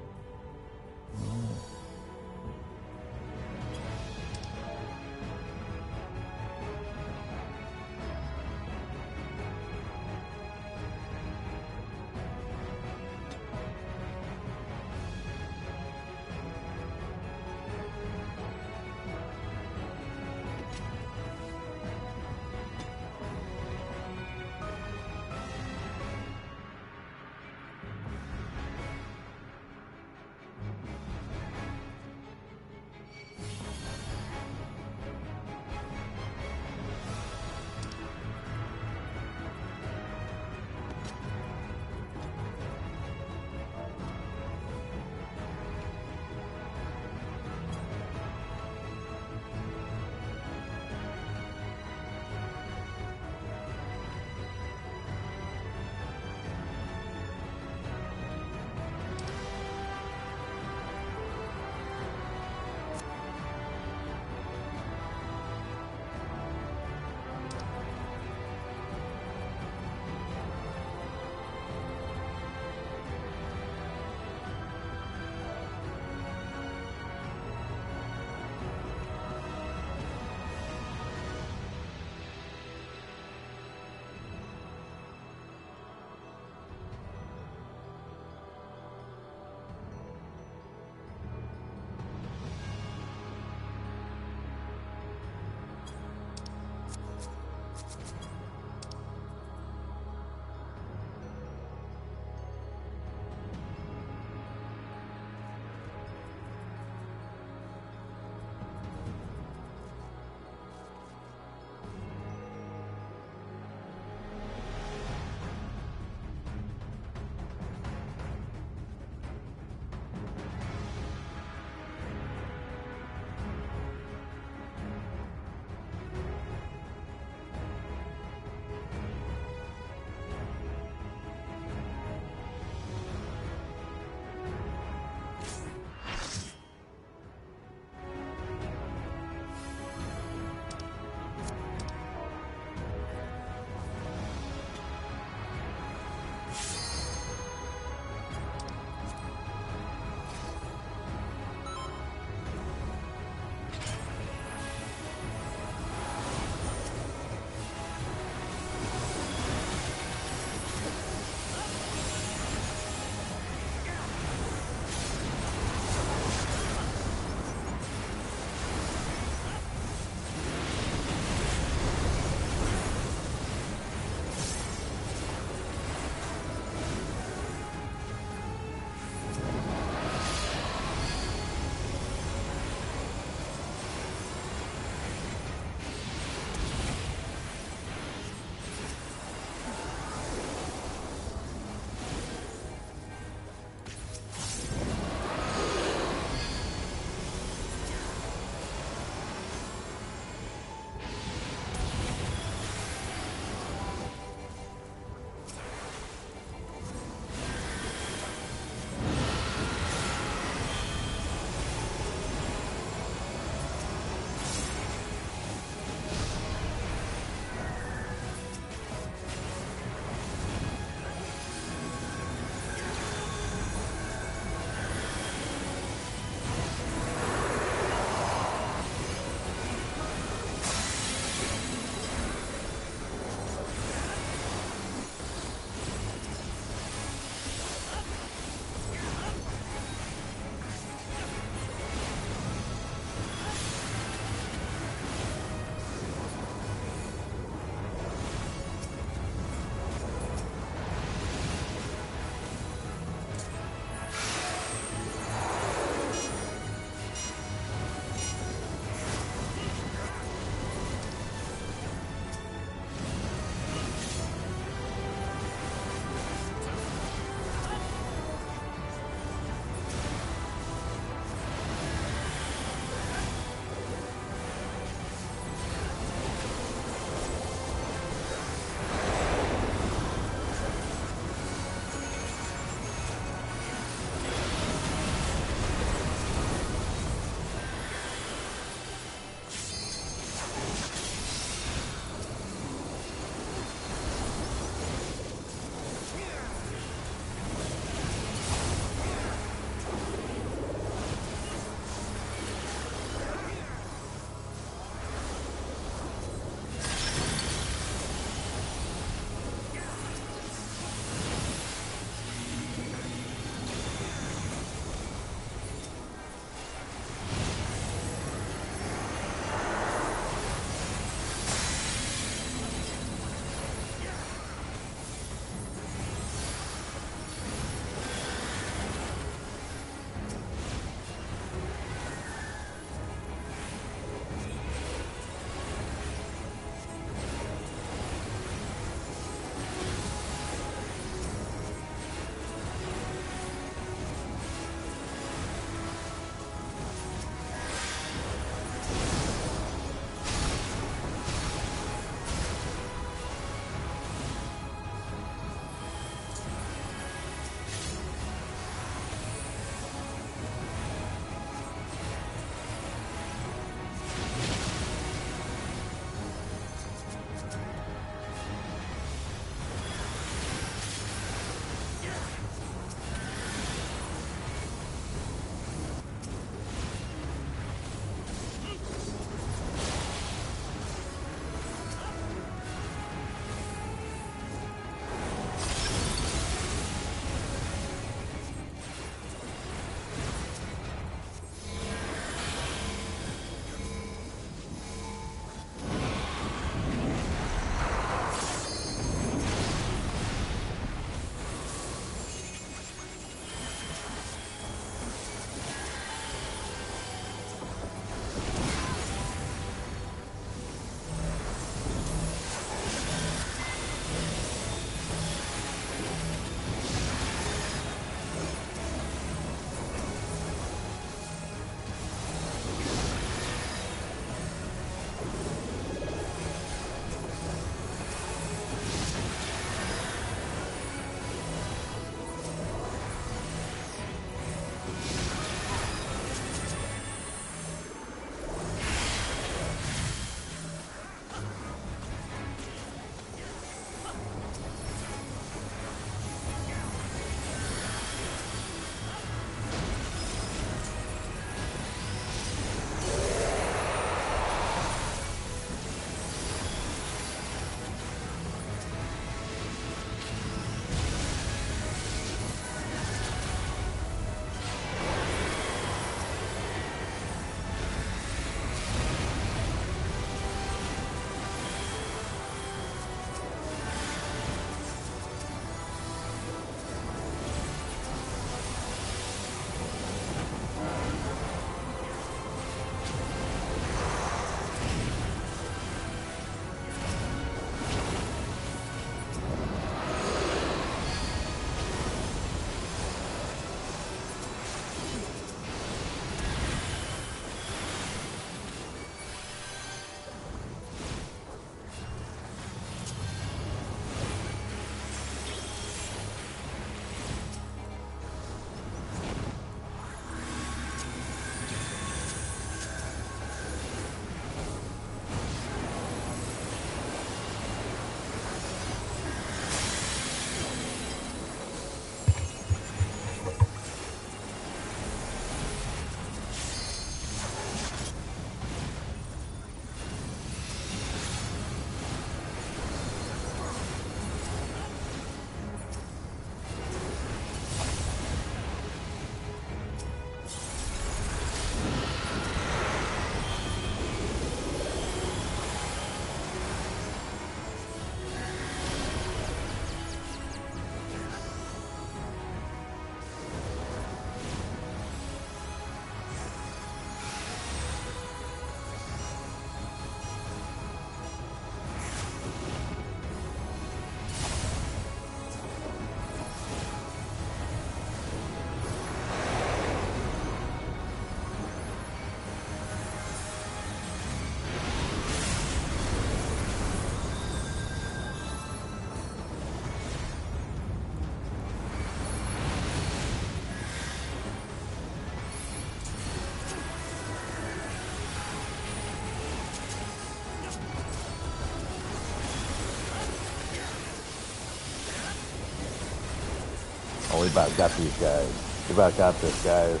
we about got these guys. We about got this, guys.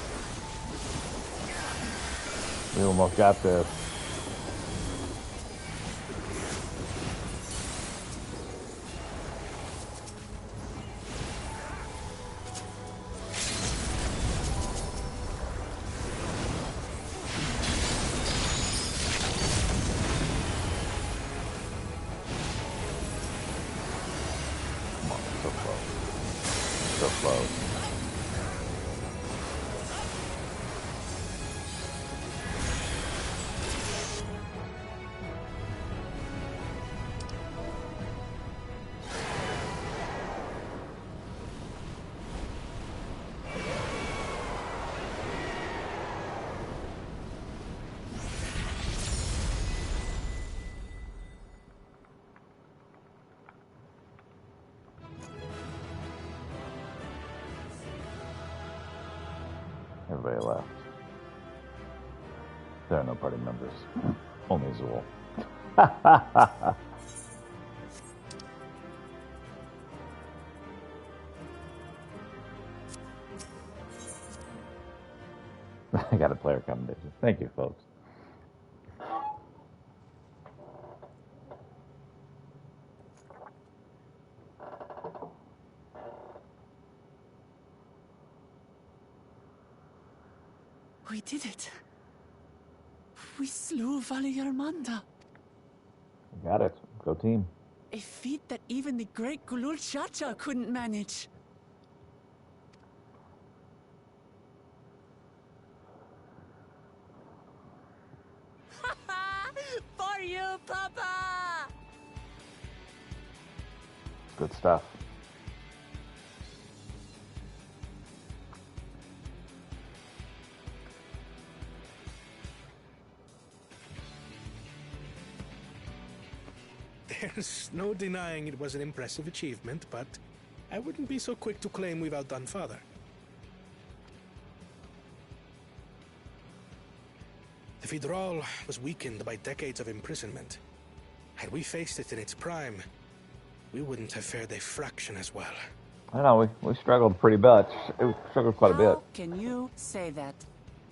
We almost got this. Everybody left. There are no party members. Only Zool. I got a player commendation. Thank you, folks. We did it. We slew Valiarmanda. Got it. Go team. A feat that even the great Gulul Chacha couldn't manage. For you, Papa! Good stuff. There's no denying it was an impressive achievement, but I wouldn't be so quick to claim we've outdone Father. The Fidral was weakened by decades of imprisonment. Had we faced it in its prime, we wouldn't have fared a fraction as well. I know, we struggled pretty much. We struggled quite a bit. How can you say that?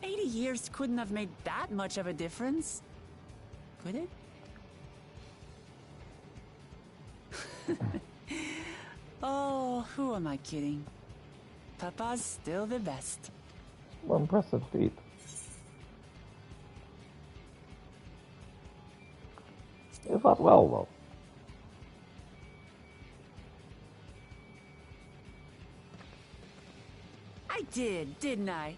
80 years couldn't have made that much of a difference. Could it? Oh, who am I kidding? Papa's still the best. Well, impressive feat. You fought well, though. I did, didn't I?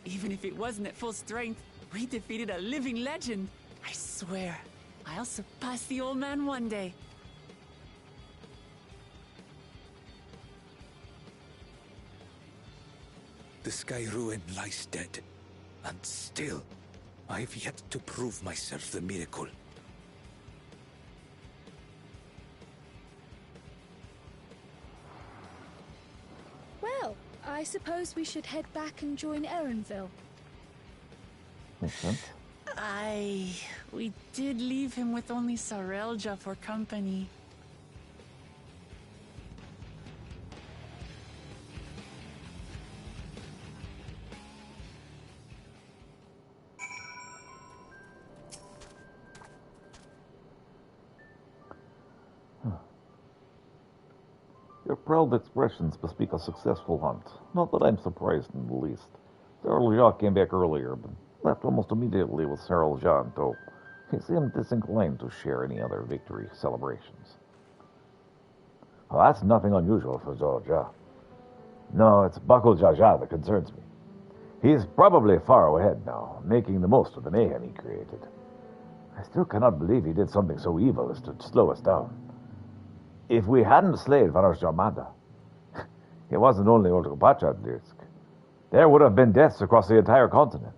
Even if it wasn't at full strength, we defeated a living legend. I swear, I'll surpass the old man one day. The Sky Ruin lies dead, and still, I've yet to prove myself the miracle. Well, I suppose we should head back and join Erenville. Makes sense. We did leave him with only Sarelja for company. Your proud expressions bespeak a successful hunt. Not that I'm surprised in the least. Sarelja came back earlier, but left almost immediately with Sarelja in tow. He seemed disinclined to share any other victory celebrations. Well, that's nothing unusual for Sarelja. No, it's Bakul Jaja that concerns me. He's probably far ahead now, making the most of the mayhem he created. I still cannot believe he did something so evil as to slow us down. If we hadn't slayed Vanos Jarmanda, it wasn't only Oltupacha at risk. There would have been deaths across the entire continent.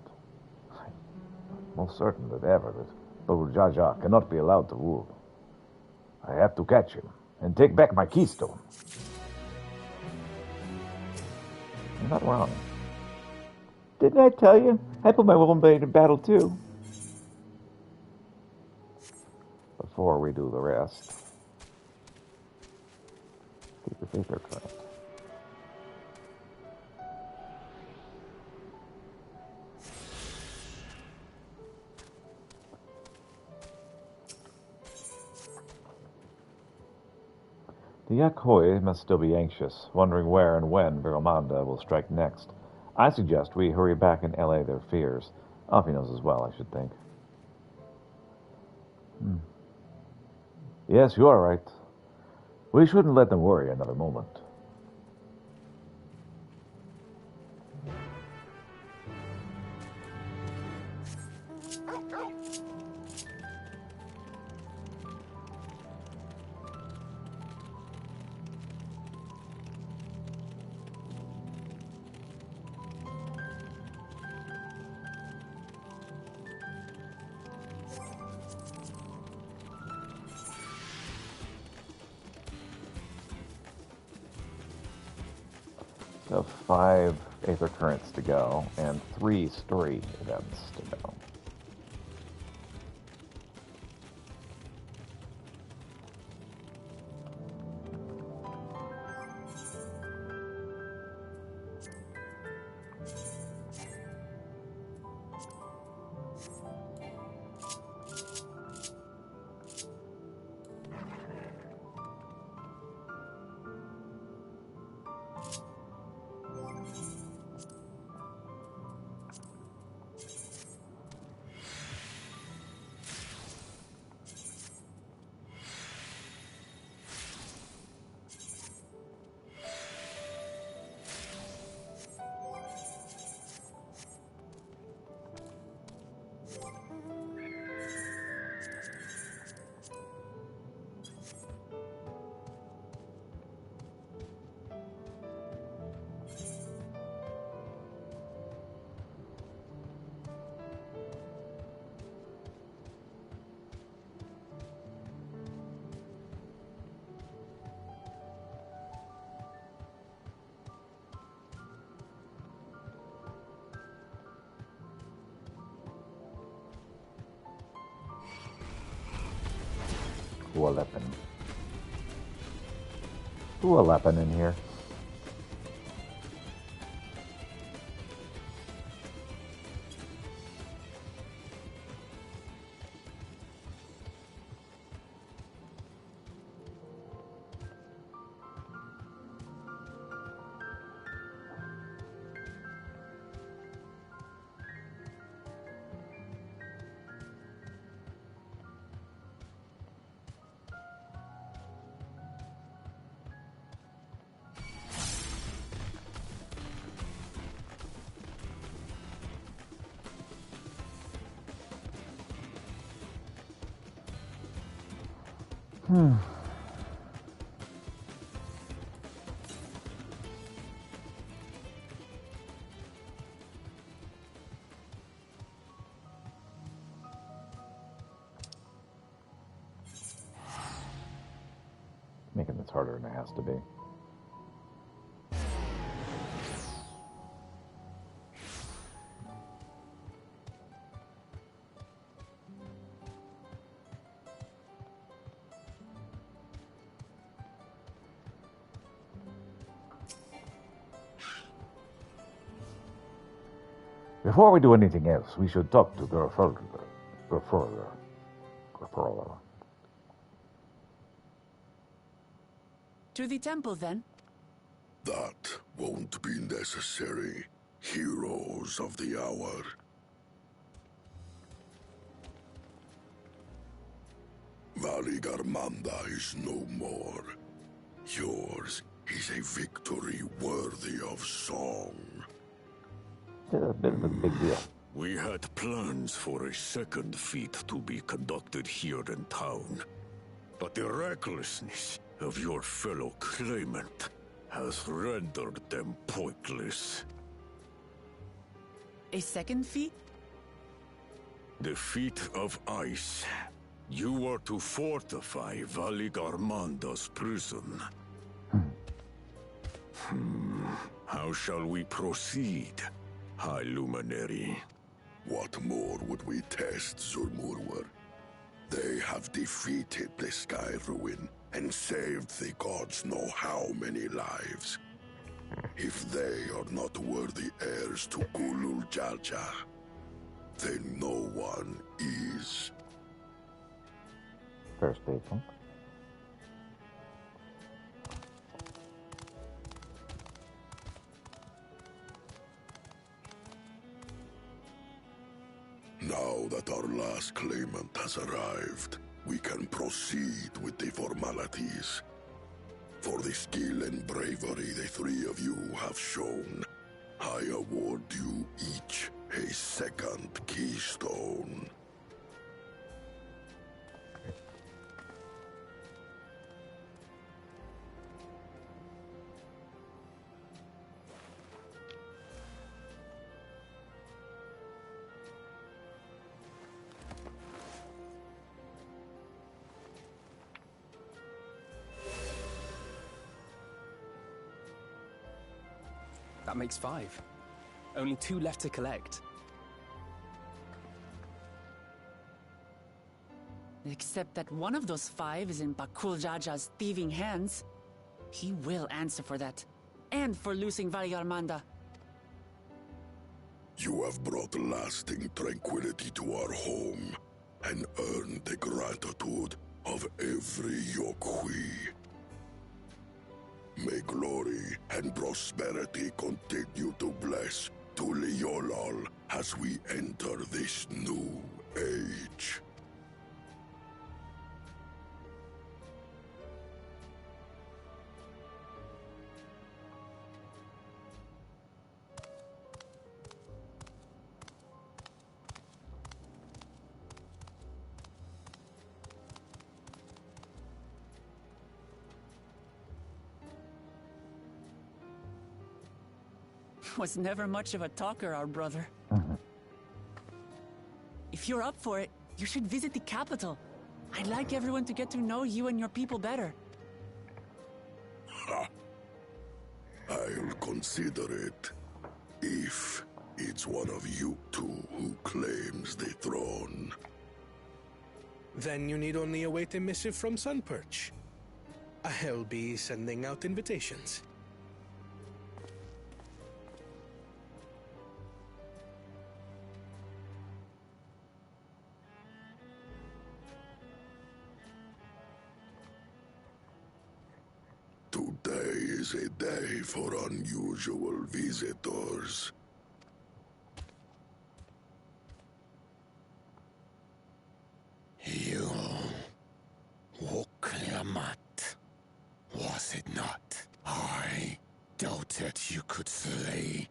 I'm most certain that ever that Bakul Jaja cannot be allowed to rule. I have to catch him and take back my keystone. You're not wrong. Didn't I tell you? I put my woman blade in battle too. Before we do the rest, keep your finger correct. The Yakhoi must still be anxious, wondering where and when Viromanda will strike next. I suggest we hurry back and allay their fears. Afi knows as well, I should think. Yes, you are right. We shouldn't let them worry another moment. So 5 Aether Currents to go, and 3 story events to go. Ooh, a weapon in here. Making this harder than it has to be. Before we do anything else, we should talk to Gerfurler. To the temple, then? That won't be necessary, heroes of the hour. Valigarmanda is no more. Yours is a victory worthy of song. It's a bit of a big deal. We had plans for a second feat to be conducted here in town, but the recklessness of your fellow claimant has rendered them pointless. A second feat? The feat of ice. You are to fortify Valigarmanda's prison. How shall we proceed, High Luminary? What more would we test, Zulmurwar? They have defeated the Sky Ruin and saved the gods know how many lives. If they are not worthy heirs to Gulul Jalja, then no one is. Fair statement. Now that our last claimant has arrived, we can proceed with the formalities. For the skill and bravery the three of you have shown, I award you each a second keystone. That makes 5. Only 2 left to collect. Except that one of those 5 is in Bakul Jaja's thieving hands. He will answer for that. And for losing Valgarmanda. You have brought lasting tranquility to our home and earned the gratitude of every Yokui. May glory and prosperity continue to bless Tuliolal as we enter this new age. Was never much of a talker, our brother. If you're up for it, you should visit the capital. I'd like everyone to get to know you and your people better. Ha! I'll consider it. If it's one of you two who claims the throne. Then you need only await a missive from Sunperch. I'll be sending out invitations. Today is a day for unusual visitors. You woke Lamat, was it not? I doubted you could slay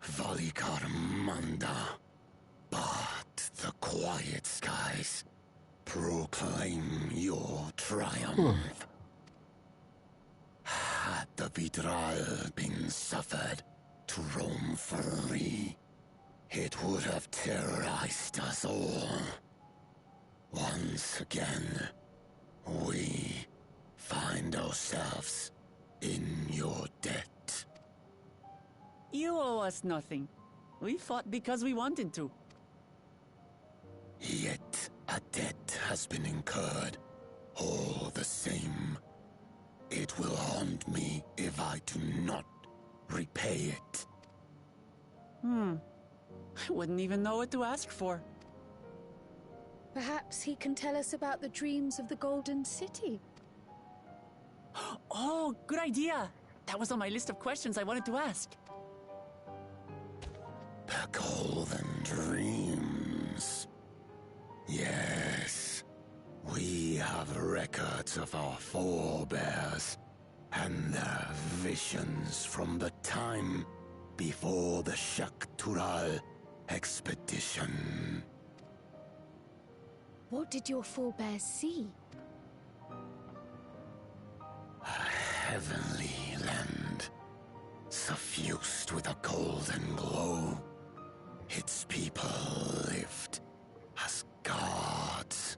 Valikarmanda, but the quiet skies proclaim your triumph. Had the Vidral been suffered to roam free, it would have terrorized us all. Once again, we find ourselves in your debt. You owe us nothing. We fought because we wanted to. Yet a debt has been incurred. All the same, it will haunt me if I do not repay it. I wouldn't even know what to ask for. Perhaps he can tell us about the dreams of the Golden City. Oh, good idea! That was on my list of questions I wanted to ask. The Golden Dreams. Yes, we have records of our forebears and their visions from the time before the Shaktural expedition. What did your forebears see? A heavenly land, suffused with a golden glow. Its people lived as gods,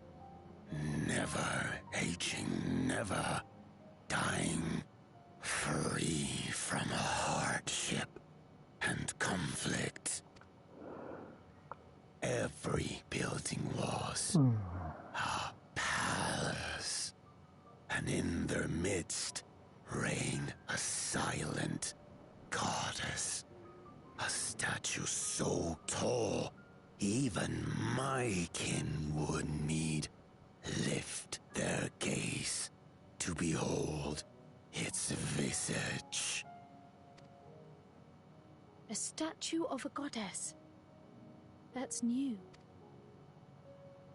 never aging, never dying, free from hardship and conflict. Every building was a palace, and in their midst reigned a silent goddess, a statue so tall even my kin would need lift their gaze to behold its visage. A statue of a goddess. That's new.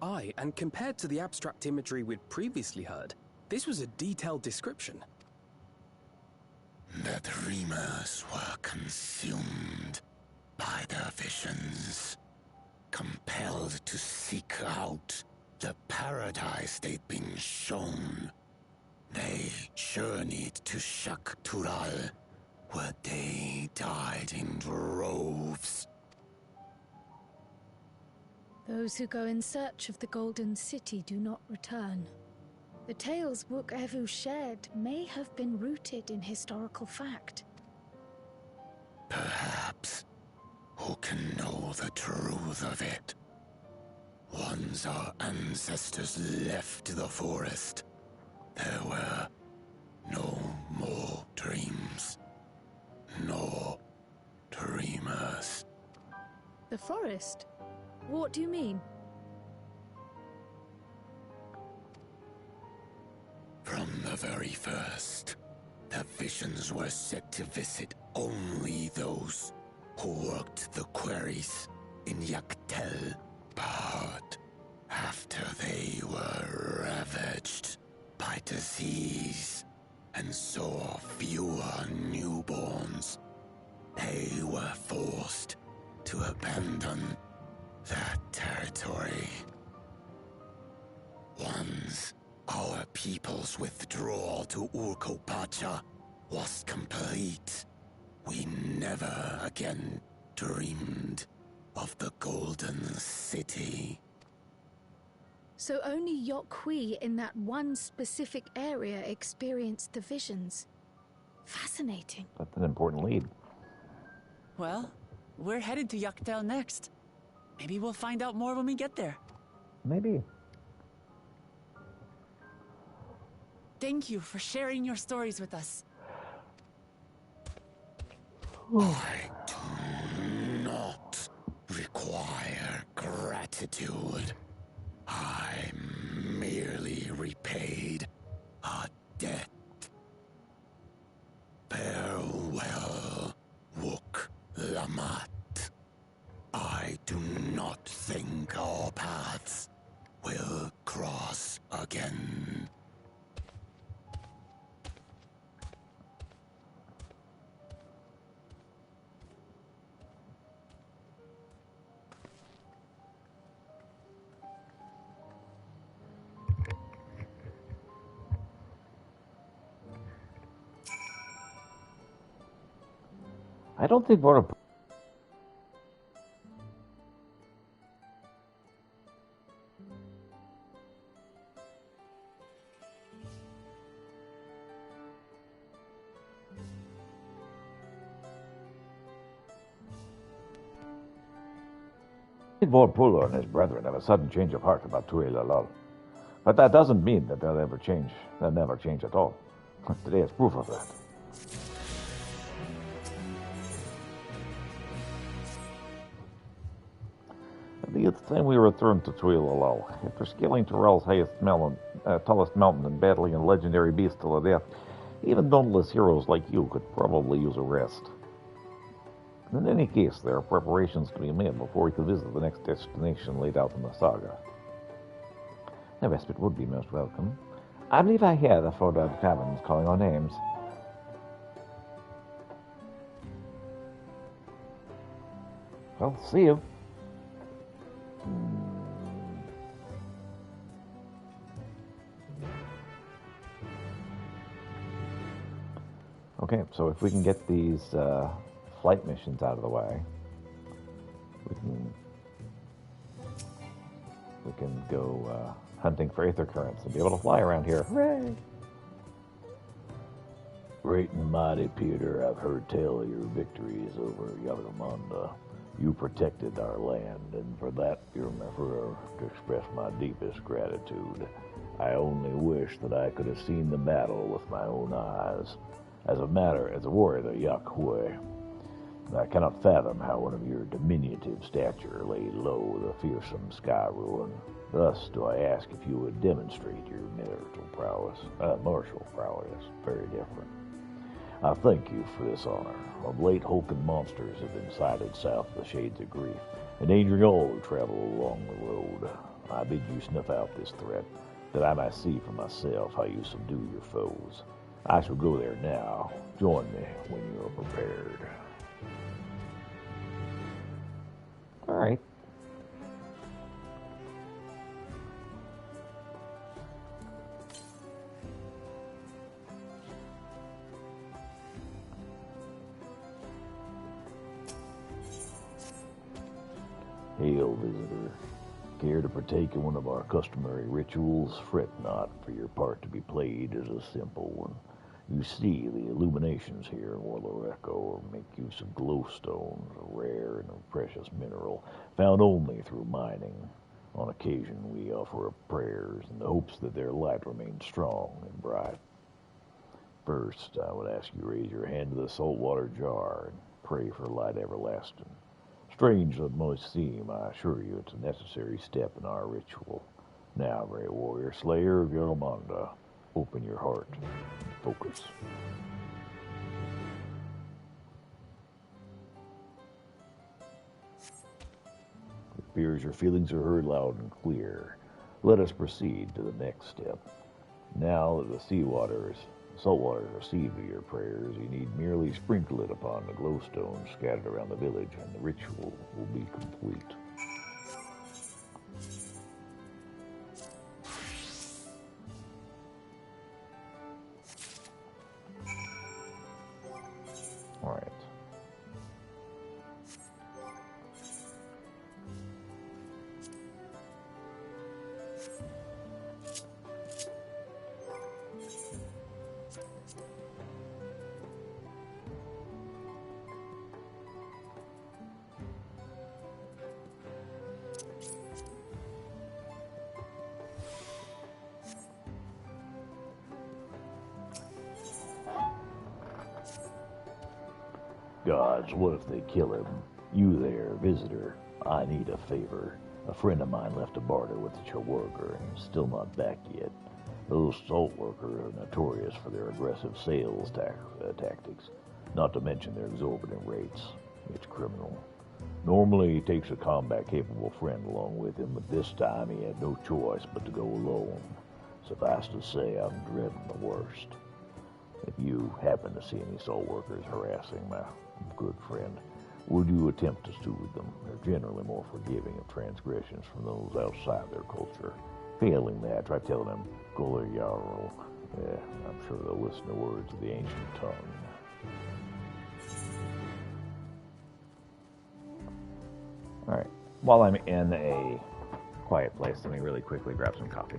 Aye, and compared to the abstract imagery we'd previously heard, this was a detailed description. The dreamers were consumed by their visions, compelled to seek out the paradise they'd been shown. They journeyed to Shaktural, where they died in droves. Those who go in search of the Golden City do not return. The tales Wook Evu shared may have been rooted in historical fact. Perhaps. Who can know the truth of it? Once our ancestors left the forest, there were no more dreams. No dreamers. The forest? What do you mean? From the very first, the visions were set to visit only those who worked the quarries in Yaktel. But after they were ravaged by disease and saw fewer newborns, they were forced to abandon that territory. Once our people's withdrawal to Urkopacha was complete, we never again dreamed of the Golden City. So only Yokhui in that one specific area experienced the visions. Fascinating. That's an important lead. Well, we're headed to Yaktel next. Maybe we'll find out more when we get there. Maybe. Thank you for sharing your stories with us. I do not require gratitude. I merely repaid a debt. Farewell, Wook Lamat. I do not think our paths will cross again. I don't think Border Vorpullo and his brethren have a sudden change of heart about Tuilalal. But that doesn't mean that they'll ever change. They'll never change at all. Today is proof of that. It's time we returned to Tuilalal. After scaling Terrell's tallest mountain and battling a legendary beast to the death, even dauntless heroes like you could probably use a rest. In any case, there are preparations to be made before we can visit the next destination laid out in the saga. A respite would be most welcome. I believe I hear the Fordard Taverns calling our names. Well, see you. Okay, so if we can get these flight missions out of the way, we can go hunting for aether currents and be able to fly around here. Hooray! Great and mighty Peter, I've heard tell of your victories over Yagamonda. You protected our land, and for that you're my hero to express my deepest gratitude. I only wish that I could have seen the battle with my own eyes. As a warrior of Yakhui, I cannot fathom how one of your diminutive stature laid low the fearsome sky ruin. Thus do I ask if you would demonstrate your martial prowess, very different. I thank you for this honor. Of late, hulking monsters have been sighted south of the Shades of Grief, endangering all who travel along the road. I bid you snuff out this threat, that I may see for myself how you subdue your foes. I shall go there now. Join me when you are prepared. All right. Hail, visitor. Care to partake in one of our customary rituals? Fret not, for your part to be played is a simple one. You see, the illuminations here in Warlord Echo make use of glowstones, a rare and precious mineral found only through mining. On occasion, we offer up prayers in the hopes that their light remains strong and bright. First, I would ask you to raise your hand to the saltwater jar and pray for light everlasting. Strange as it might seem, I assure you it's a necessary step in our ritual. Now, great warrior, slayer of Yaramonda, open your heart and focus. It appears your feelings are heard loud and clear. Let us proceed to the next step. Now that the saltwater is received of your prayers, you need merely sprinkle it upon the glowstones scattered around the village, and the ritual will be complete. All right. Gods, what if they kill him? You there, visitor. I need a favor. A friend of mine left a barter with the Chaworker and is still not back yet. Those salt workers are notorious for their aggressive sales tactics, not to mention their exorbitant rates. It's criminal. Normally he takes a combat-capable friend along with him, but this time he had no choice but to go alone. Suffice to say, I'm dreading the worst. If you happen to see any salt workers harassing my good friend, would you attempt to soothe them? They're generally more forgiving of transgressions from those outside their culture. Failing that, try telling them, Gola Jarl. Yeah, I'm sure they'll listen to words of the ancient tongue. Alright. While I'm in a quiet place, let me really quickly grab some coffee.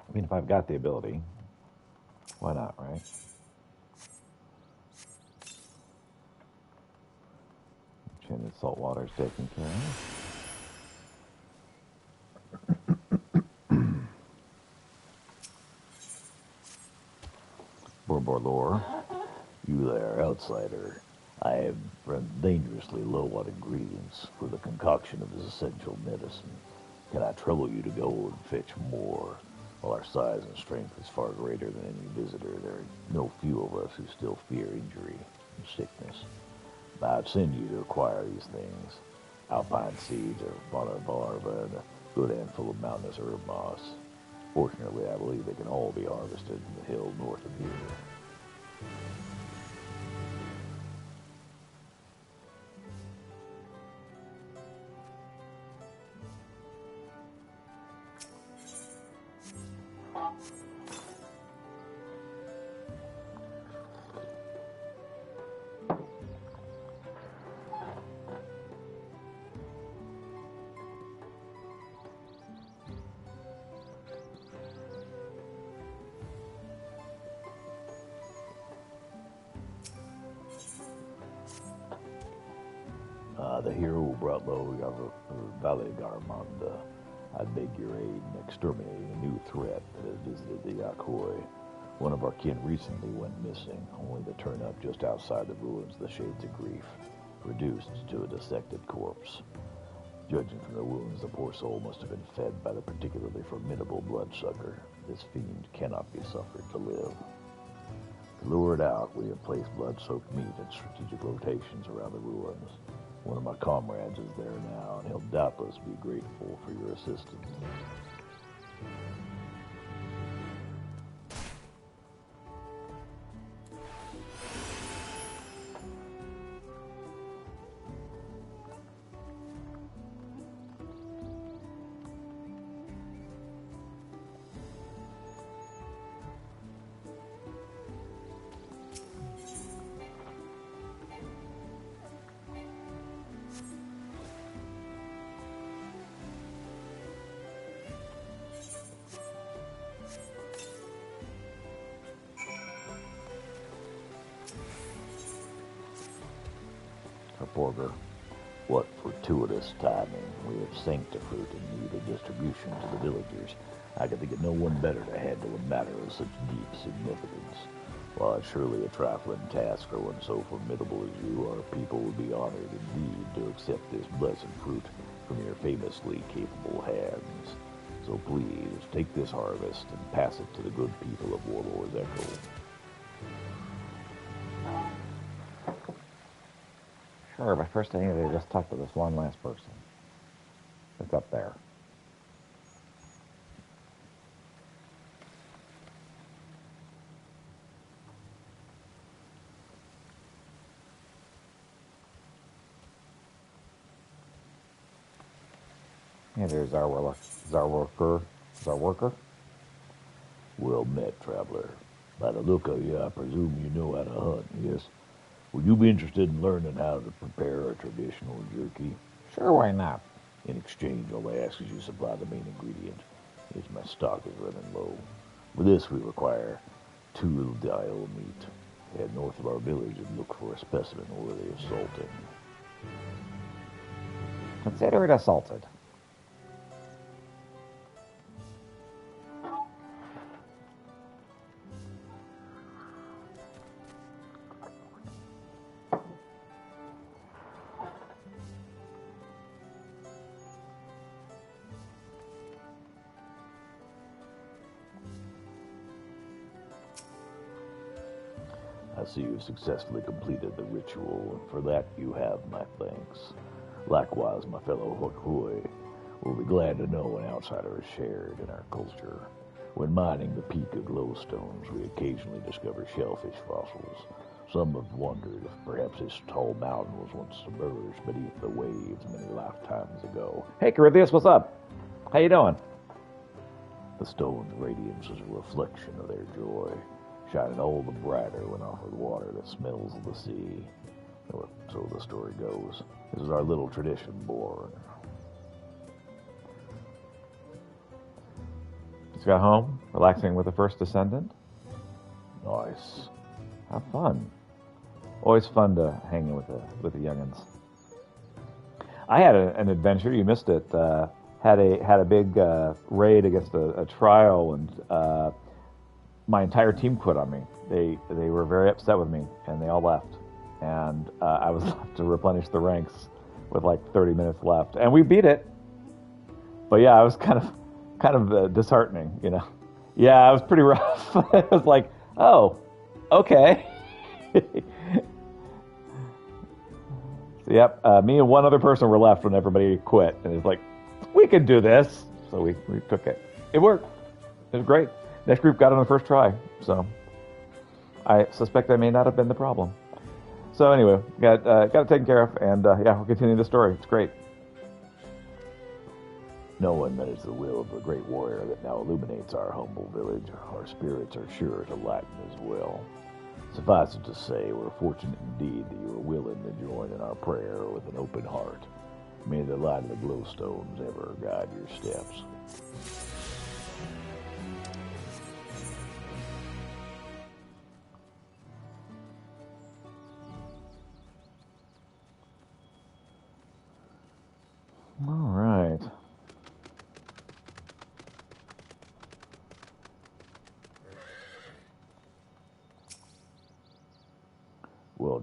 I mean, if I've got the ability, why not, right? Chin and salt water is taken care of. Borborlor, you there, outsider. I have run dangerously low on ingredients for the concoction of this essential medicine. Can I trouble you to go and fetch more? While our size and strength is far greater than any visitor, there are no few of us who still fear injury and sickness. I'd send you to acquire these things. Alpine seeds or Bonarvarva and a good handful of mountainous herb moss. Fortunately, I believe they can all be harvested in the hill north of here. the hero brought low Valigarmanda. I beg your aid in exterminating a new threat that has visited the Yakoi. One of our kin recently went missing, only to turn up just outside the ruins of the Shades of Grief, reduced to a dissected corpse. Judging from the wounds, the poor soul must have been fed by the particularly formidable bloodsucker. This fiend cannot be suffered to live. To lure it out, we have placed blood-soaked meat in strategic locations around the ruins. One of my comrades is there now, and he'll doubtless be grateful for your assistance. Reporter, what fortuitous timing. We have sanctifruit in need of distribution to the villagers. I can think of no one better to handle a matter of such deep significance. While it's surely a trifling task for one so formidable as you, our people would be honored indeed to accept this blessed fruit from your famously capable hands. So please, take this harvest and pass it to the good people of Warlord's Echo. Sure, but first I need to just talk to this one last person. It's up there. Hey, there's our worker. Well met, traveler. By the look of you, I presume you know how to hunt, yes? Would you be interested in learning how to prepare a traditional jerky? Sure, why not? In exchange, all I ask is you supply the main ingredient, as my stock is running low. For this, we require 2 dial meat. Head north of our village and look for a specimen worthy of salting. Consider it assaulted. I see you've successfully completed the ritual, and for that you have my thanks. Likewise, my fellow Hokhui will be glad to know an outsider is shared in our culture. When mining the peak of glowstones, we occasionally discover shellfish fossils. Some have wondered if perhaps this tall mountain was once submerged beneath the waves many lifetimes ago. Hey, Corythius, what's up? How you doing? The stone's radiance is a reflection of their joy, shining all the brighter when offered water that smells of the sea. Or so the story goes. This is our little tradition born. Just got home, relaxing with the first descendant. Nice. Have fun. Always fun to hang with the youngins. I had an adventure. You missed it. Had a big raid against a trial, and my entire team quit on me. They were very upset with me, and they all left. And I was left to replenish the ranks with like 30 minutes left, and we beat it. But yeah, it was kind of disheartening, you know. Yeah, it was pretty rough. It was like, oh, okay. So, yep, me and one other person were left when everybody quit, and it's like, we could do this. So we took it. It worked. It was great. Next group got on the first try, so I suspect I may not have been the problem. So anyway, got it taken care of, and yeah, we're continuing the story. It's great. Knowing that it's the will of the great warrior that now illuminates our humble village, our spirits are sure to lighten as well. Suffice it to say, we're fortunate indeed that you are willing to join in our prayer with an open heart. May the light of the glowstones ever guide your steps.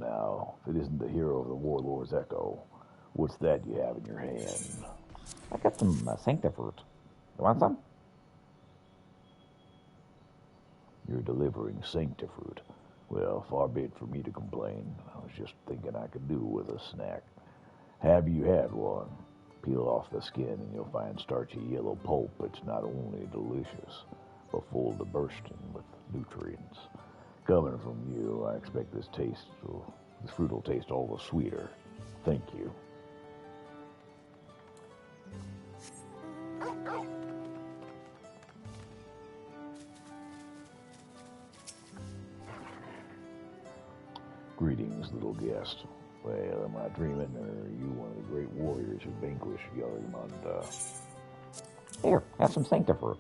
now, if it isn't the hero of the Warlord's Echo, what's that you have in your hand? I got some sanctifruit. You want some? You're delivering sanctifruit. Well, far be it from me to complain. I was just thinking I could do with a snack. Have you had one? Peel off the skin and you'll find starchy yellow pulp. It's not only delicious, but full to bursting with nutrients. Coming from you, I expect this fruit will taste all the sweeter. Thank you. Greetings, little guest. Well, am I dreaming, or are you one of the great warriors who vanquished Yarimanda? Here, have some sanctifruit.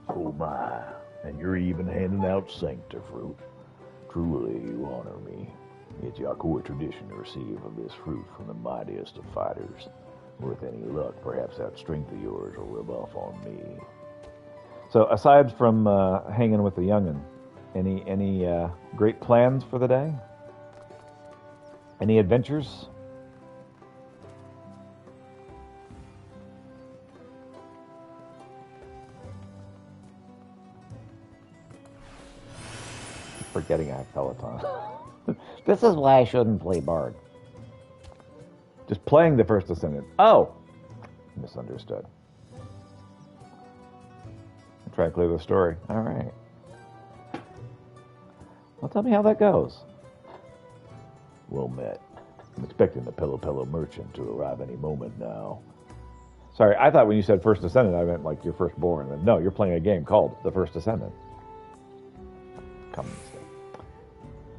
Oh my, and you're even handing out sanctifruit. Truly, you honor me. It's Yakor tradition to receive of this fruit from the mightiest of fighters. With any luck, perhaps that strength of yours will rub off on me. So, aside from hanging with the young'un, any great plans for the day? Any adventures? Forgetting I have Peloton. This is why I shouldn't play Bard. Just playing the First Ascendant. Oh! Misunderstood. Try to clear the story. All right. Well, tell me how that goes. Well met. I'm expecting the Pello merchant to arrive any moment now. Sorry, I thought when you said First Ascendant, I meant like your firstborn. No, you're playing a game called The First Ascendant. Come on.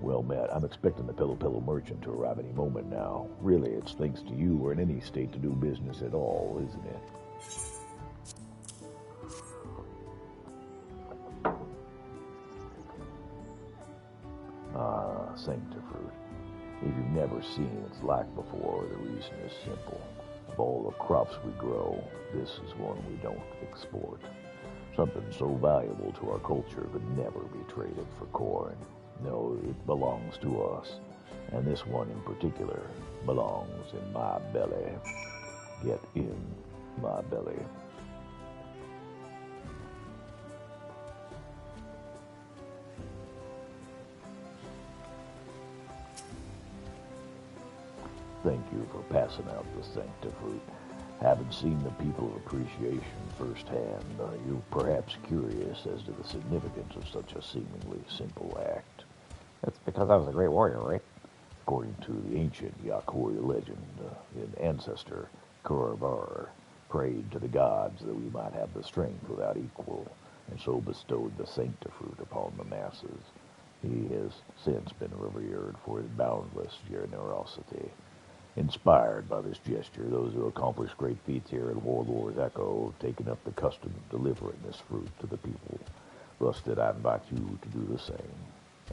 Well met. I'm expecting the Pello merchant to arrive any moment now. Really, it's thanks to you we're in any state to do business at all, isn't it? Ah, sanctifruit. If you've never seen its like before, the reason is simple. Of all the crops we grow, this is one we don't export. Something so valuable to our culture could never be traded for corn. No, it belongs to us. And this one in particular belongs in my belly. Get in my belly. Thank you for passing out the sanctifruit. Having seen the people of appreciation firsthand, are you perhaps curious as to the significance of such a seemingly simple act? That's because I was a great warrior, right? According to the ancient Yakori legend, an ancestor, Kuravar, prayed to the gods that we might have the strength without equal, and so bestowed the sanctifruit upon the masses. He has since been revered for his boundless generosity. Inspired by this gesture, those who accomplish great feats here at Warlord's Echo have taken up the custom of delivering this fruit to the people. Thus did I invite you to do the same.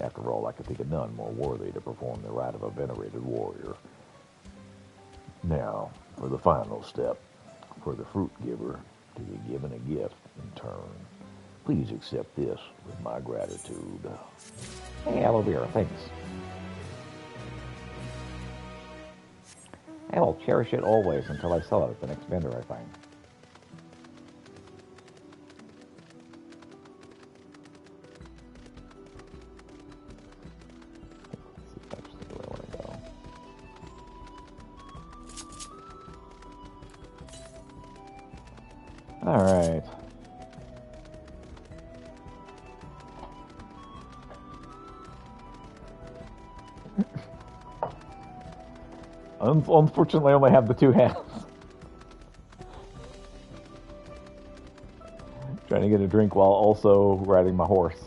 After all, I could think of none more worthy to perform the rite of a venerated warrior. Now, for the final step, for the fruit giver to be given a gift in turn. Please accept this with my gratitude. Hey, aloe vera, thanks. I will cherish it always until I sell it at the next vendor I find. All right. Unfortunately, I only have the two hands. Trying to get a drink while also riding my horse.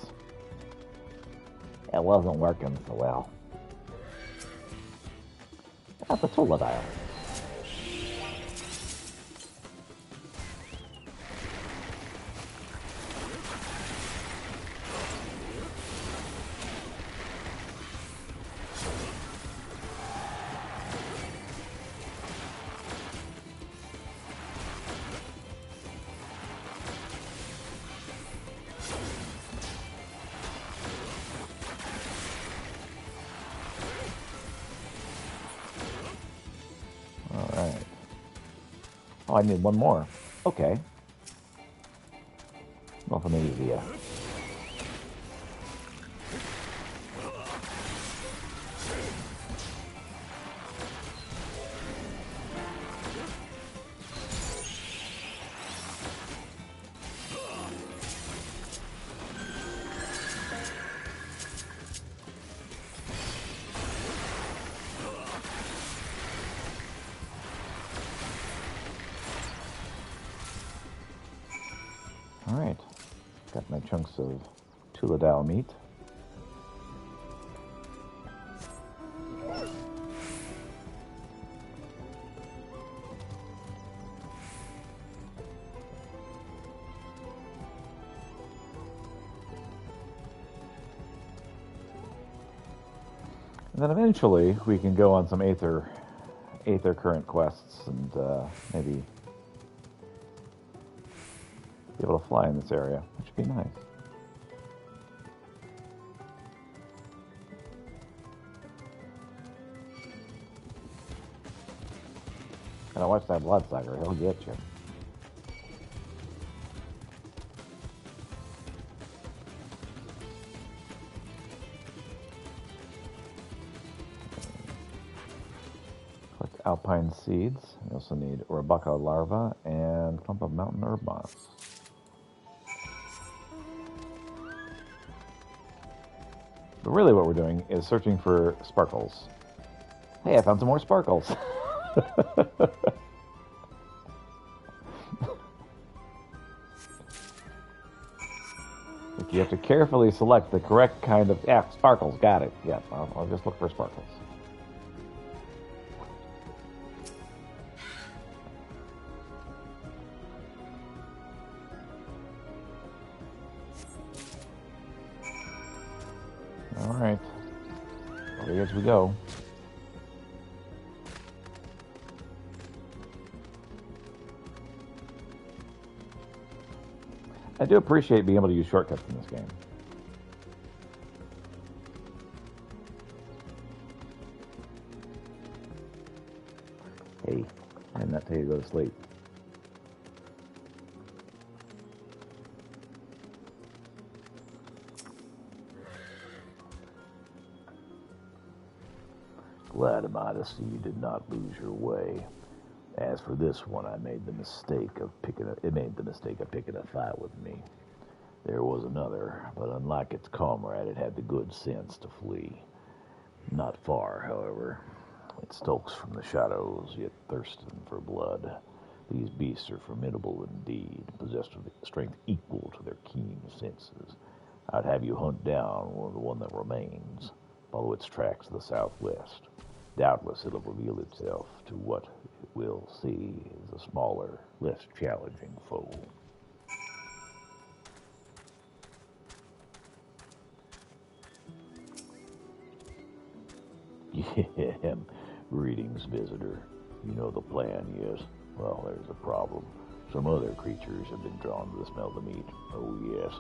It wasn't working so well. That's a Tula dial. Oh, I need one more. Okay. Nothing easy yet. Alright, got my chunks of Tuladao meat. And then eventually we can go on some Aether current quests and maybe be able to fly in this area, which would be nice. Gotta watch that bloodsucker, he'll get you. Collect alpine seeds. We also need Urabaca larva and clump of mountain herb moss. But really what we're doing is searching for sparkles. Hey, I found some more sparkles. You have to carefully select the correct kind of... Yeah, sparkles, got it. Yeah, I'll just look for sparkles. Alright. Well, here we go. I do appreciate being able to use shortcuts in this game. Hey, I did not tell you to go to sleep. Glad am I to see you did not lose your way. As for this one, I made the mistake of picking a fight with me. There was another, but unlike its comrade, it had the good sense to flee. Not far, however. It skulks from the shadows, yet thirsting for blood. These beasts are formidable indeed, possessed with strength equal to their keen senses. I'd have you hunt down the one that remains. Follow its tracks to the southwest. Doubtless it'll reveal itself to what it will see is a smaller, less challenging foe. Yeah, greetings, visitor. You know the plan, yes? Well, there's a problem. Some other creatures have been drawn to the smell of the meat. Oh, yes.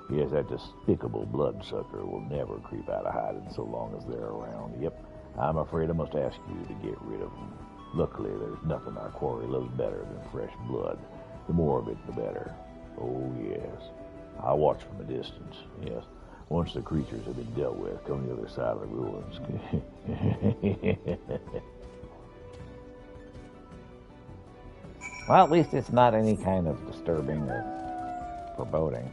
Yes, that despicable bloodsucker will never creep out of hiding so long as they're around. Yep, I'm afraid I must ask you to get rid of them. Luckily, there's nothing our quarry loves better than fresh blood. The more of it, the better. Oh, yes. I watch from a distance, yes. Once the creatures have been dealt with, come the other side of the ruins. Well, at least it's not any kind of disturbing or foreboding.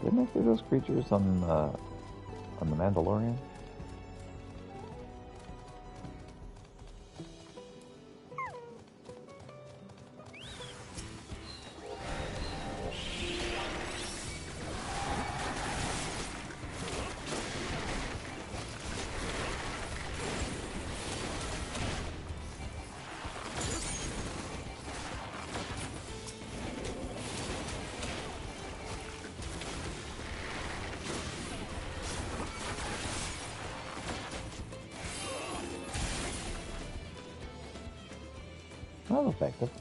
Didn't I see those creatures on the Mandalorian? That was effective.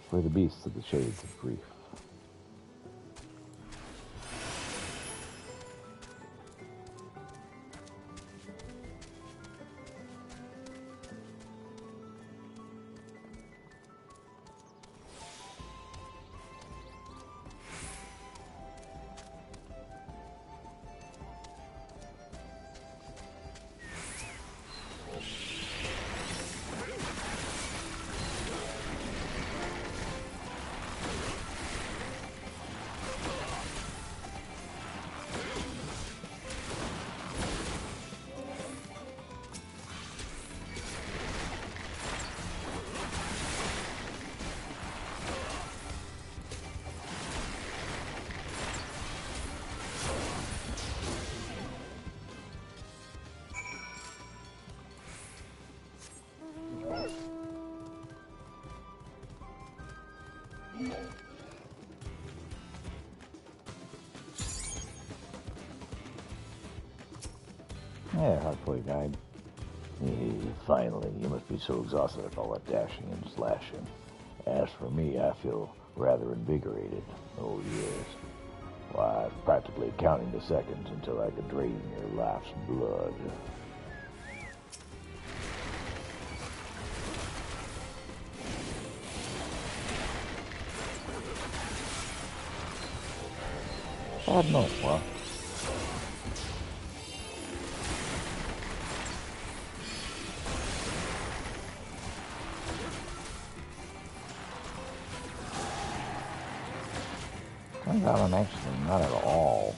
For the beasts of the shades of grief. Yeah, hopefully died. Finally, you must be so exhausted with all that dashing and slashing. As for me, I feel rather invigorated. Oh, yes. Why, I was practically counting the seconds until I could drain your life's blood. Bad no, well. Turns out I'm actually not at all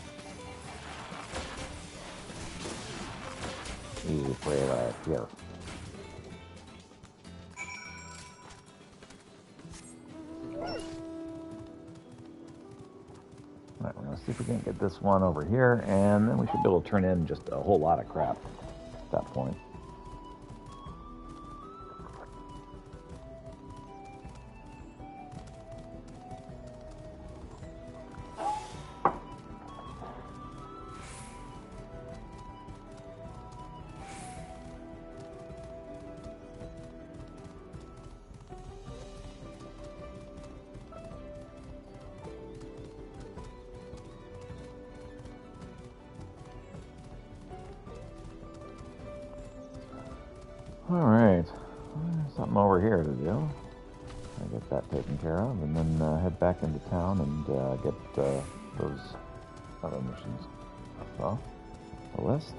easy prey that I fear. Alright, we're going to see if we can get this one over here, and then we should be able to turn in just a whole lot of crap at that point. Alright, something over here to do. I get that taken care of, and then head back into town and get those other missions. So, the list.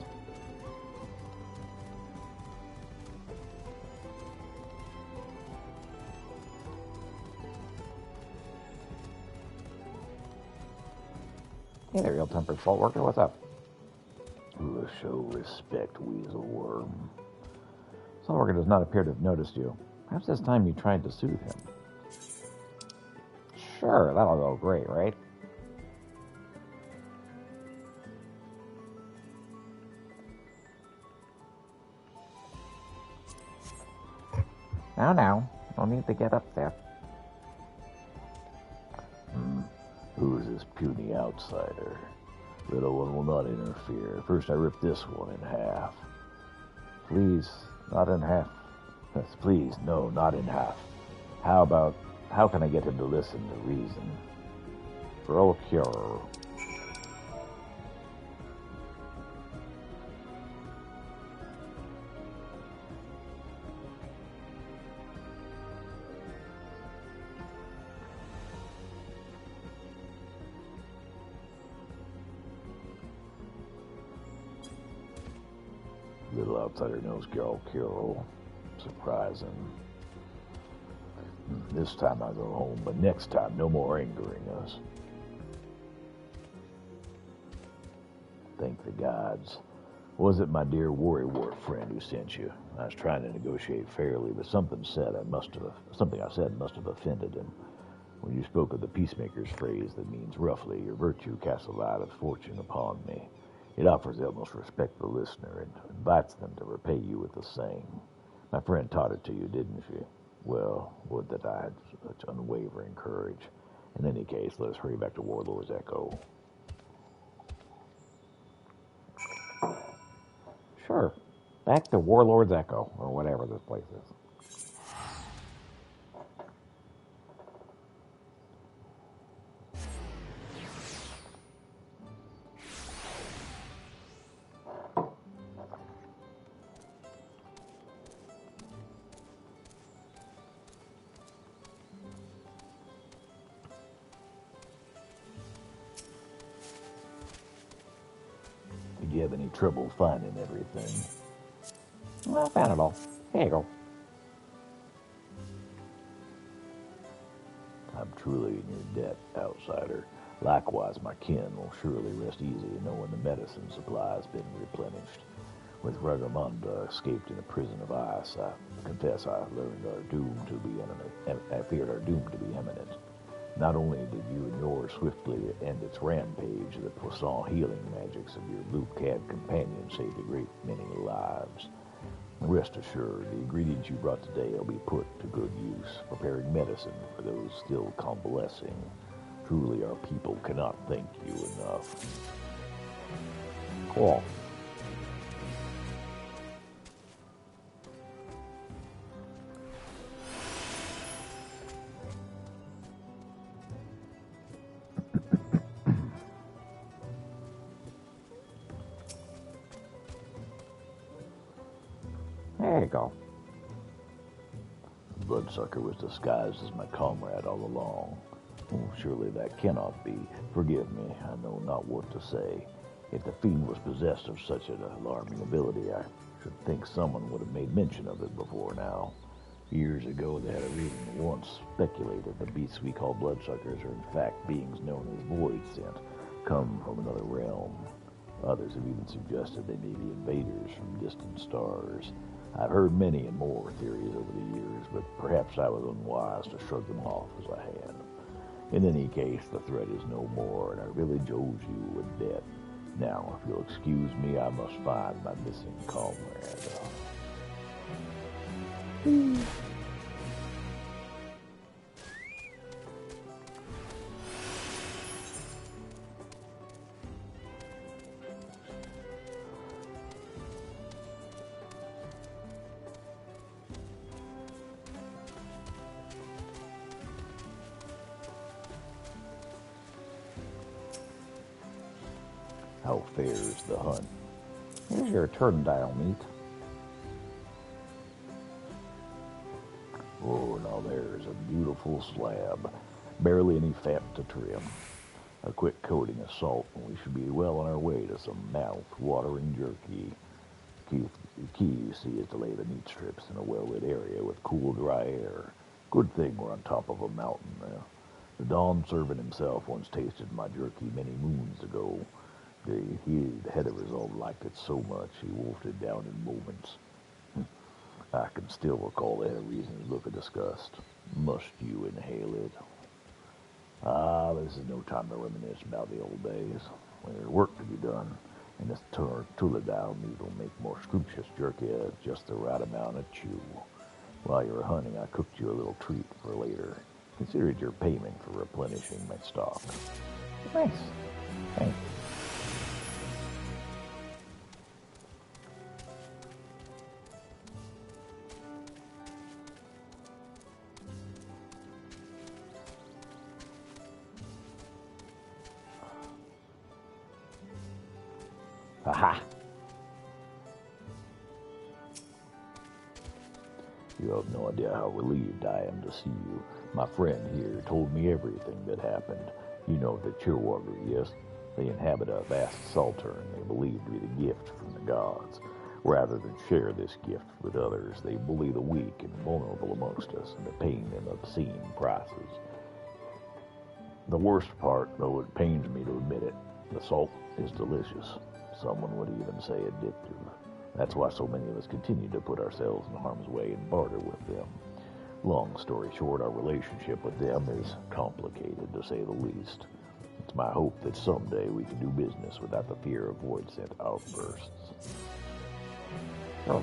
Hey there, ill-tempered fault worker, what's up? Show respect, weasel worm. Salt worker does not appear to have noticed you. Perhaps this time you tried to soothe him. Sure, that'll go great, right? No need to get upset. Who is this puny outsider? Little one will not interfere. First I rip this one in half. Please, not in half. Yes, please, no, not in half. How can I get him to listen to reason? Procure. Little outsider knows Carol. Surprising. This time I go home, but next time no more angering us. Thank the gods. Was it my dear Worrywart friend who sent you? I was trying to negotiate fairly, but something I said must have offended him. When you spoke of the peacemaker's phrase that means roughly, your virtue casts a light of fortune upon me. It offers the utmost respect to the listener and invites them to repay you with the same. My friend taught it to you, didn't she? Well, would that I had such unwavering courage. In any case, let us hurry back to Warlord's Echo. Sure. Back to Warlord's Echo, or whatever this place is. you have any trouble finding everything? Well, I found it all. Here you go. I'm truly in your debt, outsider. Likewise, my kin will surely rest easy knowing the medicine supply has been replenished. With Ragamonda escaped in a prison of ice, I confess I learned our doom to be imminent. I feared our doom to be imminent. Not only did you and yours swiftly end its rampage, the Poisson healing magics of your blue-cad companion saved a great many lives. Rest assured, the ingredients you brought today will be put to good use, preparing medicine for those still convalescing. Truly, our people cannot thank you enough. Cool. There you go. Bloodsucker was disguised as my comrade all along. Oh, surely that cannot be. Forgive me, I know not what to say. If the fiend was possessed of such an alarming ability, I should think someone would have made mention of it before now. Years ago, they had a reason to once speculated the beasts we call bloodsuckers are in fact beings known as void sent, come from another realm. Others have even suggested they may be invaders from distant stars. I've heard many and more theories over the years, but perhaps I was unwise to shrug them off as I had. In any case, the threat is no more, and our village owes you a debt. Now, if you'll excuse me, I must find my missing comrade. How fares the hunt? Here's your turndile meat. Oh, now there's a beautiful slab. Barely any fat to trim. A quick coating of salt, and we should be well on our way to some mouth-watering jerky. Key, you see, is to lay the meat strips in a well-lit area with cool, dry air. Good thing we're on top of a mountain now. The Dawn servant himself once tasted my jerky many moons ago. The head of resolve liked it so much he wolfed it down in moments. I can still recall the head of reason's look of disgust. Must you inhale it? Ah, this is no time to reminisce about the old days. When there's work to be done, and this Tuladile meat will make more scrumptious jerky at just the right amount of chew. While you were hunting, I cooked you a little treat for later. Consider it your payment for replenishing my stock. Nice. Thanks. Aha! You have no idea how relieved I am to see you. My friend here told me everything that happened. You know the Chirwager, yes? They inhabit a vast Saltern they believe to be the gift from the gods. Rather than share this gift with others, they bully the weak and vulnerable amongst us into paying them obscene prices. The worst part, though it pains me to admit it, the salt is delicious. Someone would even say addictive. That's why so many of us continue to put ourselves in harm's way and barter with them. Long story short, our relationship with them is complicated, to say the least. It's my hope that someday we can do business without the fear of void-sent outbursts. Oh.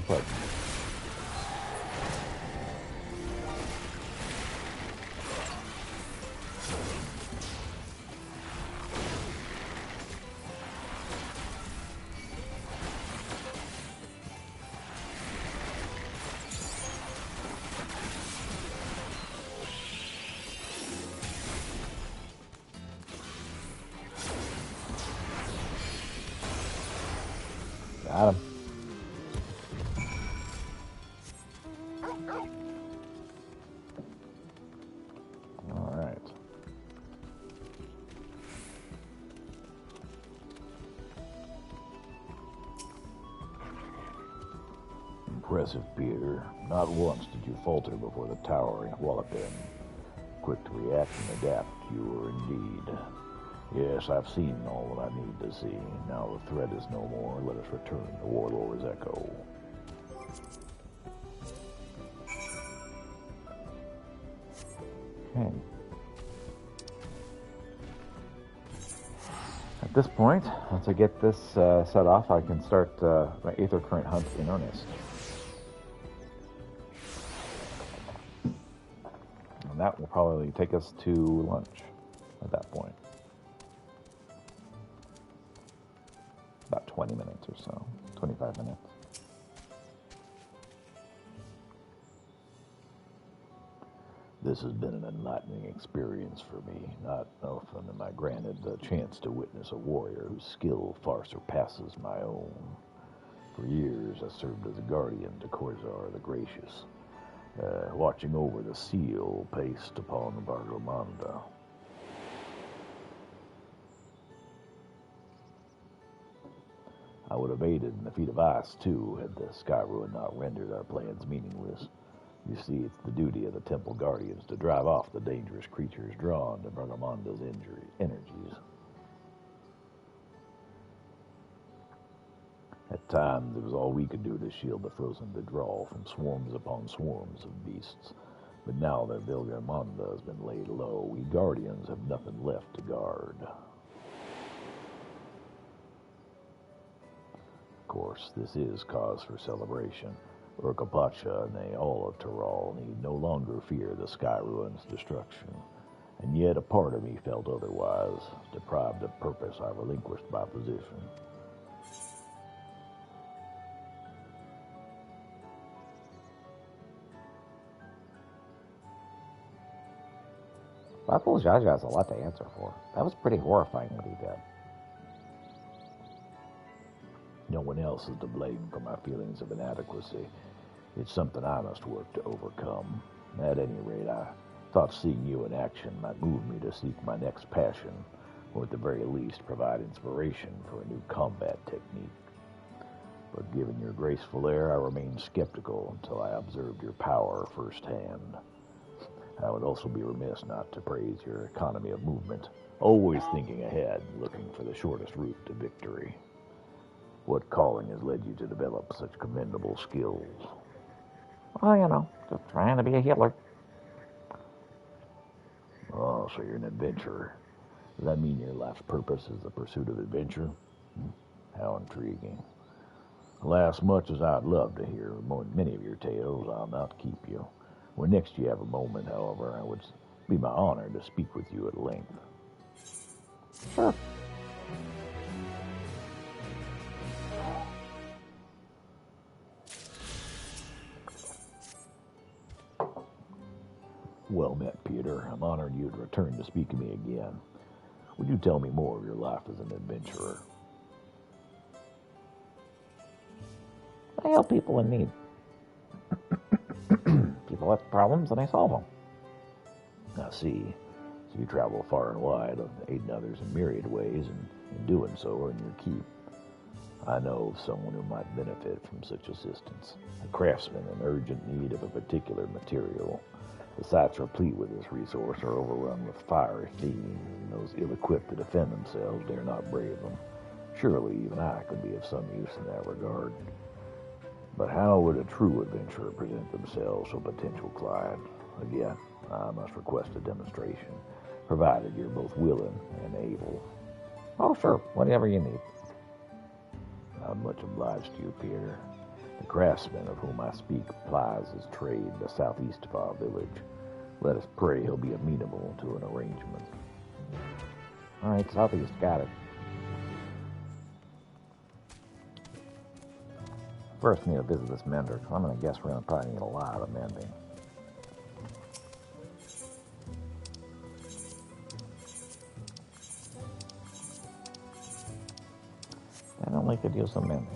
for presents. Got him. All right. Impressive, Peter. Not once did you falter before the towering Wallopin. Quick to react and adapt, you were indeed. Yes, I've seen all that I need to see. Now the threat is no more. Let us return to Warlord's Echo. Okay. At this point, once I get this set off, I can start my Aether Current hunt in earnest. And that will probably take us to lunch at that point. About 20 minutes or so, 25 minutes. This has been an enlightening experience for me. Not often am I granted the chance to witness a warrior whose skill far surpasses my own. For years, I served as a guardian to Corzar the Gracious, watching over the seal placed upon Bargelmanda. I would have aided in the feat of ice, too, had the Sky Ruin not rendered our plans meaningless. You see, it's the duty of the Temple Guardians to drive off the dangerous creatures drawn to Bargelmanda's energies. At times, it was all we could do to shield the frozen withdrawal from swarms upon swarms of beasts. But now that Bargelmanda has been laid low, we Guardians have nothing left to guard. Of course, this is cause for celebration. Urkapacha, nay, all of Tyrol, need no longer fear the Sky Ruin's destruction. And yet a part of me felt otherwise. Deprived of purpose, I relinquished my position. Buckle Jaja has a lot to answer for. That was pretty horrifying what he did. No one else is to blame for my feelings of inadequacy. It's something I must work to overcome. At any rate, I thought seeing you in action might move me to seek my next passion, or at the very least provide inspiration for a new combat technique. But given your graceful air, I remained skeptical until I observed your power firsthand. I would also be remiss not to praise your economy of movement, always thinking ahead, looking for the shortest route to victory. What calling has led you to develop such commendable skills? Well, you know, just trying to be a healer. Oh, so you're an adventurer. Does that mean your life's purpose is the pursuit of adventure? How intriguing. Alas, much as I'd love to hear many of your tales, I'll not keep you. When next you have a moment, however, it would be my honor to speak with you at length. Sure. Well met, Peter. I'm honored you'd return to speak to me again. Would you tell me more of your life as an adventurer? I help people in need. People have problems and I solve them. I see. So you travel far and wide, aiding others in myriad ways, and in doing so earn your keep. I know of someone who might benefit from such assistance. A craftsman in urgent need of a particular material. The sites replete with this resource are overrun with fiery fiends, and those ill-equipped to defend themselves dare not brave them. Surely even I could be of some use in that regard. But how would a true adventurer present themselves to a potential client? Again, I must request a demonstration, provided you're both willing and able. Oh, sure. Whatever you need. I'm much obliged to you, Peter. The craftsman of whom I speak plies his trade southeast of our village. Let us pray he'll be amenable to an arrangement. All right, southeast, got it. First, we need to visit this mender, because I'm going to guess we're going to probably need a lot of mending. I don't like to use some mending.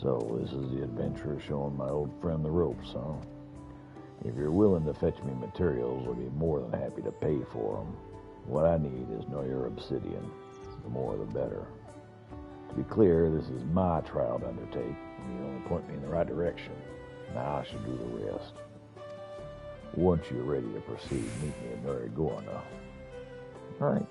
So, this is the adventure showing my old friend the ropes, huh? If you're willing to fetch me materials, I'll be more than happy to pay for them. What I need is your obsidian. The more the better. To be clear, this is my trial to undertake, and you only point me in the right direction. Now I should do the rest. Once you're ready to proceed, meet me at Norigorna. All right.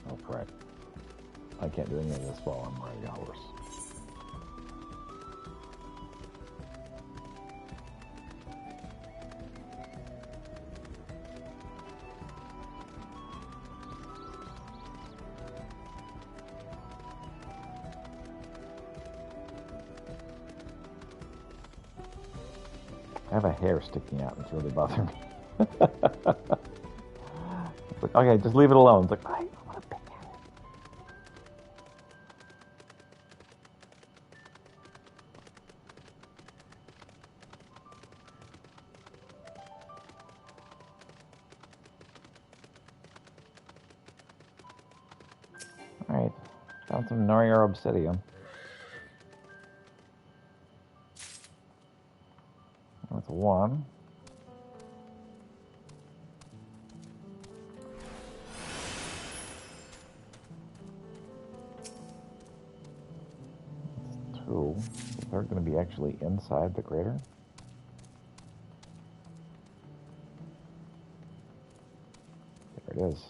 Oh, crap. I can't do any of this while I'm riding a horse. I have a hair sticking out and it's really bothering me. It's like, okay, just leave it alone. It's like, I don't want to pick at it. Alright, found some Noria obsidian. That's one. That's two. They're going to be actually inside the crater. There it is.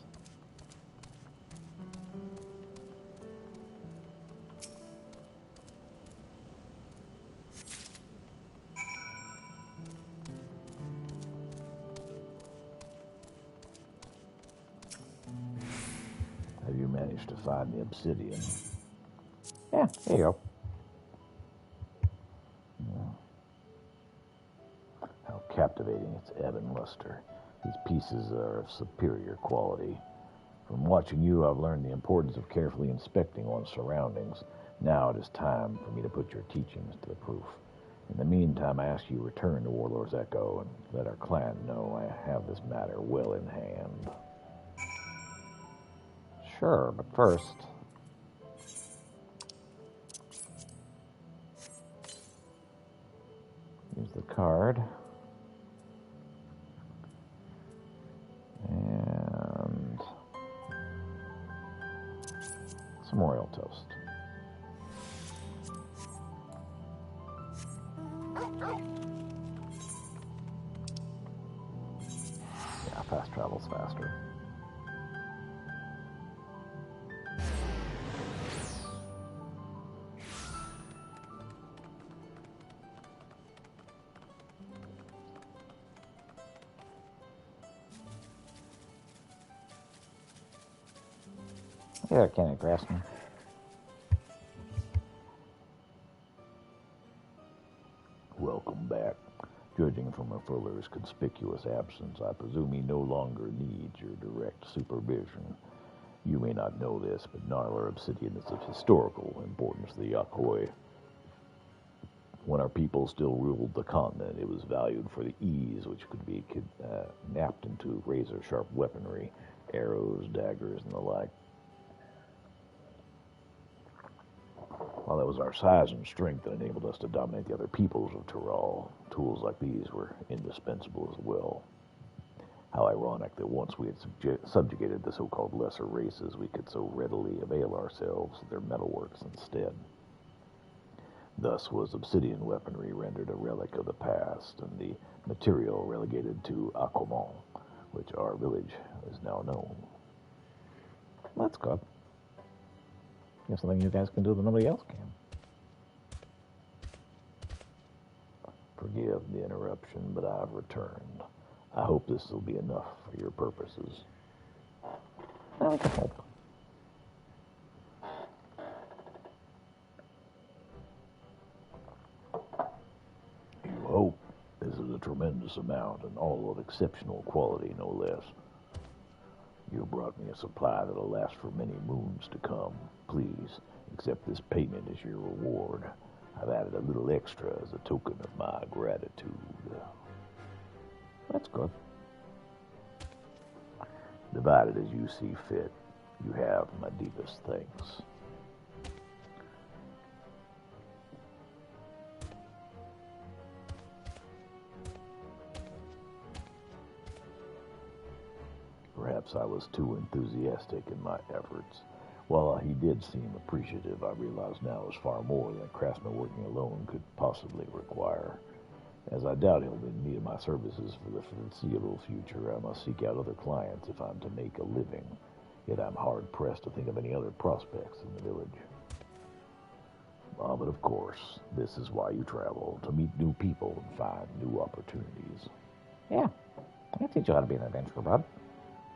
Have you managed to find the obsidian? Yeah, there you go. How captivating its ebb and luster. These pieces are of superior quality. From watching you, I've learned the importance of carefully inspecting one's surroundings. Now it is time for me to put your teachings to the proof. In the meantime, I ask you return to Warlord's Echo and let our clan know I have this matter well in hand. Sure, but first... use the card. And... some royal toast. Yeah, fast travel's faster. Yeah, can it grasp me? Welcome back. Judging from her Fuller's conspicuous absence, I presume he no longer needs your direct supervision. You may not know this, but Gnarler Obsidian is of historical importance to the Yakhoi. When our people still ruled the continent, it was valued for the ease which could be knapped into razor-sharp weaponry, arrows, daggers, and the like. While it was our size and strength that enabled us to dominate the other peoples of Tyrol, tools like these were indispensable as well. How ironic that once we had subjugated the so-called lesser races, we could so readily avail ourselves of their metalworks instead. Thus was obsidian weaponry rendered a relic of the past, and the material relegated to Aquamont, which our village is now known. That's good. You have something you guys can do that nobody else can. Forgive the interruption, but I've returned. I hope this will be enough for your purposes. I can hope. You hope. This is a tremendous amount, and all of exceptional quality, no less. You brought me a supply that'll last for many moons to come. Please, accept this payment as your reward. I've added a little extra as a token of my gratitude. That's good. Divide it as you see fit. You have my deepest thanks. Perhaps I was too enthusiastic in my efforts. While he did seem appreciative, I realize now is far more than a craftsman working alone could possibly require. As I doubt he'll be in need of my services for the foreseeable future, I must seek out other clients if I'm to make a living. Yet I'm hard-pressed to think of any other prospects in the village. But of course, this is why you travel, to meet new people and find new opportunities. Yeah, I can teach you how to be an adventurer, bud.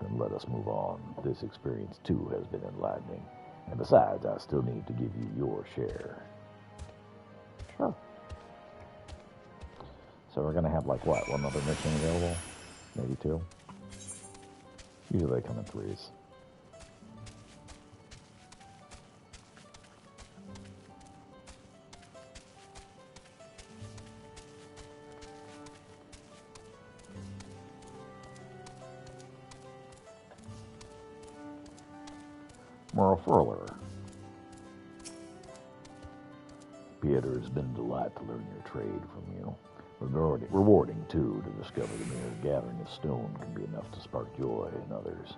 Then let us move on. This experience, too, has been enlightening. And besides, I still need to give you your share. Sure. So we're going to have, like, what, one other mission available? Maybe two? Usually they come in threes. More further. Peter, it's been a delight to learn your trade from you. Rewarding, too, to discover the mere gathering of stone can be enough to spark joy in others.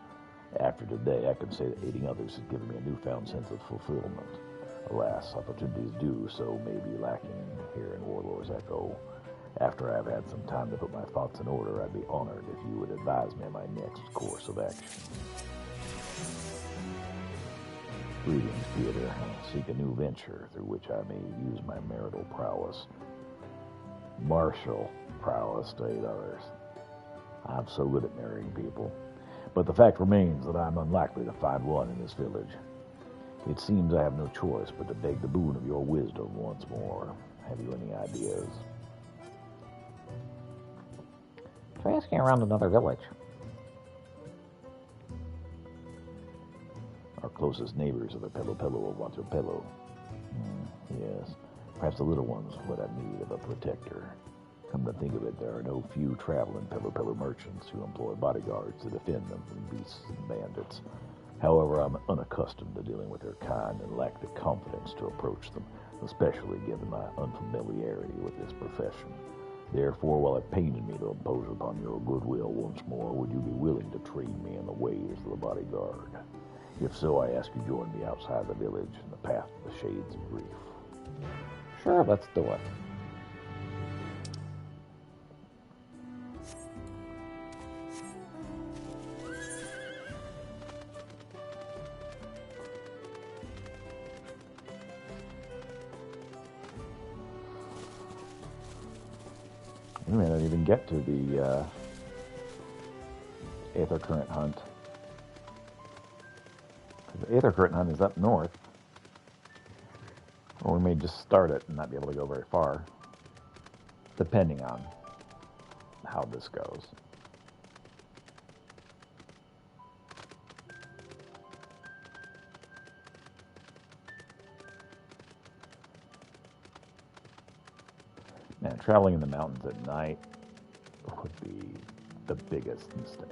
After today, I can say that aiding others has given me a newfound sense of fulfillment. Alas, opportunities do so may be lacking here in Warlord's Echo. After I've had some time to put my thoughts in order, I'd be honored if you would advise me on my next course of action. Greetings, Peter. I seek a new venture through which I may use my marital prowess. Martial prowess to aid others. I'm so good at marrying people. But the fact remains that I'm unlikely to find one in this village. It seems I have no choice but to beg the boon of your wisdom once more. Have you any ideas? Try asking around another village. Our closest neighbors are the Pelopello of Watopello. Yes, perhaps the little ones would have need of a protector. Come to think of it, there are no few traveling Pelopello merchants who employ bodyguards to defend them from beasts and bandits. However, I'm unaccustomed to dealing with their kind and lack the confidence to approach them, especially given my unfamiliarity with this profession. Therefore, while it pained me to impose upon your goodwill once more, would you be willing to train me in the ways of the bodyguard? If so, I ask you join me outside the village in the path of the shades of grief. Sure, let's do it. We may not even get to the Aether Current hunt. The Aether Current hunt is up north. Or we may just start it and not be able to go very far, depending on how this goes. Man, traveling in the mountains at night would be the biggest mistake.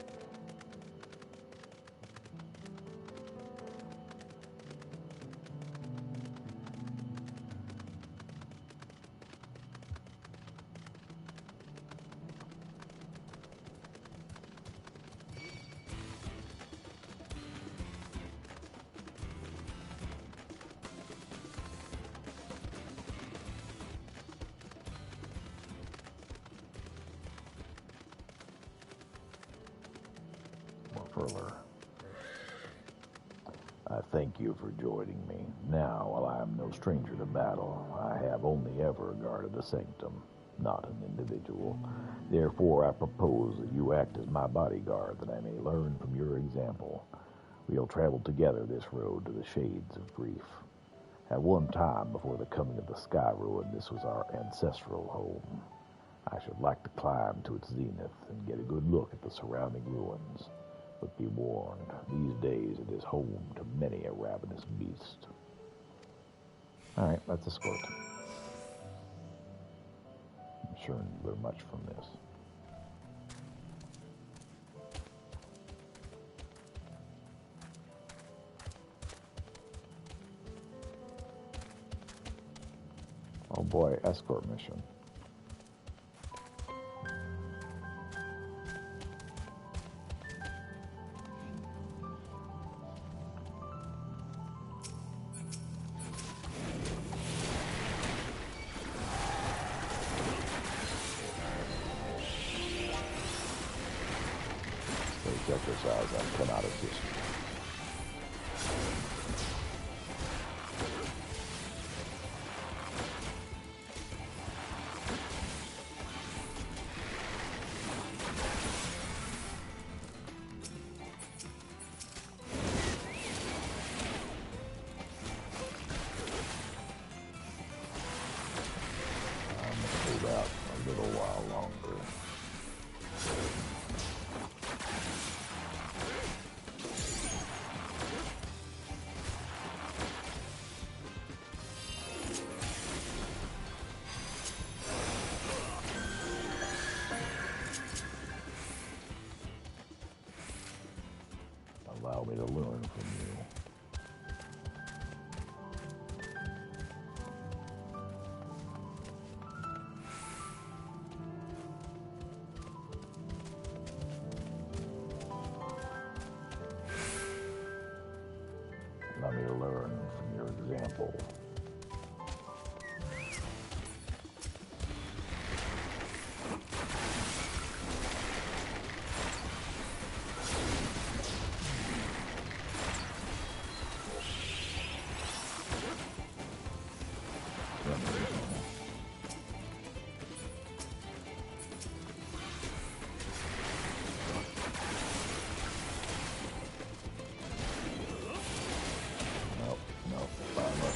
further. I thank you for joining me. Now, while I am no stranger to battle, I have only ever guarded a sanctum, not an individual. Therefore, I propose that you act as my bodyguard, that I may learn from your example. We'll travel together this road to the shades of grief. At one time, before the coming of the Sky Ruin, this was our ancestral home. I should like to climb to its zenith and get a good look at the surrounding ruins. But be warned, these days it is home to many a ravenous beast. Alright, let's escort. I'm sure you learn much from this. Oh boy, escort mission. Exercise I cannot assist. I'm going to hold out a little while longer. Allow me to learn from you. Allow me to learn from your example.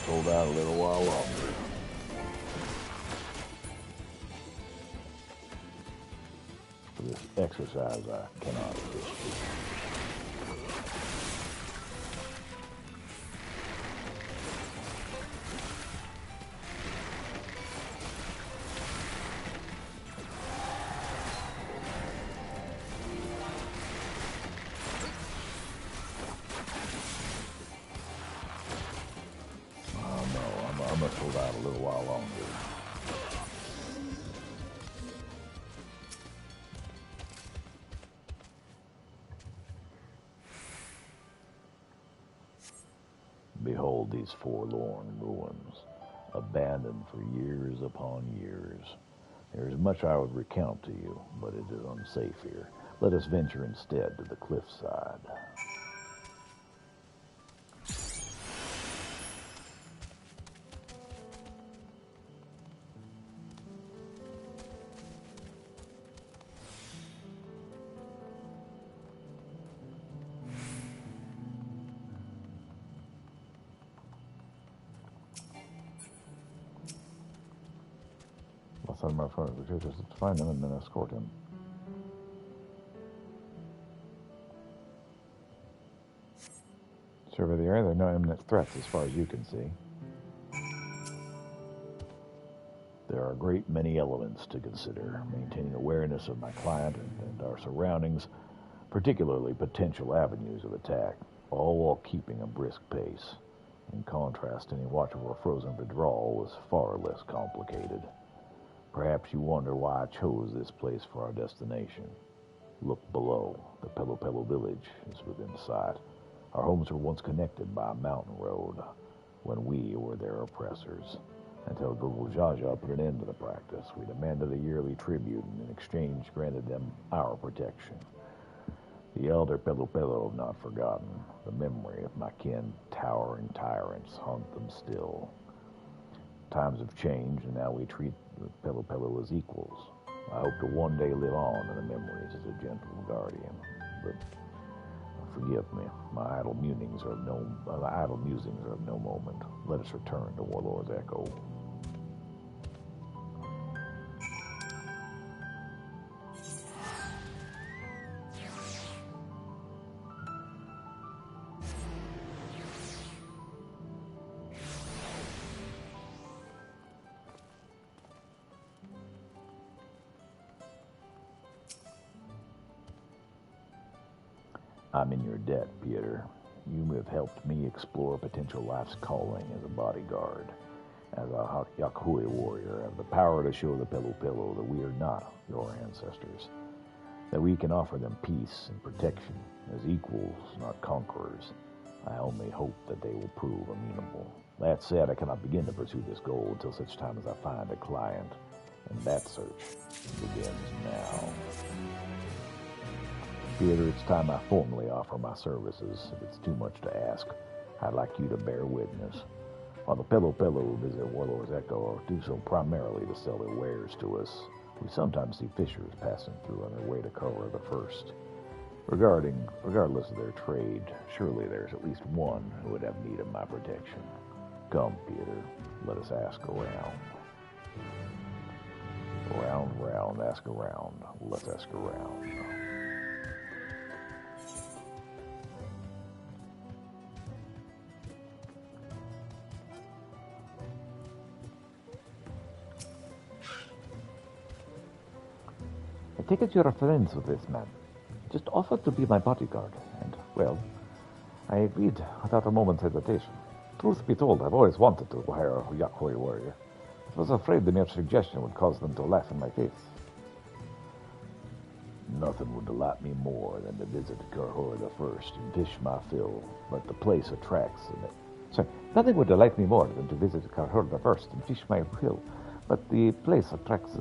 Hold out a little while longer. For this exercise, I cannot assist you. I must hold out a little while longer. Behold these forlorn ruins, abandoned for years upon years. There is much I would recount to you, but it is unsafe here. Let us venture instead to the cliffside. I'll send my friend to find him and then escort him. Survey the area. There are no imminent threats as far as you can see. There are a great many elements to consider. Maintaining awareness of my client and our surroundings, particularly potential avenues of attack, all while keeping a brisk pace. In contrast, any watch over a frozen withdrawal was far less complicated. Perhaps you wonder why I chose this place for our destination. Look below. The Pelo Pelo village is within sight. Our homes were once connected by a mountain road when we were their oppressors. Until Gogol Jaja put an end to the practice, we demanded a yearly tribute and in exchange granted them our protection. The elder Pelupelo have not forgotten. The memory of my kin towering tyrants haunt them still. Times have changed, and now we treat the Pelupelo as equals. I hope to one day live on in the memories as a gentle guardian. But forgive me, my idle musings are of no moment. Let us return to Warlord's Echo. I'm in your debt, Peter. You have helped me explore potential life's calling as a bodyguard. As a Yakui warrior, I have the power to show the Pelupelo that we are not your ancestors. That we can offer them peace and protection as equals, not conquerors. I only hope that they will prove amenable. That said, I cannot begin to pursue this goal until such time as I find a client. And that search begins now. Peter, it's time I formally offer my services. If it's too much to ask, I'd like you to bear witness. While the Pelupelo who visit Warlord's Echo do so primarily to sell their wares to us, we sometimes see fishers passing through on their way to Kara the First. Regardless of their trade, surely there's at least one who would have need of my protection. Come, Peter, let us ask around. Round, ask around. Let's ask around. I take it you're friends with this man. Just offered to be my bodyguard, and, well, I agreed without a moment's hesitation. Truth be told, I've always wanted to hire a Yakui warrior. I was afraid the mere suggestion would cause them to laugh in my face. Nothing would delight me more than to visit Karhor the First and fish my fill, but the place attracts them. Sorry, nothing would delight me more than to visit Karhor the First and fish my fill, but the place attracts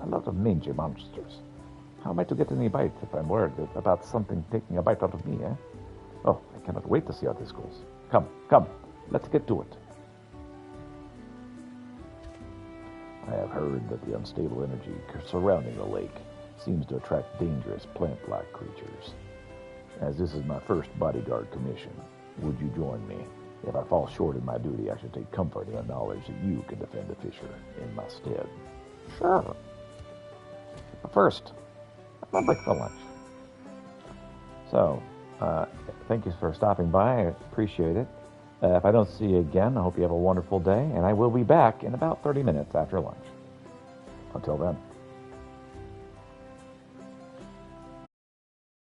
a lot of mangy monsters. How am I to get any bite if I'm worried about something taking a bite out of me, eh? Oh, I cannot wait to see how this goes. Come, let's get to it. I have heard that the unstable energy surrounding the lake seems to attract dangerous plant-like creatures. As this is my first bodyguard commission, would you join me? If I fall short in my duty, I should take comfort in the knowledge that you can defend the fisher in my stead. Sure. But first, I'll break for lunch. So, thank you for stopping by. I appreciate it. If I don't see you again, I hope you have a wonderful day, and I will be back in about 30 minutes after lunch. Until then.